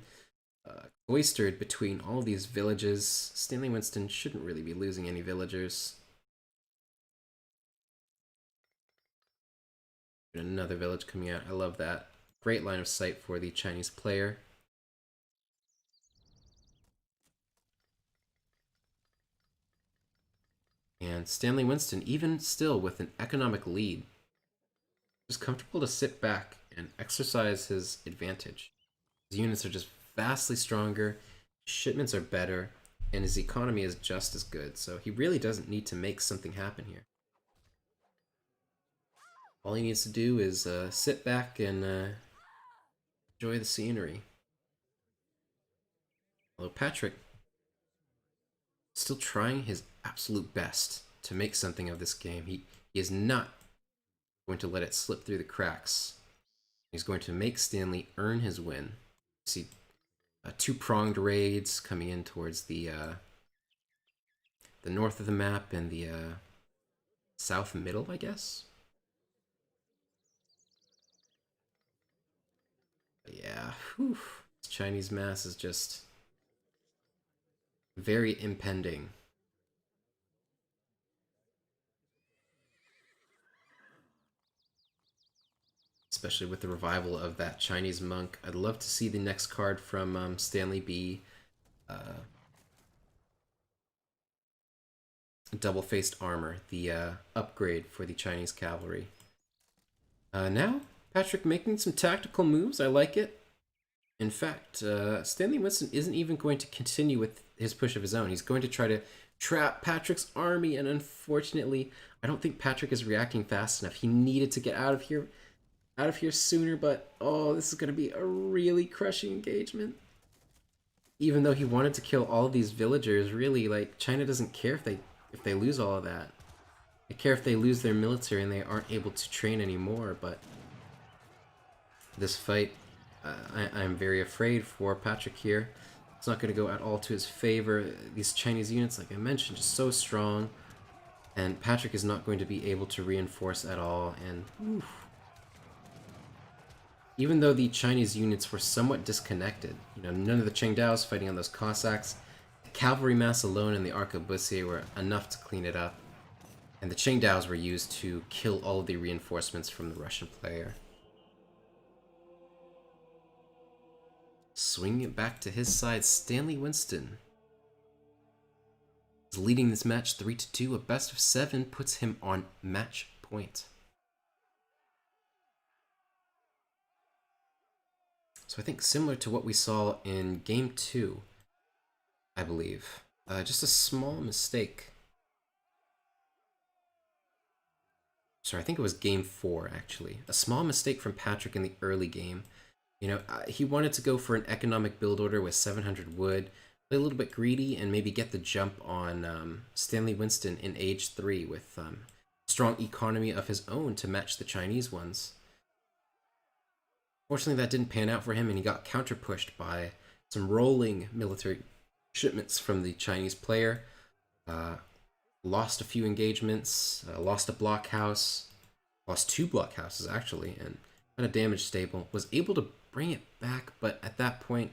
cloistered between all these villages. Stanley Winston shouldn't really be losing any villagers. Another village coming out. I love that. Great line of sight for the Chinese player. And Stanley Winston, even still with an economic lead, is comfortable to sit back and exercise his advantage. His units are just vastly stronger, shipments are better, and his economy is just as good. So he really doesn't need to make something happen here. All he needs to do is sit back and enjoy the scenery. Although Patrick still trying his absolute best to make something of this game. He is not going to let it slip through the cracks. He's going to make Stanley earn his win. You see two-pronged raids coming in towards the north of the map and the south middle, I guess. But yeah, whew, this Chinese mass is just very impending. Especially with the revival of that Chinese monk. I'd love to see the next card from Stanley be double-faced armor, the upgrade for the Chinese cavalry. Now, Patrick making some tactical moves. I like it. In fact, Stanley Winston isn't even going to continue with his push of his own. He's going to try to trap Patrick's army, and unfortunately, I don't think Patrick is reacting fast enough. He needed to get out of here sooner, but oh, this is going to be a really crushing engagement. Even though he wanted to kill all of these villagers, really, like, China doesn't care if they lose all of that. They care if they lose their military and they aren't able to train anymore, but this fight, I'm very afraid for Patrick here. It's not going to go at all to his favor. These Chinese units, like I mentioned, just so strong, and Patrick is not going to be able to reinforce at all, and oof. Even though the Chinese units were somewhat disconnected, you know, none of the Chengdaos fighting on those Cossacks, the cavalry mass alone and the arquebusiers were enough to clean it up, and the Chengdaos were used to kill all of the reinforcements from the Russian player. Swinging it back to his side, Stanley Winston is leading this match 3-2. A best of 7 puts him on match point. So I think similar to what we saw in Game 2, I believe. Just a small mistake. Sorry, I think it was Game 4, actually. A small mistake from Patrick in the early game. You know, he wanted to go for an economic build order with 700 wood, play a little bit greedy, and maybe get the jump on Stanley Winston in Age 3 with strong economy of his own to match the Chinese ones. Fortunately, that didn't pan out for him, and he got counter-pushed by some rolling military shipments from the Chinese player. Lost a few engagements, lost a blockhouse, lost 2 blockhouses actually, and had a damage stable. Was able to bring it back, but at that point,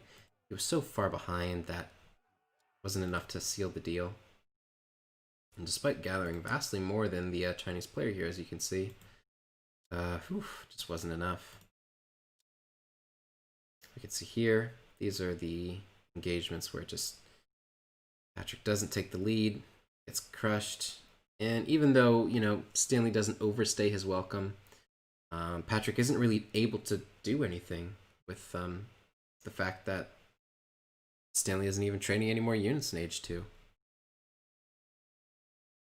it was so far behind that wasn't enough to seal the deal. And despite gathering vastly more than the Chinese player here, as you can see, just wasn't enough. We can see here, these are the engagements where just Patrick doesn't take the lead, gets crushed, and even though, you know, Stanley doesn't overstay his welcome, Patrick isn't really able to do anything with the fact that Stanley isn't even training any more units in Age 2.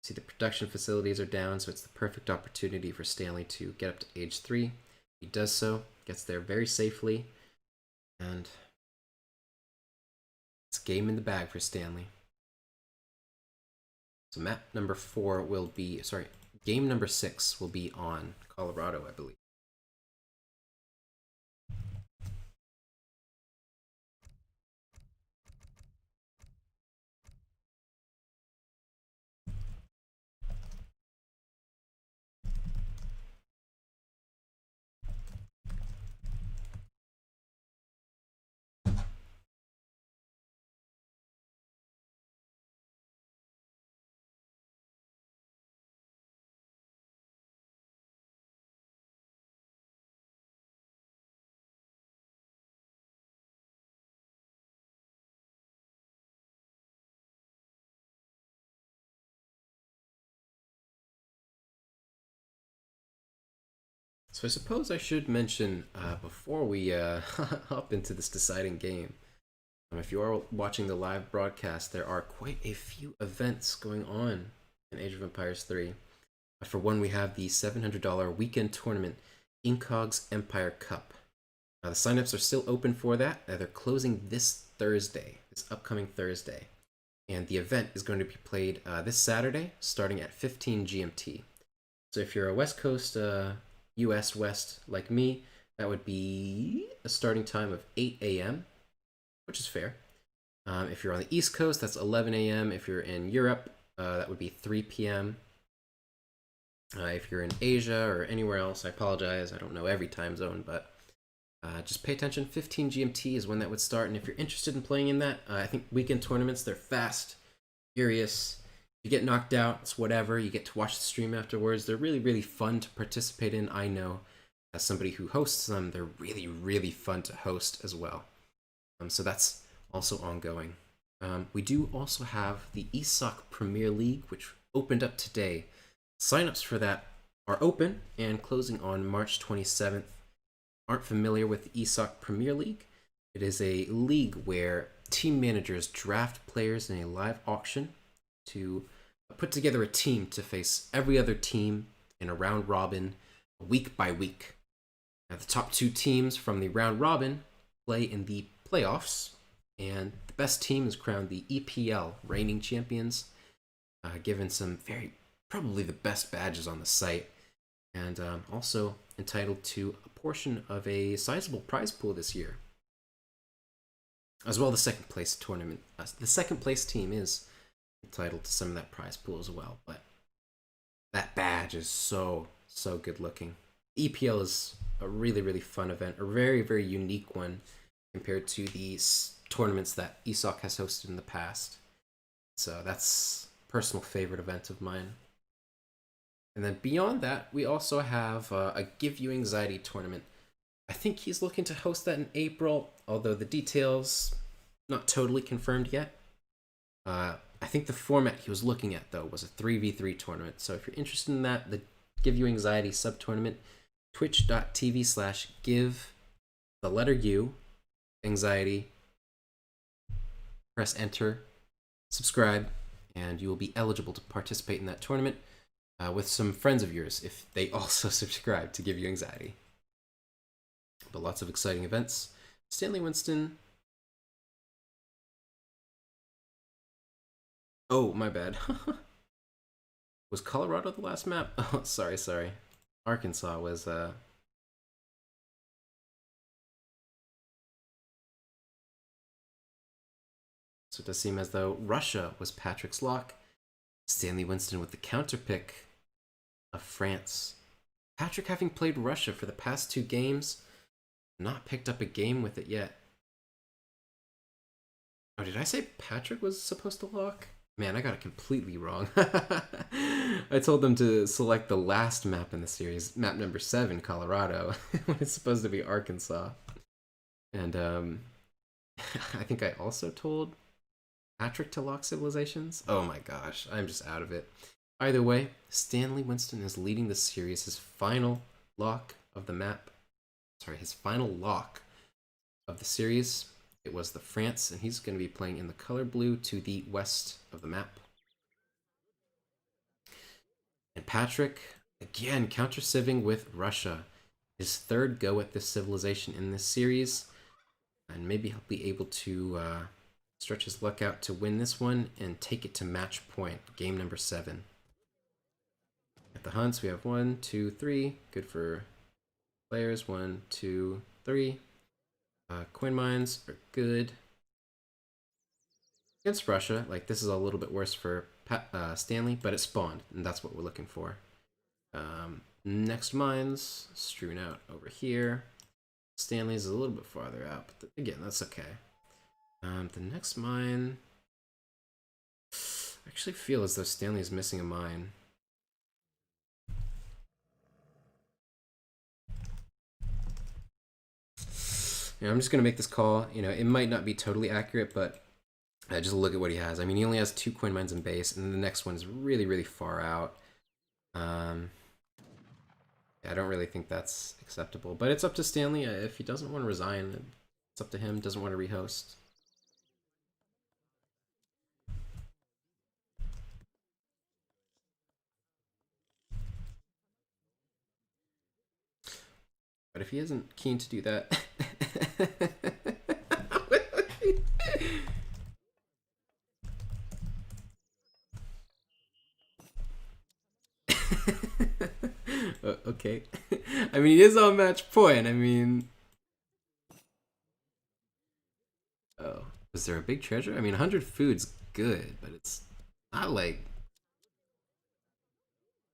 See, the production facilities are down, so it's the perfect opportunity for Stanley to get up to Age 3. He does so, gets there very safely, and it's game in the bag for Stanley. So map number 4 will be, sorry, game number 6 will be on Colorado, I believe. So I suppose I should mention before we hop into this deciding game, if you are watching the live broadcast, there are quite a few events going on in Age of Empires 3. For one, we have the $700 weekend tournament, Incog's Empire Cup. The signups are still open for that. They're closing this Thursday, this upcoming Thursday. And the event is going to be played this Saturday, starting at 15 GMT. So if you're a West Coast US West like me, that would be a starting time of 8 a.m., which is fair. If you're on the East Coast, that's 11 a.m. If you're in Europe, that would be 3 p.m. If you're in Asia or anywhere else, I apologize, I don't know every time zone, but just pay attention. 15 GMT is when that would start, and if you're interested in playing in that, I think weekend tournaments, they're fast, furious. You get knocked out, it's whatever. You get to watch the stream afterwards. They're really, really fun to participate in. I know, as somebody who hosts them, they're really, really fun to host as well. So that's also ongoing. We do also have the ESOC Premier League, which opened up today. Signups for that are open and closing on March 27th. Aren't familiar with the ESOC Premier League? It is a league where team managers draft players in a live auction to put together a team to face every other team in a round robin, week by week. Now, the top 2 teams from the round robin play in the playoffs, and the best team is crowned the EPL reigning champions, given some probably the best badges on the site, and also entitled to a portion of a sizable prize pool this year. As well, the second place tournament, the second place team is entitled to some of that prize pool as well, but that badge is so good looking. EPL is a really, really fun event, a very, very unique one compared to the tournaments that ESOC has hosted in the past. So that's a personal favorite event of mine. And then beyond that, we also have a Give You Anxiety tournament. I think he's looking to host that in April, although the details not totally confirmed yet. I think the format he was looking at, though, was a 3v3 tournament. So if you're interested in that, the Give You Anxiety sub-tournament, twitch.tv/give the letter U, anxiety, press enter, subscribe, and you will be eligible to participate in that tournament with some friends of yours if they also subscribe to Give You Anxiety. But lots of exciting events. Stanley Winston. Oh, my bad. Was Colorado the last map? Oh, sorry. Arkansas was, So So it does seem as though Russia was Patrick's lock. Stanley Winston with the counter pick of France. Patrick, having played Russia for the past 2 games, not picked up a game with it yet. Oh, did I say Patrick was supposed to lock? Man, I got it completely wrong. I told them to select the last map in the series, map number 7, Colorado, when it's supposed to be Arkansas. And I think I also told Patrick to lock Civilizations. Oh my gosh, I'm just out of it. Either way, Stanley Winston is leading the series. His final lock of the map. Sorry, his final lock of the series. It was the France, and he's going to be playing in the color blue to the west of the map. And Patrick, again, counter-civing with Russia. His 3rd go at this civilization in this series. And maybe he'll be able to stretch his luck out to win this one and take it to match point, game number 7. At the hunts, we have 1, 2, 3. Good for players. 1, 2, 3. Coin mines are good. Against Russia, like this is a little bit worse for Stanley, but it spawned, and that's what we're looking for. Next mines, strewn out over here. Stanley's a little bit farther out, but again, that's okay. The next mine... I actually feel as though Stanley's missing a mine. I'm just going to make this call. You know, it might not be totally accurate, but just look at what he has. I mean, he only has 2 coin mines in base, and the next one is really, really far out. I don't really think that's acceptable, but it's up to Stanley. If he doesn't want to resign, it's up to him. Doesn't want to rehost. But if he isn't keen to do that... Okay. I mean, he is on match point. I mean... Oh. Was there a big treasure? I mean, 100 food's good, but it's not like...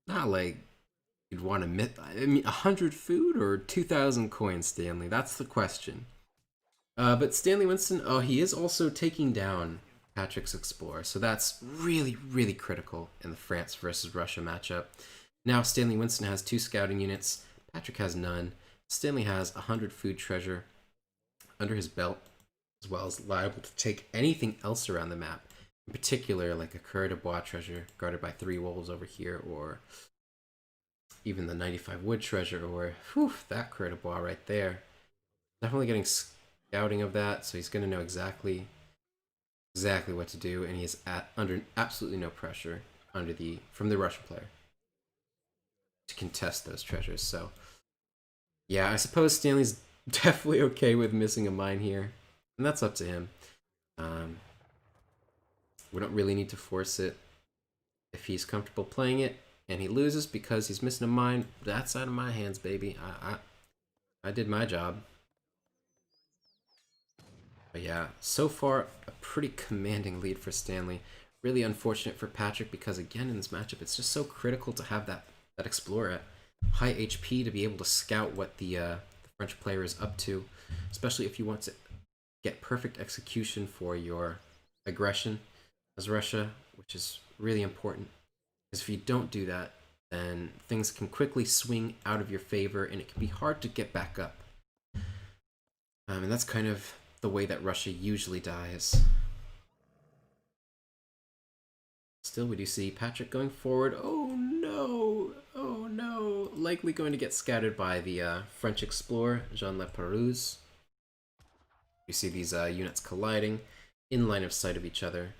Not like you'd want to miss... I mean, 100 food or 2,000 coins, Stanley? That's the question. But Stanley Winston, oh, he is also taking down Patrick's Explorer, so that's really, really critical in the France versus Russia matchup. Now Stanley Winston has 2 scouting units. Patrick has none. Stanley has 100 food treasure under his belt, as well as liable to take anything else around the map. In particular, like a Coeur de Bois treasure guarded by 3 wolves over here, or even the 95 wood treasure, or whew, that Coeur de Bois right there. Definitely getting scouting of that, so he's going to know exactly what to do, and he is under absolutely no pressure from the Russian player to contest those treasures. So yeah, I suppose Stanley's definitely okay with missing a mine here, and that's up to him. We don't really need to force it. If he's comfortable playing it and he loses because he's missing a mine, that's out of my hands, baby. I did my job. But yeah, so far a pretty commanding lead for Stanley. Really unfortunate for Patrick because, again, in this matchup, it's just so critical to have that Explorer at high HP to be able to scout what the French player is up to, especially if you want to get perfect execution for your aggression as Russia, which is really important. Because if you don't do that, then things can quickly swing out of your favor, and it can be hard to get back up. And that's kind of the way that Russia usually dies. Still, we do see Patrick going forward. Oh no! Oh no! Likely going to get scattered by the French explorer, Jean Leperouse. You see these units colliding in line of sight of each other.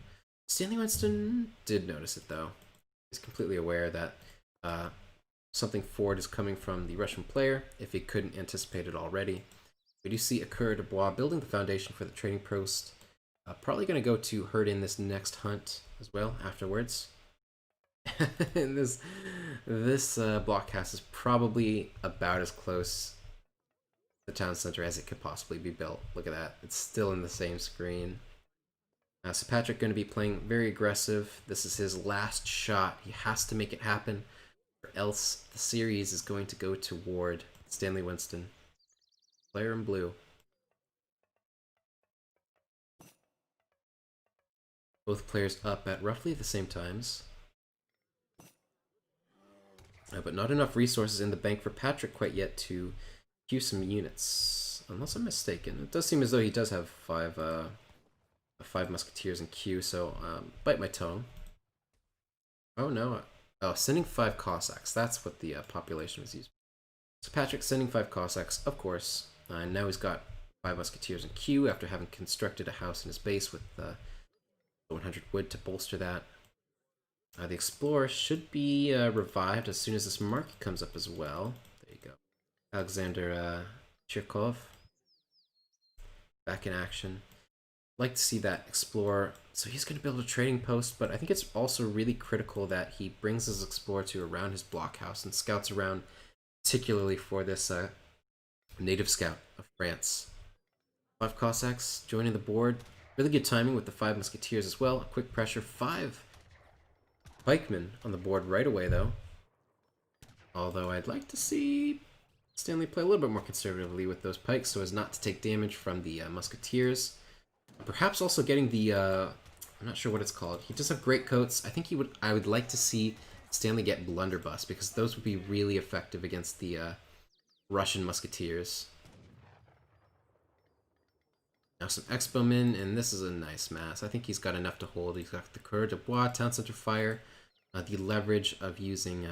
Stanley Winston did notice it, though. He's completely aware that something forward is coming from the Russian player, if he couldn't anticipate it already. We do see a Coeur de Bois building the foundation for the trading post. Probably going to go to herd in this next hunt as well afterwards. And this blockhouse is probably about as close to the town center as it could possibly be built. Look at that. It's still in the same screen. So Patrick going to be playing very aggressive. This is his last shot. He has to make it happen, or else the series is going to go toward Stanley Winston. Player in blue. Both players up at roughly the same times. But not enough resources in the bank for Patrick quite yet to queue some units. Unless I'm mistaken. It does seem as though he does have five musketeers in queue, so bite my tongue. Oh no. Oh, sending 5 Cossacks. That's what the population was used. So Patrick sending 5 Cossacks, of course. And now he's got 5 musketeers in queue after having constructed a house in his base with 100 wood to bolster that. The Explorer should be revived as soon as this market comes up as well. There you go. Alexander Chirkov back in action. Like to see that Explorer. So he's going to build a trading post, but I think it's also really critical that he brings his Explorer to around his blockhouse and scouts around, particularly for this native scout of France. 5 Cossacks joining the board. Really good timing with the 5 musketeers as well. A quick pressure. 5 pikemen on the board right away, though. Although I'd like to see Stanley play a little bit more conservatively with those pikes so as not to take damage from the musketeers. Perhaps also getting the, I'm not sure what it's called. He does have great coats. I would like to see Stanley get blunderbuss because those would be really effective against the Russian musketeers. Now some Expomen, and this is a nice mass. I think he's got enough to hold. He's got the Coureur de Bois, Town Center Fire, the leverage of using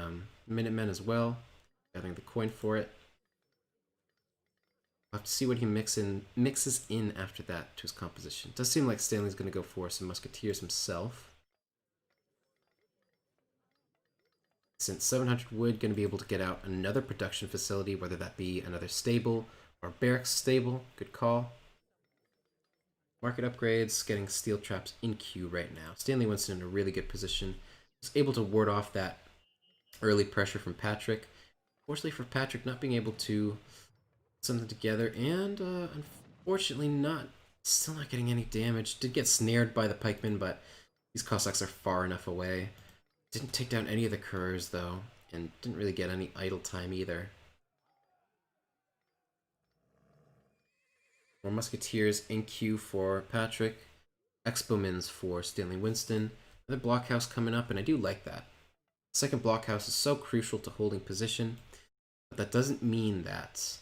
Minutemen as well, gathering the coin for it. We'll have to see what he mixes in after that to his composition. It does seem like Stanley's going to go for some musketeers himself. Since 700 wood, going to be able to get out another production facility, whether that be another stable or barracks stable. Good call. Market upgrades, getting steel traps in queue right now. Stanley Winston in a really good position. Was able to ward off that early pressure from Patrick. Fortunately for Patrick, not being able to put something together, and unfortunately still not getting any damage. Did get snared by the pikemen, but these Cossacks are far enough away. Didn't take down any of the couriers though, and didn't really get any idle time either. More musketeers in queue for Patrick. Expomens for Stanley Winston. Another blockhouse coming up, and I do like that. Second blockhouse is so crucial to holding position, but that doesn't mean that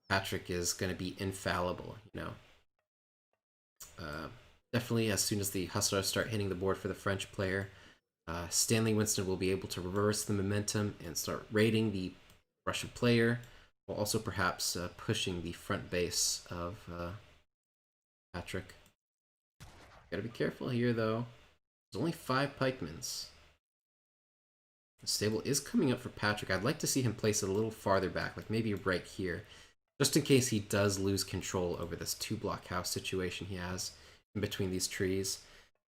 Patrick is going to be infallible, you know. Definitely as soon as the Hussars start hitting the board for the French player, Stanley Winston will be able to reverse the momentum and start raiding the Russian player, while also perhaps pushing the front base of Patrick. Gotta be careful here, though. There's only 5 pikemans. The stable is coming up for Patrick. I'd like to see him place it a little farther back, like maybe right here, just in case he does lose control over this 2-block house situation he has in between these trees.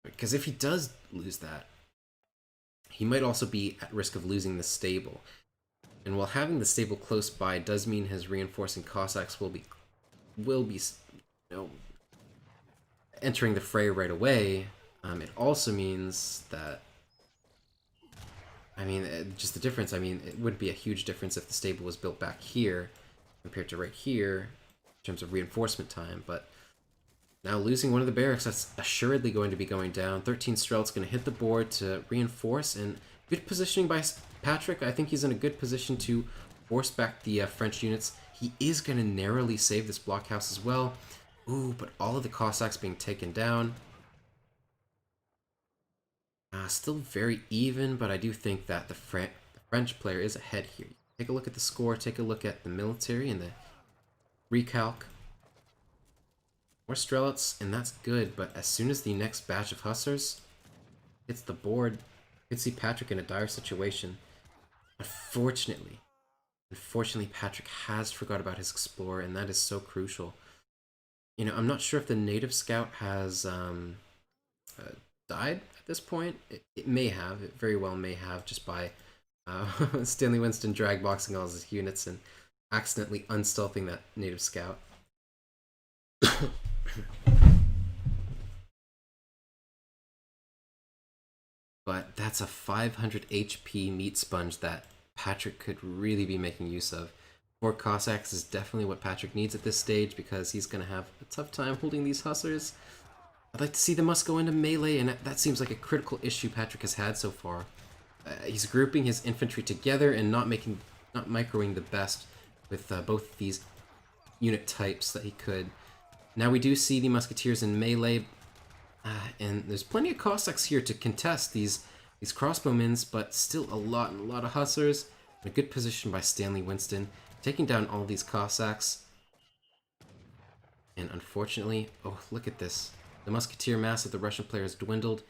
Because if he does lose that, he might also be at risk of losing the stable. And while having the stable close by does mean his reinforcing Cossacks will be entering the fray right away, it also means that, just the difference, it wouldn't be a huge difference if the stable was built back here compared to right here in terms of reinforcement time, but now losing one of the barracks, that's assuredly going to be going down. 13 Strelt's going to hit the board to reinforce, and good positioning by Patrick. I think he's in a good position to force back the French units. He is going to narrowly save this blockhouse as well. Ooh, but all of the Cossacks being taken down. Still very even, but I do think that the French player is ahead here. Take a look at the score, take a look at the military and the recalc. More Strelets, and that's good, but as soon as the next batch of Hussars hits the board, you can see Patrick in a dire situation. Unfortunately, Patrick has forgot about his Explorer, and that is so crucial. You know, I'm not sure if the native scout has died at this point. It may have. It very well may have, just by Stanley Winston drag boxing all his units and accidentally unstealthing that native scout. but that's a 500 HP meat sponge that Patrick could really be making use of. 4 Cossacks is definitely what Patrick needs at this stage because he's going to have a tough time holding these hussars. I'd like to see the Musk go into melee, and that seems like a critical issue Patrick has had so far. He's grouping his infantry together and not microing the best with both these unit types that he could. Now we do see the Musketeers in melee, and there's plenty of Cossacks here to contest these crossbowmen, but still a lot of hussars. A good position by Stanley Winston, taking down all these Cossacks. And unfortunately, oh, look at this. The Musketeer mass of the Russian player has dwindled.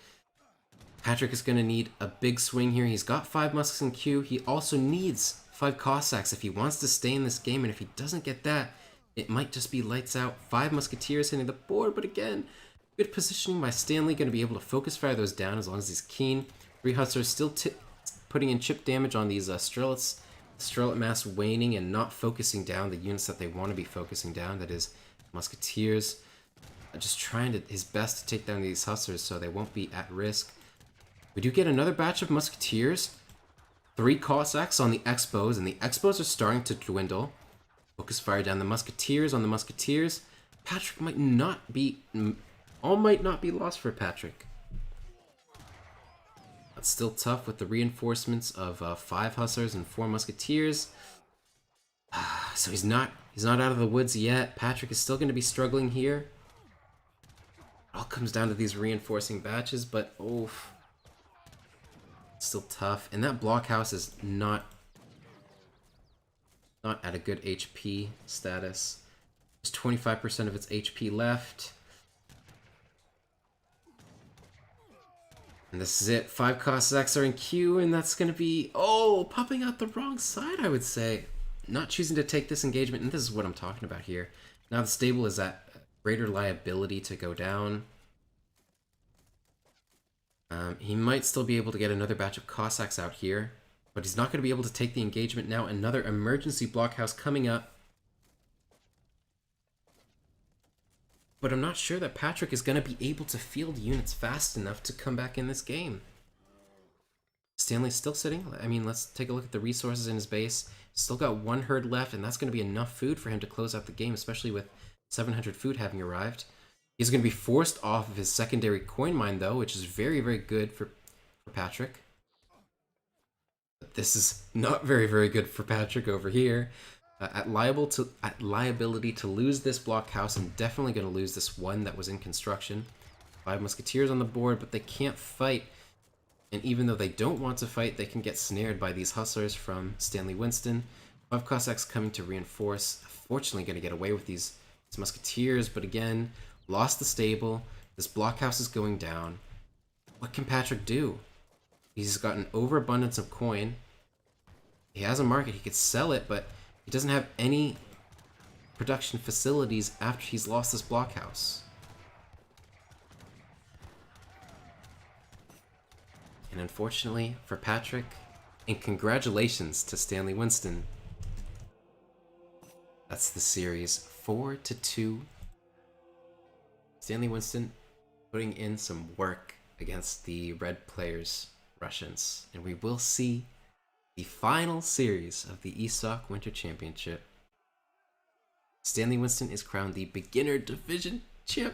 Patrick is going to need a big swing here. He's got 5 Musks in queue. He also needs 5 Cossacks if he wants to stay in this game, and if he doesn't get that, it might just be lights out. 5 Musketeers hitting the board, but again, good positioning by Stanley, going to be able to focus fire those down as long as he's keen. 3 Hussars still putting in chip damage on these Strelets. Strelet mass waning and not focusing down the units that they want to be focusing down, that is Musketeers. Just trying his best to take down these Hussars so they won't be at risk. We do get another batch of Musketeers. 3 Cossacks on the Expos, and the Expos are starting to dwindle. Focus fire down the Musketeers on the Musketeers. Patrick might not be... All might not be lost for Patrick. That's still tough with the reinforcements of 5 Hussars and 4 Musketeers. So he's not out of the woods yet. Patrick is still going to be struggling here. It all comes down to these reinforcing batches, but oof. It's still tough. And that blockhouse is not at a good HP status. There's 25% of its HP left. And this is it. 5 Cossacks are in queue, and that's going to be... Oh, popping out the wrong side, I would say. Not choosing to take this engagement, and this is what I'm talking about here. Now the stable is at greater liability to go down. He might still be able to get another batch of Cossacks out here, but he's not going to be able to take the engagement now. Another emergency blockhouse coming up. But I'm not sure that Patrick is going to be able to field units fast enough to come back in this game. Stanley's still sitting. I mean, let's take a look at the resources in his base. Still got 1 herd left, and that's going to be enough food for him to close out the game, especially with 700 food having arrived. He's going to be forced off of his secondary coin mine, though, which is very, very good for Patrick. But this is not very, very good for Patrick over here. At liability to lose this blockhouse, and definitely going to lose this one that was in construction. 5 Musketeers on the board, but they can't fight. And even though they don't want to fight, they can get snared by these Hussars from Stanley Winston. 5 Cossacks coming to reinforce. Fortunately going to get away with these Musketeers, but again, lost the stable. This blockhouse is going down. What can Patrick do? He's got an overabundance of coin. He has a market, he could sell it, but he doesn't have any production facilities after he's lost this blockhouse. And unfortunately for Patrick, and congratulations to Stanley Winston, that's the series 4-2. Stanley Winston putting in some work against the red players, Russians. And we will see the final series of the ESOC Winter Championship. Stanley Winston is crowned the Beginner Division Champ.